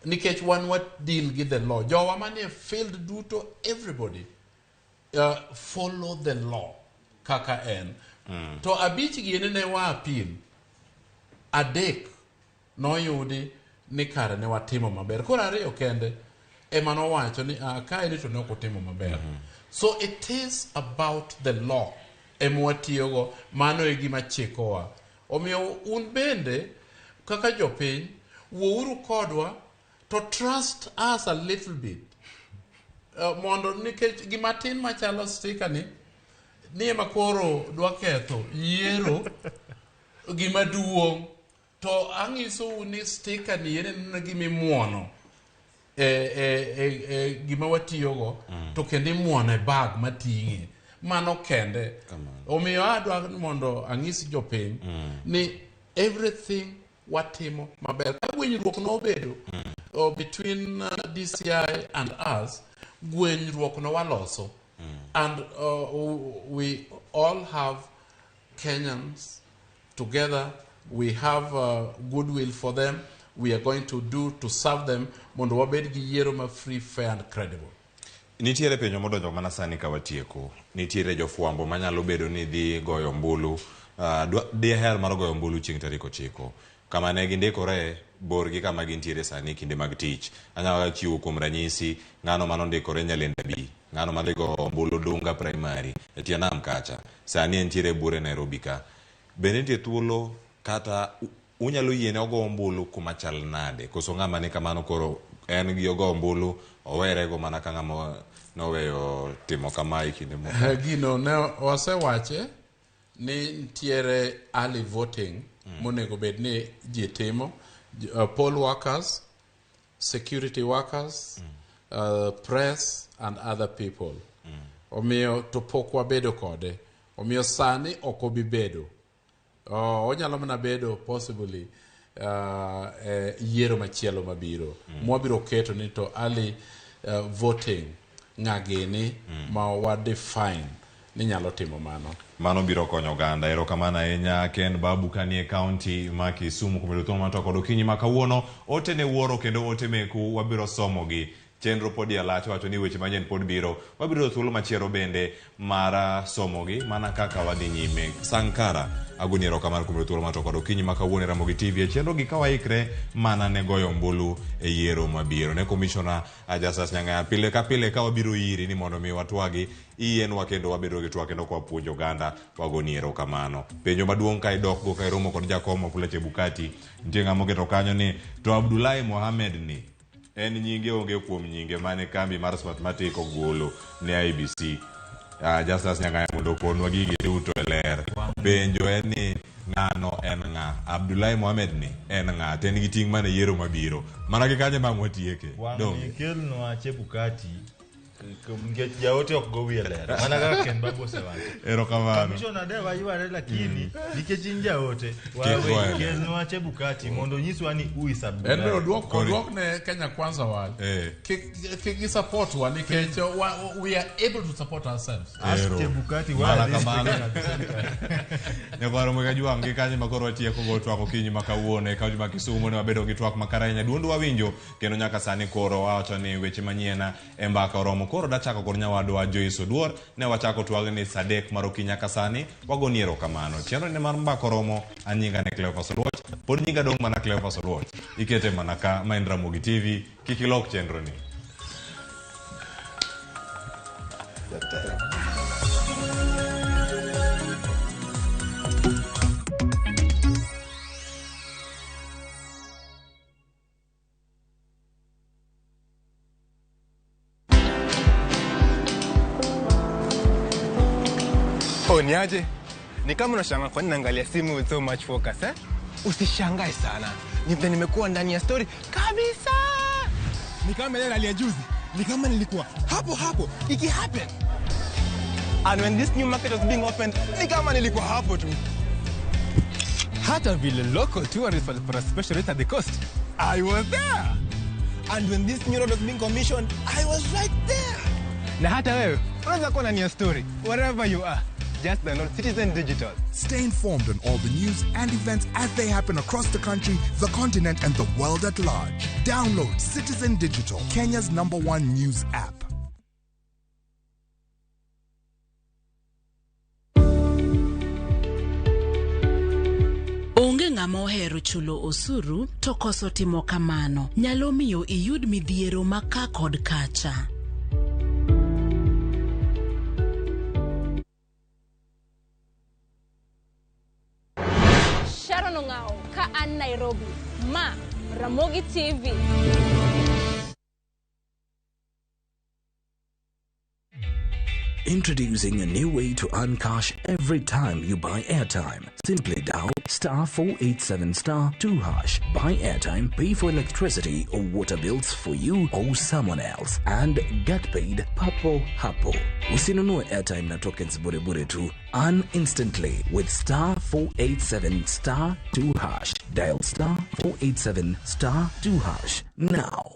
Nikech what deal with the law. Jowa mani field duto, everybody follow the law. Kaka en. To abich gieni ne wa appeal. Adek no yudi ni kare ne watimo maber. Kora ariyo kende emano wacho ni kae ni to ne okotimo maber. So it is about the law. Emwatiyogo mano e gima chikowa. Omiyo un bende kaka jopiny wuouru kodwa to trust us a little bit. Mondo nikech gima tin machalo stika ni ema koro dwa ketho yiero gima duong'. To ang'iso ni stika ni ene gima imuono gima watiyogo to kendo imuono e bag mating'e. Mano kende. Omiyo adwa mondo ang'is jopiny ni everything watimo maber. Ka gwenyruok no obedo between DCI and us, gwenyruok no waloso. And we all have Kenyans together. We have goodwill for them. We are going to do to serve them mondo wabed gi yiero ma free, fair and credible. Nitiere penjo modonjo mana sani ka watieko. Nitiere jofwambo manyalo bedo ni dhi goyo mbulu, diher mar goyo mbulu chieng' tarik 9. Kama ne gindikore borgi kama gintiere sani kinde mag tich. Anyalo chiwo kuom ranyisi ng'ano manondikore Nyalenda B, ng'ano madhigo mbulu Dunga Primary, etie nam kacha. Sani entiere bure Nairobi ka. Bende nitie thuolo kata unyalo yiene ogo mbulu kuma chal nade? Koso ng'ama ni kamano koro en gi ogo mbulu owerego mana ka ng'ama noweyo timo kama kinde moko. Gino ne wasewache ni ntiere early voting monego bed ni ji timo. Poll workers, security workers, press and other people. Omiyo to pok wabedo kode. Omiyo sani okobi bedo. Onyalo mana bedo possibly yiero machielo mabiro. Mwabiro keto ni to early voting ng'agini ma wa define ni nyalo timo mano. Mano biro konyo oganda. Erokamano ahinya Ken Babu kanie county ma Kisumu kumedo thuolo mar toko okinyi ma kawuono. Ote ne wuoro kendo ote meku wabiro somogi chenro pod yalach wacho ni weche manyen pod biro wabiro thuolo machiero bende mara somogi mana kaka wadhi nyime. Sankara agoni erokamano kuom thuolo mato kod okinyi makawuono Ramogi TV chenro gi kawaikre mana ne goyo ombulu e yiero mabiro. Ne Commissioner Justus Nyang'aya pile ka pile ka wabiro iri ni mondo mi watwagi ien wakendo wabedo gi twak kendo kwa puonjo oganda wagoni erokamano. Penjo maduong' ka idok go ka iromo kod jakom Wafula Chebukati nitie ng'amo keto kanyo ni to Abdullahi Mohammed ni en nyinge onge kuom nyinge mane kambi mar Smartmatic ogolo ne IBC. Justus Nyang'aya mondo konwa gigi duto e ler. Penjo en ni ng'ano en ng'a? Abdullahi Mohammed ni en ng'a? Ten gi ting' mane yiero mabiro. Mana gi kanye bang' watieke. Wang kelno Chebukati ngech jaote ok go wiele mana kaka Ken Babu osewacho. Erokamano. Commissioner de wayuare lakini nikech in jaote wawe kelno Chebukati mondo nyiswa ni uisabu. Endo dwok ne Kenya Kwanza wal. Kiki support wa nikech we are able to support ourselves. Ask Chebukati wala kamano. Ne kwaro mwega juang gi kanye makoro watieko go twak okinyi makawuone kaunti ma Kisumu ne wabedo gi twak makaranya duondo wawinjo kendo nyaka sani koro wacho ni weche manyiena e mbaka oromo koro dachako kod nyawadwa Joyce Oduor ne wachako twag ni sadek mar okinyi nyaka sani wagoni erokamano. Chenro ne mar mbaka oromo anyinga ne Cleophas Oluoch pod nyinga dong mana Cleophas Oluoch ikete mana ka main Ramogi TV kikilok chenro ni. Niaje? Ni kama unashangaa kwa nini naangalia simu with so much focus eh? Usishangae sana. Nimekuwa ndani ya story kabisa. Ni kama ile hali ya juzi. Ni kama nilikuwa hapo iki happen. And when this new market was being opened, ni kama nilikuwa hapo tu. Hata vile local tourists for a special rate at the coast, I was there. And when this new road was being commissioned, I was right there. Na hata wewe, unaweza kuwa ndani ya story wherever you are. Just download Citizen Digital. Stay informed on all the news and events as they happen across the country, the continent, and the world at large. Download Citizen Digital, Kenya's #1 news app. Onge ng'ama ohero chulo osuru to koso timo kamano nyalo miyo iyud midhiero maka kod kacha. Ka an Nairobi, ma Ramogi TV. Introducing a new way to earn cash every time you buy airtime. Simply dial *487*2#. Buy airtime, pay for electricity or water bills for you or someone else, and get paid papo hapo. Usinunue airtime na tokens bure bure tu. Earn instantly with *487*2#. Dial *487*2# now.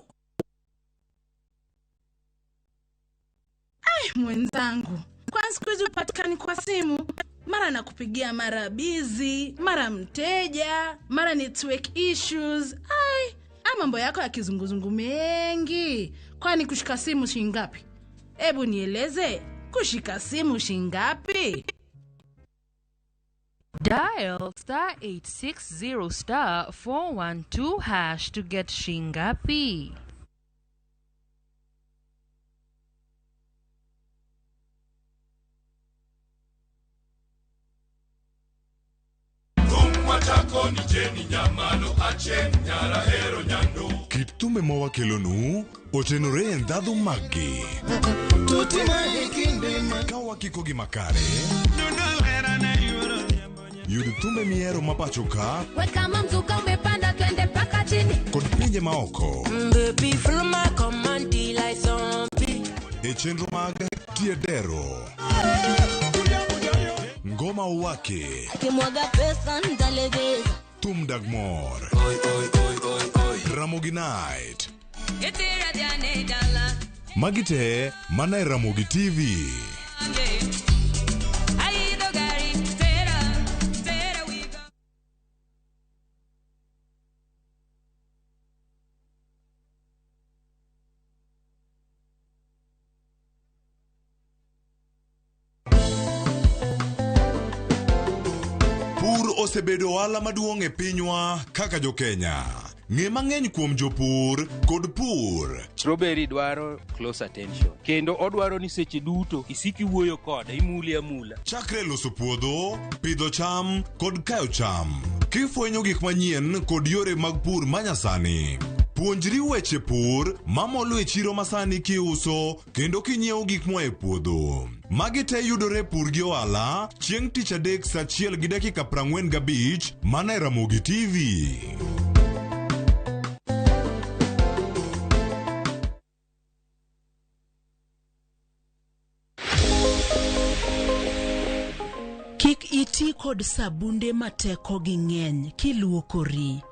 Mwenzangu, kwa siku hizi upatikani kwa simu, mara nakupigia mara busy, mara mteja, mara network issues. Mambo yako ya kizunguzungu mengi. Kwani kushika simu shingapi? Ebu nieleze, kushika simu shingapi? Dial *860*412# to get shingapi. Kitume mawakelonu otenore ndhadhu magi kawa kikogi makare yudi thumbe miero mapachoka kama mzuka umepanda twende paka chini kod pinje maoko baby feel my command like zombie e chenro mag tiedero ngoma uwake kimwaga pesa ndalegeza Tum Dagmor Ramogi Night Magite Mana Ramogi TV. osebedo ohala maduong' e pinywa kaka jo-Kenya. Ng'e mang'eny kuom jopur kod pur. Strawberry dwaro close attention. Kendo odwaro ni seche duto isiki wuoyo kode, imuli amula. Chakre loso puodho, pidho cham kod kayo cham. Kifwenyo gik manyien kod yore mag pur manyasani. Puonjri weche pur mamolo e chiro masani kiuso kendo kinyiewo gik moa e puodho. Magi te yudore pur gi ohala chieng' tich adek saa 1:45 mana e Ramogi TV. Kik iti kod sabunde mateko gi ng'eny kiluokori.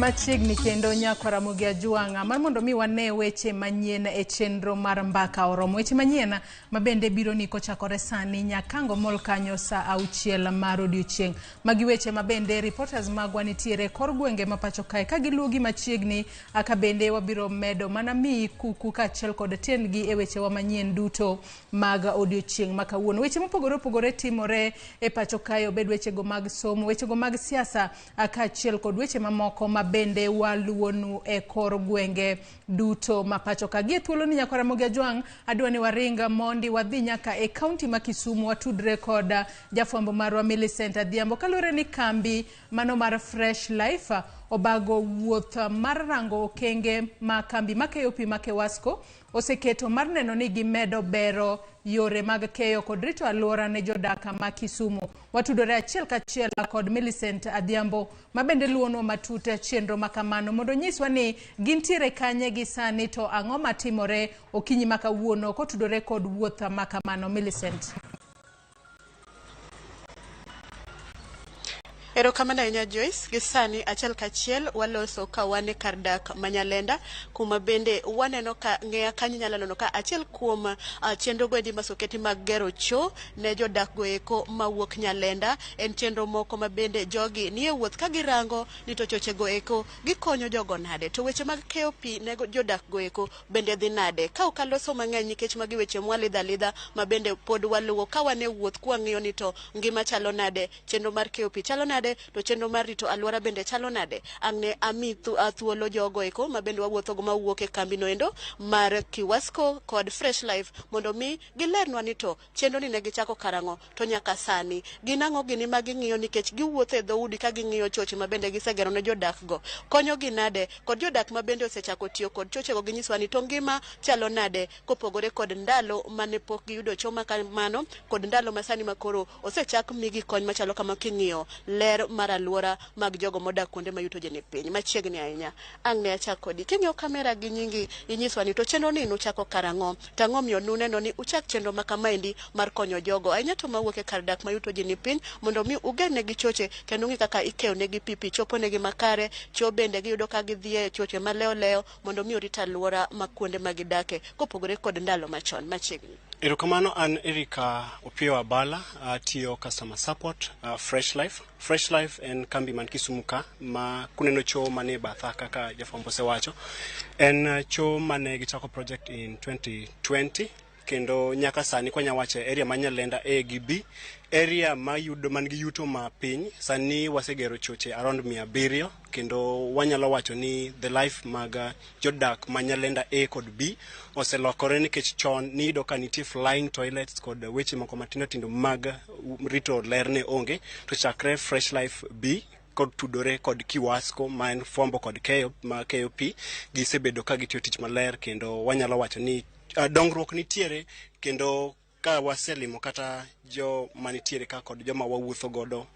Machiegni kendo nyako Ramogi Ajwang'a mar mondo mi wane weche manyien e chenro mar mbaka oromo. Weche manyien mabende biro ni kochakore sani nyakango mol kanyo saa 6 mar odiochieng'. Magi weche mabende reporters magwa nitiere kor gwenge mapacho kae ka giluogi machiegni aka bende wabiro medo mana mi kuku kaachiel kod tiendgi e weche wa manyien duto mag odiochieng' makawuono. Weche mopogore opogore timore e pacho kae, obed weche go mag somo, weche go mag siasa kaachiel kod weche mamoko bende waluonu e kor gwenge duto mapacho kagie. Thuolo ni nyako Ramogi Ajwang' adwani waringa mondi wadhi nyaka e kaunti ma Kisumu watudre kod jafwambo marwa Millicent Adhiambo kalure ni kambi mano mar Fresh Life obago wuoth mar rango okenge ma kambi makeyo pi make Wasco oseketo mar neno ni gimedo bero yore mag keyo kod rito alwora ne jodaka ma Kisumu. Watudore achiel kachiel kod Millicent Adhiambo mabende luono matute chenro makamano mondo nyiswa ni gintiere kanye gi sani to ang'o matimore okinyi makawuono kotudore kod wuoth makamano. Millicent. Erokamano ahinya Joyce, gisani achiel kachiel waloso ka wane kar dak manyalenda kuma bende waneno ka ng'eya kanyo nyalo neno ka achiel kuom chenro goendi masoketi mag gero cho ne jodak goeko mawuok Nyalenda en chenro moko mabende jogi nie wuoth ka girango ni to choche goeko gikonyo jogo nade to weche mag keyo pi ne jodak goeko bende dhi nade ka ukaloso mang'eny nikech magi weche mwalidha mabende pod waluwo ka wane wuoth kwa ng'iyo ni to ngima chalo nade, chenro mar keyo pi chalo nade to chenro mar rito alwora bende chalo nade. Angne ami thuolo jogo eko mabende wawuotho go mawuok e kambi no endo mar Kiwasco kod Fresh Life mondo mi gilernwa ni to chenro ni ne gichako karang'o to nyaka sani ginang'o gini ma ging'iyo nikech giwuotho e dhoudi ka ging'iyo choche mabende gisegero ne jodak go konyo gi nade kod jodak mabende osechako tiyo kod choche go ginyiswa ni to ngima chalo nade kopogore kod ndalo mane pok giyudo choma kamano kod ndalo masani makoro osechak migi kony machalo kama king'iyo ler mar alwora mag jogo modak kuonde mayuto je ne piny machiegni ahinya. Angne achako kodi king'iyo kamera gi nyingi inyiswa ni to chenro ni nuchako karang'o tang'o miyo nuneno ni uchak chenro makamaendi mar konyo jogo ahinya to mawuok e kar dak mayuto je ne piny mondo mi ugenne gi choche kendo ng'i kaka ikeyo negi pipi chopo negi makare cho bende giyudo ka gidhi e choche maleo mondo mi orit alwora ma kuonde magidake kopogore kod ndalo machon machiegni. Erokamano an Erika Opiyo Abala tiyo customer support Fresh Life. Fresh Life en kambi man Kisumu ka ma kuneno cho mane batha kaka jafwambo sewacho. En cho mane gichako project in 2020 kendo nyaka sani kwa nyawache area manyalenda A gi B area mayudo man gi yuto ma piny sani wasegero choche around 700 kendo wanyalo wacho ni the life mag jodak manyalenda A kod B oselokore nikech chon nido ka nitie flying toilets kod weche moko matindo mag rito ler ne onge to chakre Fresh Life B kod tudore kod Kiwasco man fombo kod keyo ma keyo pi gisebedo ka gitiyo tich maler kendo wanyalo wacho ni dongruok nitiere kendo ka waselimo kata jo manitiere ka kod joma wawuotho godo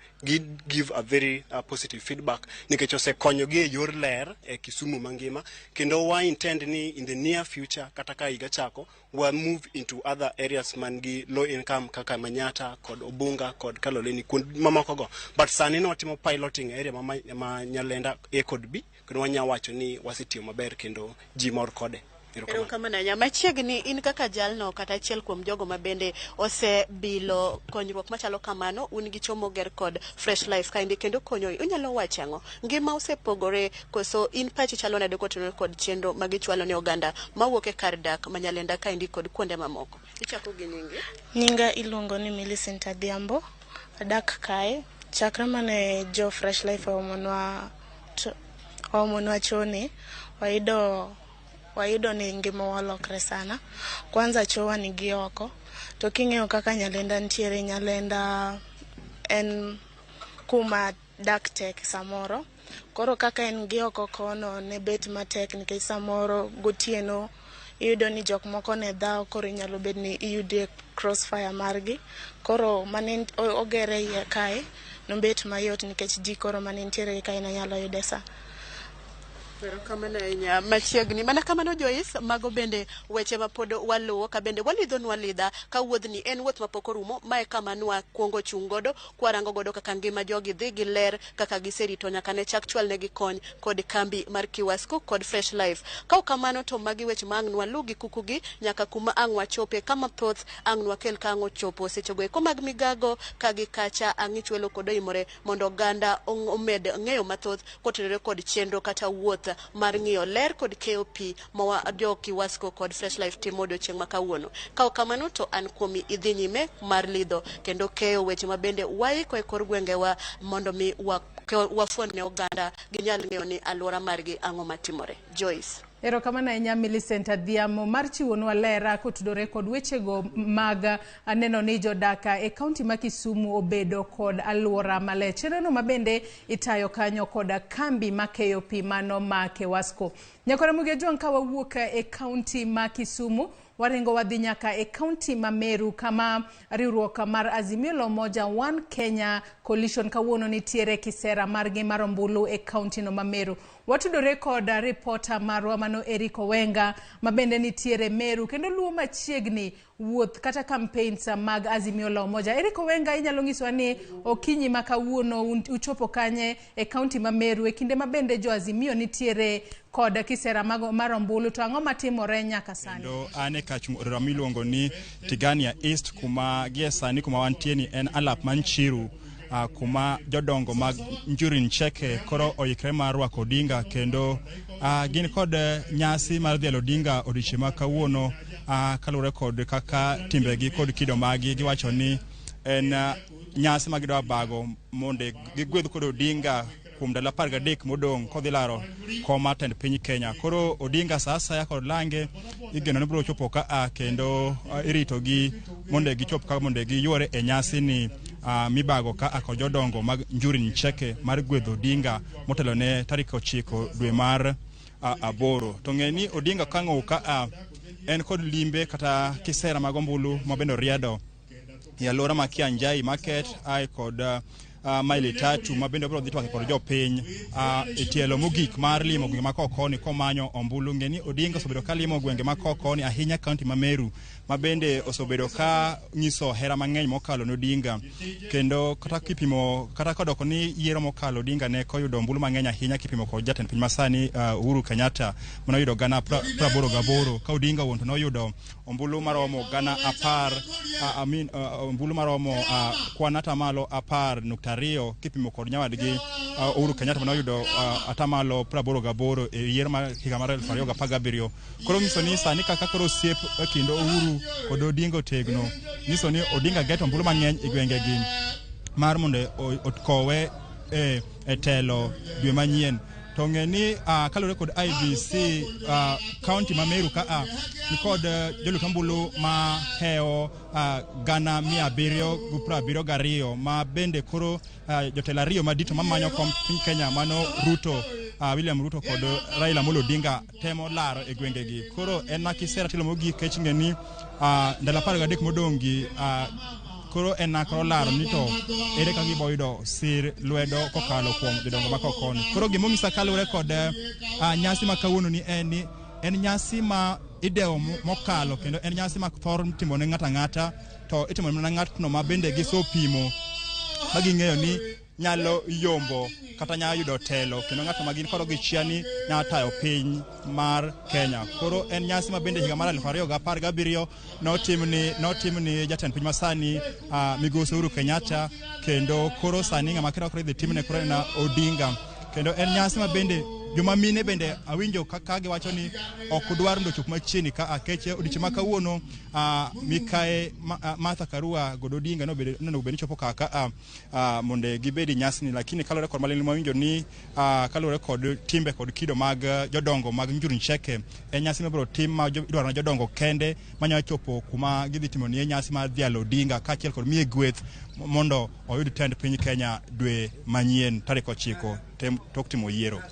give a very positive feedback nikech osekonyo gi e yor ler e Kisumu mangima kendo wa intend ni in the near future kata ka higa chako we move into other areas man gi low income kaka Manyata kod Obunga kod Kaloleni kuond mamoko go but sani no watimo piloting area ma Nyalenda A kod B kendo wanya wacho ni wasetiyo maber kendo ji mor kode. Ero kama na nyama chiegni in kaka jalno kata achiel kuom jogo mabende osebilo konyruok machalo kamano un gi chomo ger kod Fresh Life kaindi kendo konyo unyalo wachango ngima osepogore koso in pachi chalo nade kotenore kod chenro magichwalo ne oganda mawuok e kar dak Manyalenda kaindi kod kuonde mamoko. Ichako gi nyingi? Nyinga iluongo ni Millicent Adhiambo, adak kae chakra mane jo Fresh Life omonwa choni wayudo ni ngima walokre sana. Kwanza chowa ni gioko to king'eyo kaka Nyalenda ntiere, Nyalenda en kuma dak tek samoro, koro kaka en gioko kono ne bet matek nikech samoro gotieno iyudo ni jok moko ne dhao, koro inyalo bed ni iyude crossfire margi, koro mane ogere iye kae nombet mayot nikech ji koro mane ntiere kae na nyalo yude sa. Pero kamano nya machiegni mana kamano Joyce mago bende weche mapod waluwo ka bende walidha ka wuodhni en wuoth mapok orumo mae kamanwa kuongo chung godo kwarango godo kaka ngima jogi dhi gi ler kaka giserito nyaka ne chak chwal ne gi kony kod kambi mar Kiwasco kod Fresh Life. Ka kamano to magi weche mang'nwa lugi kukugi nyaka kuma ang'wa chope kama thoth ang'nwa kel kango chopo sechego eko mag migago kagi kacha ang'ichwelo kod imore mondo ganda omed ng'eyo mathoth kotenore kod chenro kata wuoth mar ng'iyo ler kod KOP mawa jo Kiwasco kod Fresh Life timo odiochieng' makawuono. Ka kamano to an kuomi idhi nyime mar lidho kendo keyo weche mabende waiko e kor gwengewa mondo mi wafuon ne oganda ginyal ng'eyo ni alwora margi ang'o matimore. Joyce. Ero kamano enya Millicent Adhiambo mar chiwonwa lera kotudore kod wechego mag aneno ni jodaka e kaunti ma Kisumu obedo kod alwora maler. Chenrono mabende itayo kanyo kod kambi ma KOP mano ma Kiwasco. Nyakora Mugejuang ka wawuok e kaunti ma Kisumu waringo wadhi nyaka e kaunti ma Meru kama riwruok mar Azimio la Umoja One Kenya Coalition kawuono nitiere kisera margi mar ombulu e kaunti no ma Meru. Watudore kod reporter marwa mano Eric Owenga mabende nitiere Meru kendo luwo machiegni wuoth kata campaigns mag Azimio la Umoja. Eric Owenga inyalo nyisowa ni okinyi ma kawuono uchopo kanye e kaunti ma Meru e kinde mabende jo Azimio nitiere kod kisera mar ombulu to ang'o matimore nyaka sani? Kendo ane kach miluongo ni Tigania East kuma gie sani kuma wantie ni en alap manchiru kuma jodongo mag Njuri Ncheke koro oikre mar rwako Odinga kendo gin kod nyasi mar dhialo Odinga odiochieng' ma kawuono kaluwore kod kaka timbegi kod kido magi giwacho ni en nyasi magidwa bago mondo gigwedh kod Odinga kuom ndalo 13 modong' kodhi laro koma tend piny Kenya. Koro Odinga sa asaya kod lange igeno ni biro chopo ka kendo irito gi mondo gichop ka mondo giyuore e nyasi ni mibago ka kod jodongo mag Njuri Ncheke mar gwedho Odinga motelo ne tarik 9 dwe mar aboro. To ng'eni Odinga kang'o ka en kod limbe kata kisera mag ombulu mabendo riedo e alwora ma Kianjai market ai kod maili 3 mabende biro dhi twake kod jopiny e tielo mogik mar limo gwenge makokoni komanyo ombulu. Ng'eni Odinga osebedo ka limo gwenge makokoni ahinya kaunti ma Meru mabende osebedo ka nyiso hera mang'eny mokalo ne Odinga kendo kata kipimo kata kodoko ni yiero mokalo Odinga ne koyudo ombulu mang'eny ahinya kipimo kod jatend piny masani Uhuru Kenyatta manoyudo gana 88 ka Odinga wuon to noyudo ombulu maromo gana 10 ombulu maromo kwan atamalo 10.2 kipimo kod nyawadgi Uhuru Kenyatta manoyudo atamalo 88 e yiero mar higa mar 2017. Koro nyiso ni sani kaka koro osiep kendo Uhuru kod Odinga otegno nyiso ni Odinga geto ombulu mang'eny e gwengegi mar mondo otkowe e telo dwe manyien. To ng'eni kalore kod IBC county ma Meru ka ni kod jolut ombulu ma heo gana 772 ma bende koro jotelo ariyo madito mamanyo kom piny Kenya mano Ruto William Ruto kod Raila Amolo Odinga temo laro e gwengegi. Koro en makisera telo mogik kech ng'eni ndalo 13 modong' gi koro en nakoro laro ni to ere ka giboyudo sir lwedo kokalo kuom jodongo makokoni. Koro gimong'isa kaluwore kod nyasi ma kawuono ni en nyasi ma idewo mokalo kendo en nyasi ma thor timo ne ng'ata ng'ata to itimo ne ng'atno ma bende gisopimo maging'eyo ni nyalo yombo kata nyalo yudo telo kendo ng'ato ma gin koro gichia ni nyalo tayo piny mar Kenya. Koro en nyasi ma bende higa mar 2017 notim ni jatend piny masani Migosi Uhuru Kenyatta, kendo koro sani ng'ama koro idhi timne koro en Odinga, kendo en nyasi ma bende joma mine bende awinjo kaka giwacho ni ok dwar ndo chop machiegni ka akeche odiche ma kawuono mikae Martha Karua god Odinga no bende chopo kaka monde gibedi nyasi ni, lakini kalore kod malin mawinjo ni kalore kod timbe kod kido mag jodongo mag njuri ncheke en nyasi mabiro tim ma idwaro na jodongo kende manyalo chopo kuma gidhi timo ni nyasi mar dhialo Odinga kaachiel kod miye gweth mondo oyud tend piny Kenya dwe manyien tarik 9 tok timo yiero.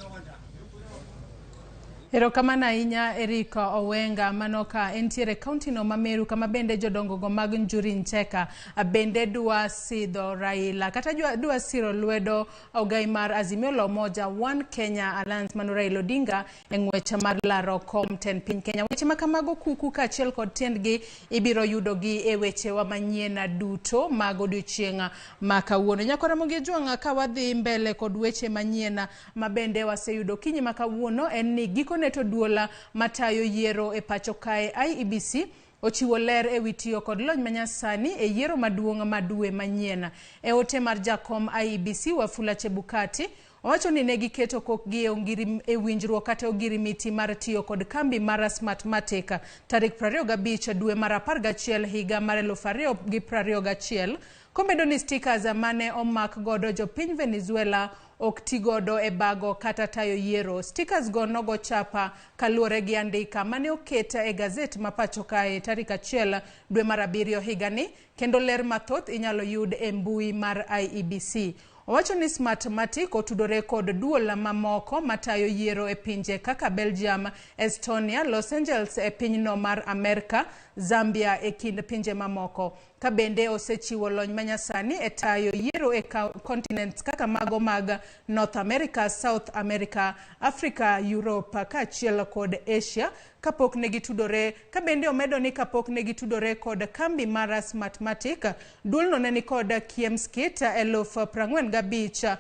Erokamano ahinya Eric Owenga, mano ka entiere kaunti no Mameru kama bende jodongo go mag njuri ncheka bende dwa sidho Raila kata dwa siro lwedo ogai mar Azimio la Umoja One Kenya Alliance mano Raila Odinga eng'wecha mar laro kom ten piny Kenya. Weche makamago kuku kaachiel kod tiendgi ibiro yudogi e weche wa manyiena duto mag odiochieng' ma kawuono. Nyako Ramogi Juang ka wadhi mbele kod weche manyiena mabende waseyudo kinyi ma kawuono en ni gikone to duola matayo yiero e pacho kae IEBC ochiwo ler e witiyo kod lony manyasani e yiero maduong' madwe manyiena. E ote mar jakom IEBC Wafula Chebukati owacho ni ne giketo kokgi e winjruok kata ogirimiti mar tiyo kod kambi mar Smartmatic tarik 25 dwe mar 11 higa mar 2021 komedo ni stickers mane omak godo jopiny Venezuela ok tigodo e bago kata tayo yiero. Stickers go nogo chapa kaluore gi andika mane oketa e gazet mapacho kae tarik 1 dwe mar 7 higani, kendo ler mathoth inyalo yud e mbui mar IEBC. Owacho ni Smartmatic otudore kod duola mamoko matayo yiero e pinje kaka Belgium, Estonia, Los Angeles e pinyno mar Amerika, Zambia e kind pinje mamoko. Ka bende osechiwo lony manyasani e tayo yiero e continents kaka mago mag North America, South America, Africa, Europe kaachiel kod Asia kapok ne gitudore. Ka bende omedo ni kapok ne gitudore kod kambi mar Smartmatic, duolno ne ni kod kiemskit 45,000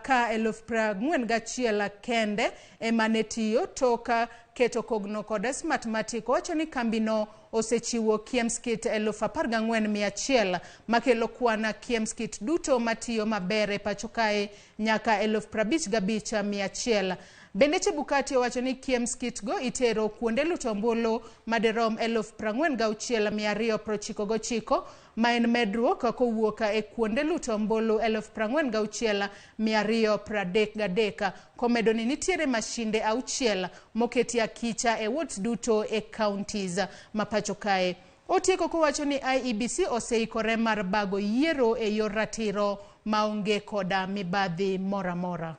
ka 41,000 kende emane tiyo toka keto kogno kod Smartmatic. Owacho ni kambino osechiwo kiemskit 14,100 makelo kwana kiemskit duto matiyo maber e pacho kae nyaka 55,100. Bende Chebukati owacho ni kiemskit go itero kuonde lutombolo maderom 46,299 ma en medruok kowuok e kuonde lutombolo 46,233 komedo ni nitiere mashinde 6 moketi akicha e wards duto e counties mapacho kae. Otieko kowacho ni IEBC oseikore mar bago yiero e yor ratiro maonge koda mibadhi moramora.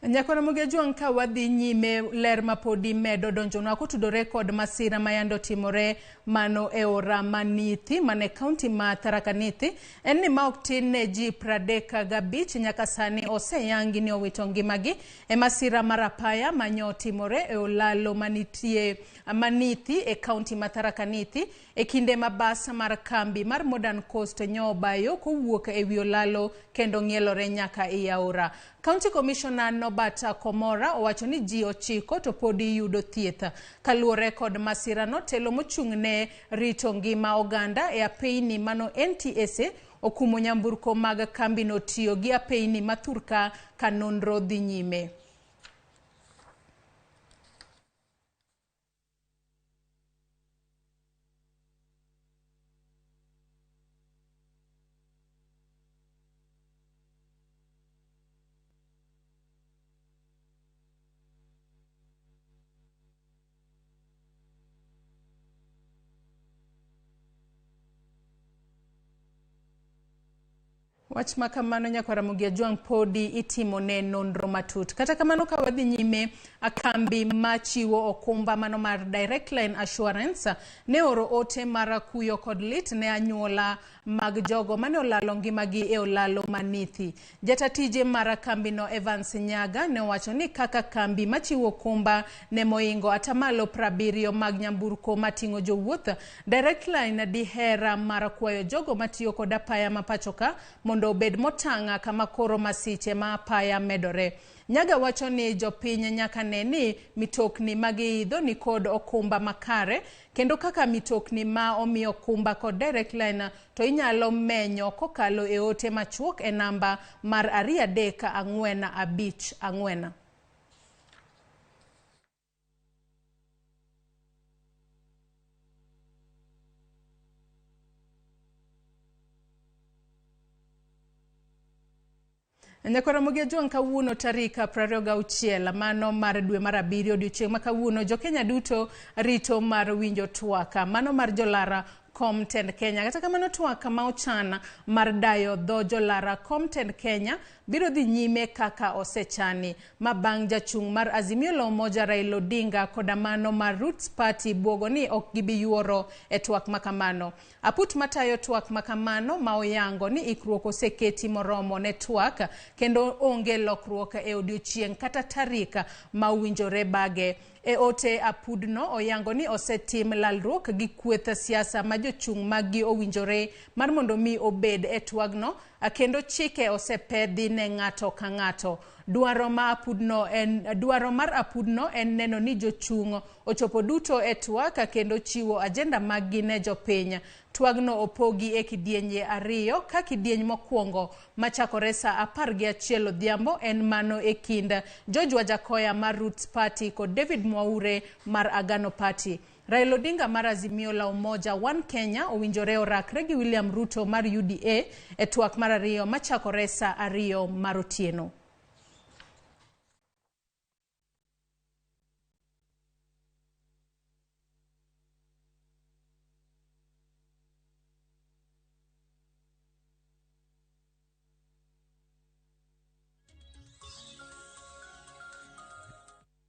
Nyako Ramogi Juang ka wadhi nyime ler mapodi medo donjonwa kotudore kod masira mayando timore mano e ora Manithi mane kaunti ma Tharaka Nithi en ni ma ok tin ne ji 35 nyaka sani oseyangi ni owito ngimagi e masira mar apaya manyo timore e olalo Manithi e kaunti ma Tharaka Nithi e kinde ma bas mar kambi mar Modern Coast nyobayo kowuok e wi olalo kendo ng'ielore nyaka e aora. County Commissioner Nobata Komora owacho ni ji 9 to podi yudo thieth kaluore kod masira no. Telo mochung'ne rito ngima oganda e apeyni mano NTSA okumo nyamburko mag kambi no tiyo gi apeyni mathurka ka nonro dhi nyime. Wach makamano nyako Ramogi Juang podi itimo ne nonro matut. Kata kamano ka wadhi nyime akambi machiwo okumba mano mar Direct Line Assurance ne oro ote mara kuyo kod lit ne anyuola mag jogo mane olalo ngimagi e olalo manithi. Jatatije mara kambi no Evans Nyaga ne wacho ni kaka kambi machiwo okumba ne moingo atamalo 70 mag nyamburko matingo jowuoth, Direct Line dihera mara kwayo jogo matiyo kod apaya mapachoka mondo obed motanga kama koro masiche ma apaya medore. Nyaga wacho ni jopiny nyaka neni mitokni magiidho ni kod okumba makare, kendo kaka mitokni ma omiyo okumba kod Direct Line to inyalo menyo kokalo e ote machuok e namba mar 234554. Nyako Ramogi Juang kawuono tarik 26 mano mar dwe mar 7 odiochieng' ma kawuono jo Kenya duto rito mar winjo twaka mano mar jolara Comtend Kenya. Kata kamano twaka ma ochana mar dayo dho jolara Comtend Kenya biro dhi nyime kaka osechani ma bang' jachung' mar Azimio la Umoja Raila Odinga koda mano mar Roots Party buogo ni ok gibi yuoro e twak makamano. Aput matayo twak makamano ma oyango ni ikruok oseketi moromo ne twak kendo onge lokruok e odiochieng' kata tarika ma uwinjore bage. E ote apudno oyango ni osetim lalruok gi kweth siasa ma jochung' magi owinjore mar mondo mi obed e twagno, kendo chike osepedhi ne ng'ato ka ng'ato. Dwaro mar apudno en neno ni jochung' ochopo duto e twak kendo chiwo ajenda maggi ne jopiny. Twagno opogi e kidienje 2 ka kidieny mokwongo machakore sa 11 odhiambo en mano e kind George Wajakoya mar Roots Party kod David Mwaure mar Agano Party. Raila Odinga mar Azimio la Umoja One Kenya owinjore orakre gi William Ruto mar UDA e twak mar 2 machakore sa 2 mar otieno.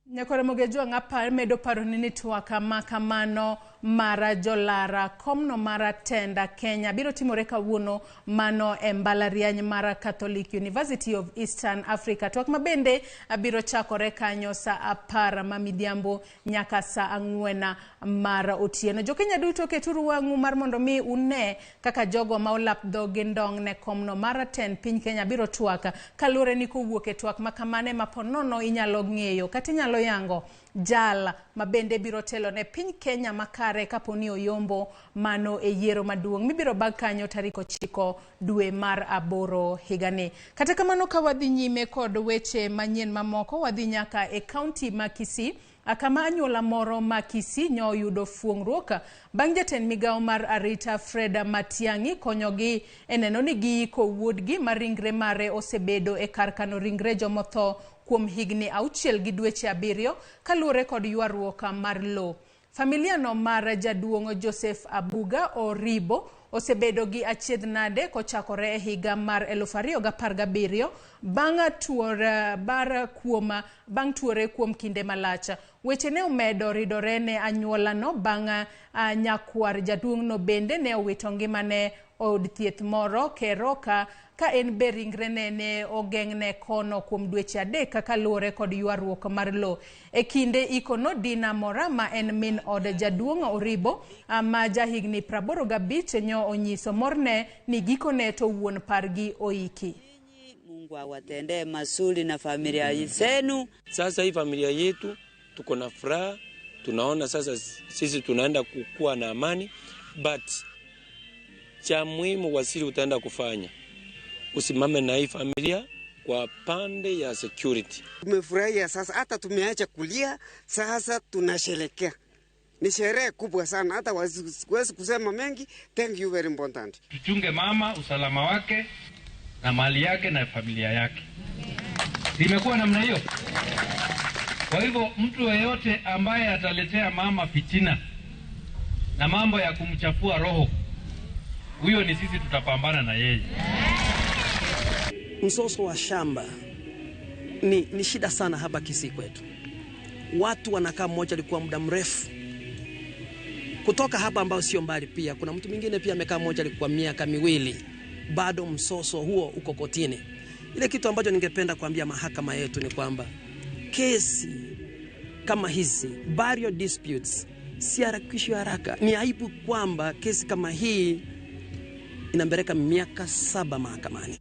Nyako Ramogi Juang medo paro ni twaka makamano mara jolara komno mara tenda Kenya biro timore kawuono mano e mbalariany mara Catholic University of Eastern Africa. Twak mabende biro chakore kanyo sa 10 mamidhiambo nyaka sa 4 mar otieno. Jo Kenya duto keturu wang'u mar mondo mi une kaka jogo ma olap dhoge ndong' ne komno mara 10 piny Kenya biro twaka kalure ni kowuok e twak makamane maponono inyalo ng'eyo kata inyalo yango jal mabende biro telo ne piny Kenya makare kaponi oyombo mano e yiero maduong' mibiro bag kanyo tarik 9 dwe mar 8 higani. Kata kamano ka wadhi nyime kod weche manyien mamoko wadhi nyaka e kaunti ma Kisii kama anyuola moro ma Kisii nyo yudo fuong'ruok bang' jatend migawo mar arita Fred Matiang'i konyogi e neno ni giiko wuodgi ma ringre mare osebedo e kar kano ringre jomotho kuom higni 6 gi dweche 7 kaluwore kod ywaruok mar lo. Familia no mar jaduong' Joseph Abuga Oribo osebedo gi achiedhnade kochakore e higa mar 2017 bang' tuore kuom kinde malach. Weche ne omedo ridore ne anyuola no bang' nyakwar jaduong' no bende ne owito ngimane od thieth moro Keroka ka en be ringre ne ogeng'ne kono kuom dweche 3 kaka luwore kod ywaruok mar lo. E kinde ikono Dina Mora ma en min od jaduong' Oribo ma jahigni 85 nyo onyiso morne ni gikone to wuon pargi oiki. Mungu awatendee mazuri na familia zenu. Sasa hii familia yetu tuko na furaha, tunaona sasa sisi tunaenda kukua na amani, but cha muhimu Wasiri utaenda kufanya usimame na hii familia kwa pande ya security. Tumefurahia sasa, hata tumeacha kulia, sasa tunasherekea. Ni sherehe kubwa sana, hata wasiwezi kusema mengi. Thank you very important. Tuchunge mama, usalama wake na mali yake na familia yake. Imekuwa namna hiyo. Kwa hivyo mtu yeyote ambaye ataletea mama fitina na mambo ya kumchafua roho, huyo ni sisi tutapambana na yeye. msoso wa shamba ni shida sana hapa Kisii kwetu. Watu wanakaa mmoja alikuwa muda mrefu. Kutoka hapa ambao sio mbali pia kuna mtu mwingine pia amekaa mmoja alikuwa miaka miwili. Bado msoso huo uko kotini. Ile kitu ambacho ningependa kuambia mahakama yetu ni kwamba kesi kama hizi, burial disputes, si harakishwi haraka. Ni aibu kwamba kesi kama hii inambeleka miaka 7 mahakamani.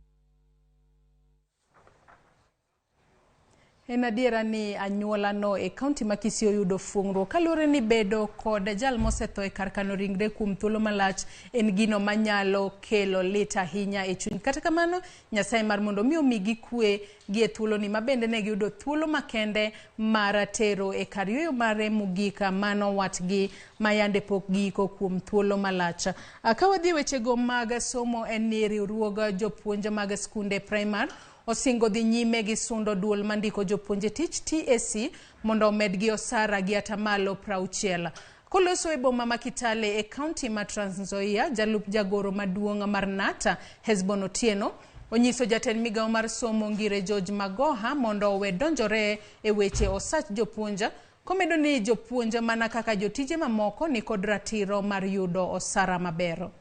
En adiera ni anyuola no e kaunti ma Kisii oyudo fungro kalure ni bedo kod jal mosetho e karkano ringre kuom thuolo malach en gino manyalo kelo lit ahinya e chuny. Kata kamano Nyasaye mar mondo mi omigi kwe gi e thuolo ni mabende ne giyudo thuolo makende mar tero e kar yweyo mare mogika mano watgi mayande pok giko kuom thuolo malach. Ka wadhi wechego mag somo en ni riwruog jopuonj mag skunde primary osingo dhi nyime gi sundo duol mandiko jopuonje tich TSC mondo omedgi osara gi atamalo 60. Koloso e boma ma Kitale e kaunti ma Trans Nzoia, jalup jagoro maduong' mar Nata Hesbon Otieno onyiso jatend migawo mar somo Ngire George Magoha mondo owe donjore e weche osach jopuonja, komedo ni jopuonja mana kaka jotije mamoko ni kod ratiro mar yudo osara mabero.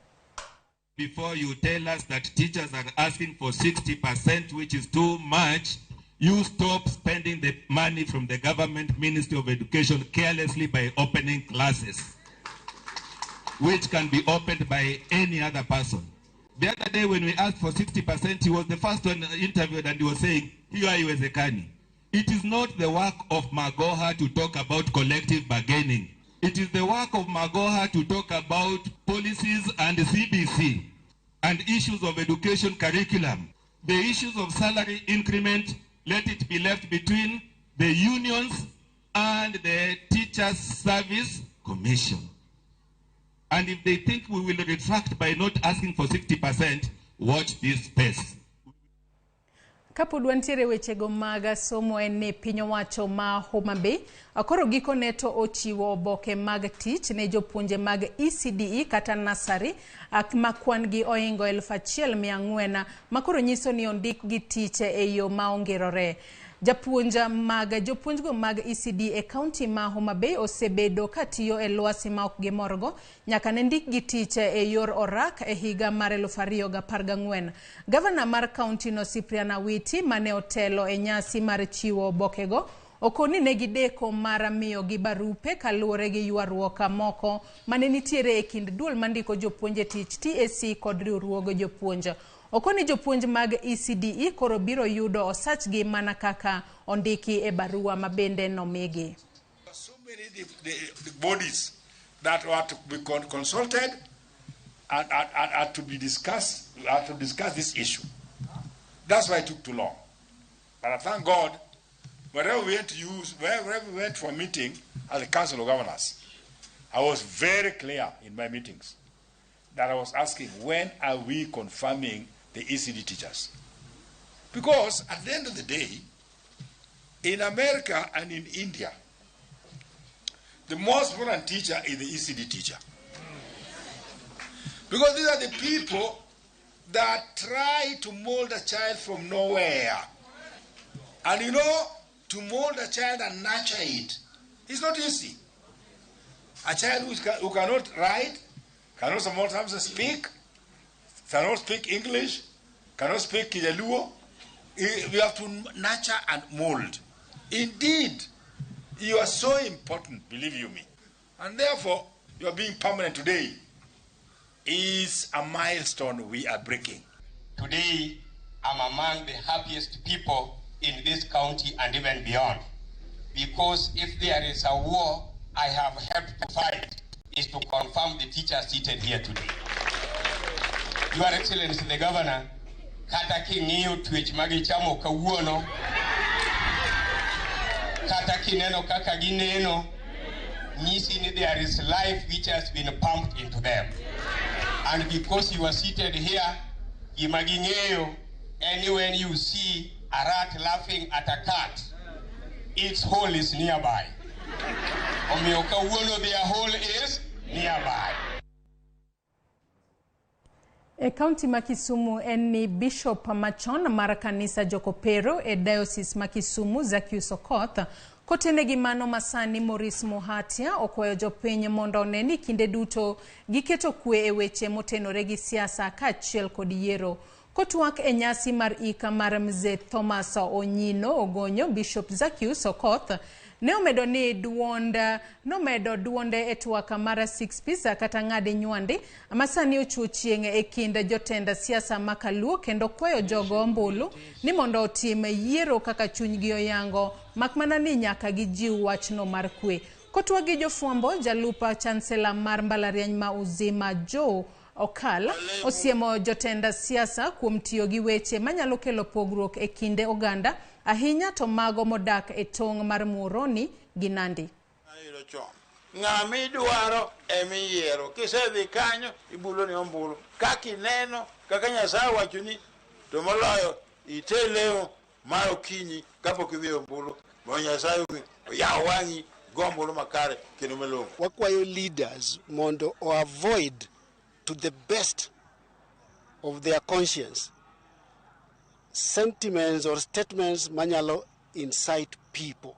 Before you tell us that teachers are asking for 60%, which is too much, you stop spending the money from the government Ministry of Education carelessly by opening classes, which can be opened by any other person. The other day when we asked for 60%, he was the first one interviewed and he was saying, hiyo haiwezekani. It is not the work of Magoha to talk about collective bargaining. It is the work of Magoha to talk about policies and CBC and issues of education curriculum. The issues of salary increment, let it be left between the unions and the Teachers Service Commission. And if they think we will retract by not asking for 60%, watch this space. Kapod wantiere wechego mag somo en ni piny owacho ma Homa Bay akoro giko neto ochiwo oboke mag tich ne jopuonje mag ECDE kata nasari makwan gi oingo 1,400 makoro nyiso ni ondik gi tich e yo ma ongerore. Jopuonjgo mag ECD e kaunti ma Homa Bay osebedo katiyo e lwasi ma ok gimorgo nyaka ne ndik gi tich e yor orak e higa mar 2014. Gavana mar kaunti no Cyprian Awiti mane otelo e nyasi mar chiwo obokego okoni ne gideko mar miyo gi barupe kaluwore gi ywaruok moko mane nitiere e kind duol mandiko jopuonje tich TSC kod riwruog jopuonj. Okoni jopuonj mag ECDE koro biro yudo osachgi mana kaka ondiki e barua mabende nomigi. So many the bodies that were to be consulted and to be discussed, to discuss this issue. That's why it took too long. But I thank God, wherever we went for a meeting at the Council of Governors, I was very clear in my meetings that I was asking, when are we confirming the ECD teachers? Because at the end of the day, in America and in India, the most important teacher is the ECD teacher. Because these are the people that try to mold a child from nowhere. And you know, to mold a child and nurture it is not easy. A child who cannot write, cannot sometimes speak, cannot speak English, cannot speak Kijaluo, we have to nurture and mold. Indeed, you are so important, believe you me. And therefore, your being permanent today is a milestone we are breaking. Today, I'm among the happiest people in this county and even beyond. Because if there is a war I have helped to fight, is to confirm the teachers seated here today. Your Excellency the Governor, kata king'iyo twech magichamo kawuono, kata kineno kaka gineno, nyisi ni there is life which has been pumped into them. And because you are seated here, gimaging'eyo, and when you see a rat laughing at a cat, its hole is nearby. Omiyo kawuono their hole is nearby. E kaunti ma Kisumu en ni Bishop machon mar kanisa Jokopero e diocese ma Kisumu Zacchaeus Okoth kotenegi mano masani Maurice Muhatia okwayo jopiny mondo oneni kinde duto giketo kwe e weche motenore gi siasa kaachiel kod yiero. Kotwak e nyasi mar ika mar Mzee Thomas Onyino Ogonyo, Bishop Zacchaeus Okoth ne omedo ni duonde e twaka mara 6 pisa kata ng'ade nywandi amasani ochuo chieng' e kind jotenda siasa makaluo kendo kwayo jogo ombulu ni mondo otim yiero kaka chunygi oyango makmana ni nyaka gijiw wachno mar kwe. Kotwak gi jofwambo, jalupa chancellor mar mbalariany ma Uzima Joe Okal osiemo jotenda siasa kuom tiyo gi weche manyalo kelo pogruok e kinde oganda ahinya to mago modak e tong' mar Muhoroni gi Nandi. Ng'ami dwaro emiyiero, kisedhi kanyo ibulo ni ombulu. Kaki neno kaka Nyasaye wachoni to moloyo iteleo mar okinyi kapok idhi ombulu. Mo Nyasaye yaw wang'i gombulu makare kendo malong'o. Wakwayo leaders mondo avoid to the best of their conscience sentiments or statements manyalo incite people,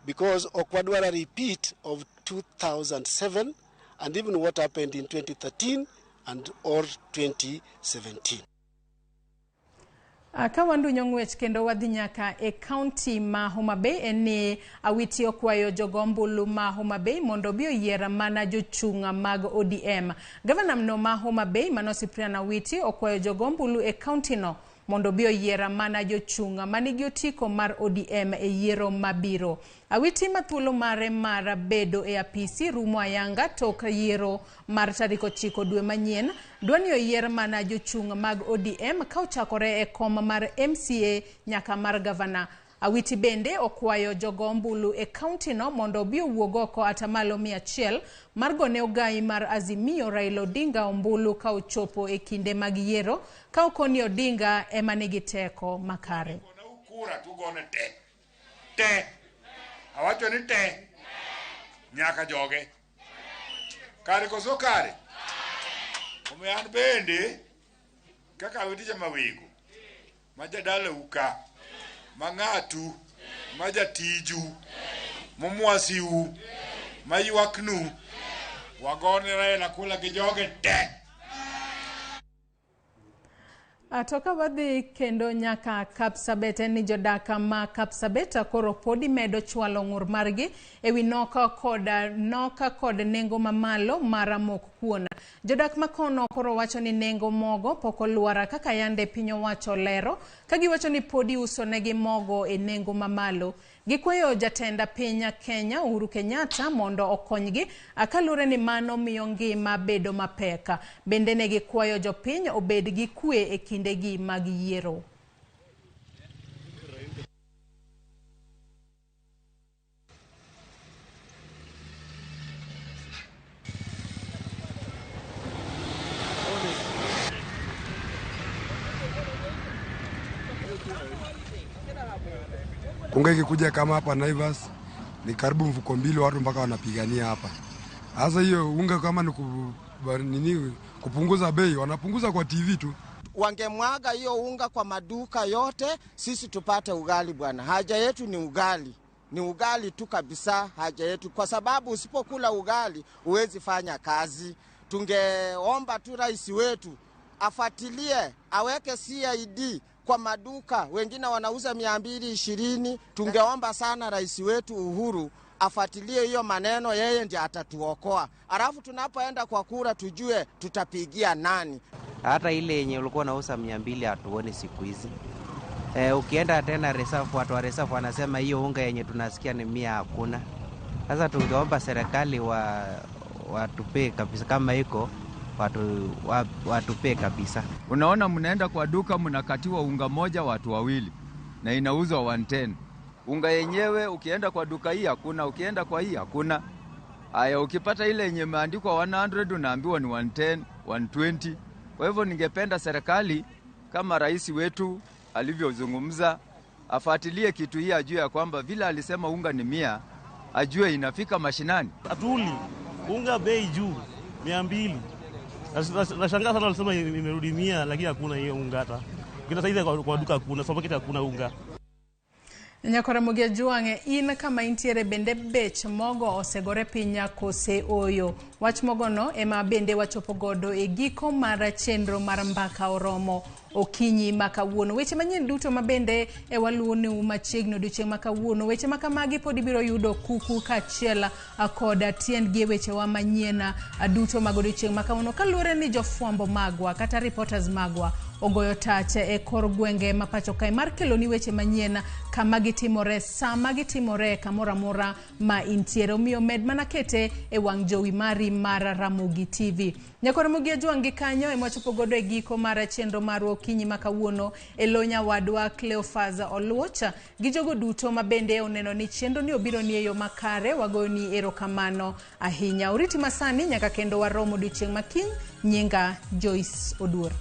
because okwadwara repeat of 2007 and even what happened in 2013 and or 2017. Kawandu nyong'wech kendo wadhi nyaka e county ma Homa Bay eni awiti okwayo jogombulu ma Homa Bay mondo bio yiera mana jochunga mag ODM. Governor no ma Homa Bay Mano Cyprian Awiti okwayo jogombulu e county no mondo bio yiera mana jochunga manigi otiko mar ODM e yiero mabiro. Awiti mathuolo mare mar bedo e apisi rumo ayanga tok yiero mar tarik 9 dwe manyien dwani oyier mana jochunga mag ODM ka ochakore e kom mar MCA nyaka mar governor. Awiti bende okwayo jogombulu e county no mondo bio wuogoko atamalo 100 mar gone ogai mar Azimio Raila Odinga ombulu ka ochopo e kinde mag yiero ka okoni Odinga ema nigi teko makare. Kura tugone te awacho ni te nyaka joge kare koso kare omean bende kaka wetije mawingu majadala uka mang'atu majatiju momwasiu mayuaknu wagone Raila kula gi joge te. Atoka wadhi kendo nyaka Kapsabet ni jodaka ma Kapsabet koro podi medo chwalo ng'ur margi ewi noka kod nengo mamalo mara mok kuona. Jodak makono koro wacho ni nengo mogo poko luara kaka yande pinyo wacho lero kagiwacho ni podi uso negi mogo e nengo mamalo. Gikwayo jatenda pinya Kenya Uhuru Kenyatta mondo okonygi akalure ni mano miyo ngima bedo mapeka. Bende ne gikwayo jopiny obed gi kwe e kindegi mag yiero. Unga ikikuja kama hapa Naivas ni karibu mfuko 2 watu mpaka wanapigania hapa. Sasa hiyo unga kama ni kupunguza bei wanapunguza kwa TV tu. Wangemwaga hiyo unga kwa maduka yote sisi tupate ugali bwana. Haja yetu ni ugali. Ni ugali tu kabisa haja yetu kwa sababu usipokula ugali huwezi fanya kazi. Tungeomba tu rais wetu afuatilie aweke CID kwa maduka, wengine wanauza 220. Tungeomba sana rais wetu Uhuru afuatilie hiyo maneno, yeye ndiye atatuokoa. Alafu tunapoenda kwa kura tujue tutapigia nani. Hata ile yenye ulikuwa unauza 200 hatuoni siku hizi. Ukienda tena reserve, watu wa reserve wanasema hiyo unga yenye tunasikia ni 100 hakuna. Sasa tungeomba serikali watupe kabisa kama iko watupe kabisa. Unaona mnaenda kwa duka mnakatiwa unga moja watu wawili na inauzwa 110. Unga yenyewe ukienda kwa duka hii hakuna, ukienda kwa hii hakuna. Haya ukipata ile yenye imeandikwa 100 unaambiwa ni 110, 120. Kwa hivyo ningependa serikali kama rais wetu alivyozungumza afuatilie kitu hii, ajue ya kwamba vile alisema unga ni 100 ajue inafika mashinani. Atuli unga bei juu 200. Nashangaa sana walisema imerudi 100 lakini hakuna hiyo unga hata. Kila saizi kwa duka hakuna, supermarket hakuna unga. Ramogi Ajuang, in kama intiere bende bech mogo osegore pinya kose oyo. Wach mogo no ema bende wachopo godo e giko mar chenro mar mbaka oromo okinyi makawuono. Weche manyien duto mabende e waluoni machiegni odiochieng' makawuono. Weche makamagi pod ibiro yudo kuku kachiel koda tiendgi weche wa manyien duto mag odiochieng' makawuono, kaluwore ni jofwambo magwa kata reporters magwa ogoyo tache e kor gwenge mapacho kae mar kelo ni weche manyien kama gitimore sama gitimore kamora mora ma intiere. Omiyo med mana kete e wang' jowi mari mar Ramogi TV. Ramogi Ajuang gi kanyo ema wachopo godo e giko mar chenro mar okinyi makawuono e lonya wadwa Cleofaza Oluocha gi jogo duto mabende oneno ni chenro ni obiro ni eyo makare. Wagoyo ni erokamano ahinya. Oriti masani nyaka kendo waromo odiochieng' makiny. Nyinga Joyce Oduor.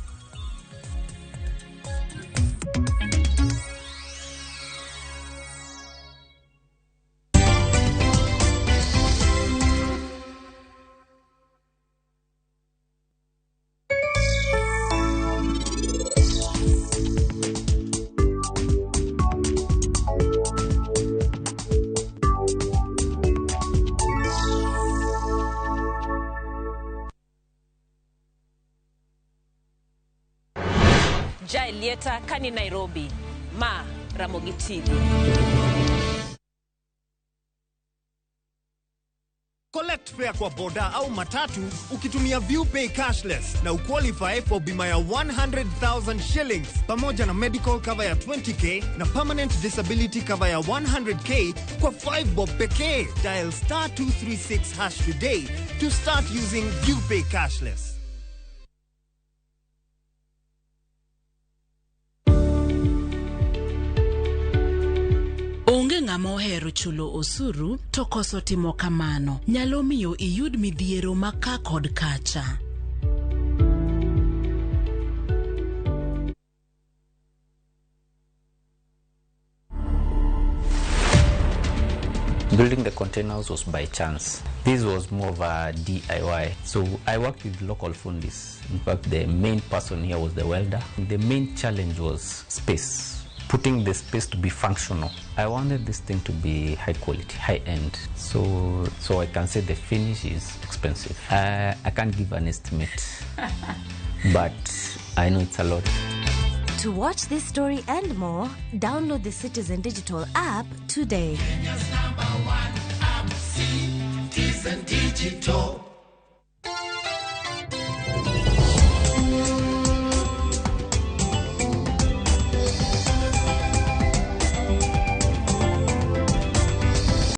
Lieta kani Nairobi, ma Ramogi TV. Collect fare kwa boda au matatu ukitumia ViewPay cashless na uqualify for bima ya 100,000 shillings pamoja na medical cover ya 20k na permanent disability cover ya 100k kwa 5 bob pekee. Dial *236# today to start using ViewPay cashless. Onge ng'ama ohero chulo osuru to koso timo kamano nyalo miyo iyud midhiero maka kod kacha. Building the containers was by chance. This was more of a DIY. So I worked with local fundis. In fact, the main person here was the welder. The main challenge was space. Putting the space to be functional. I wanted this thing to be high quality, high end. So I can say the finish is expensive. I can't give an estimate, but I know it's a lot. To watch this story and more, download the Citizen Digital app today. Kenya's #1 app, Citizen Digital.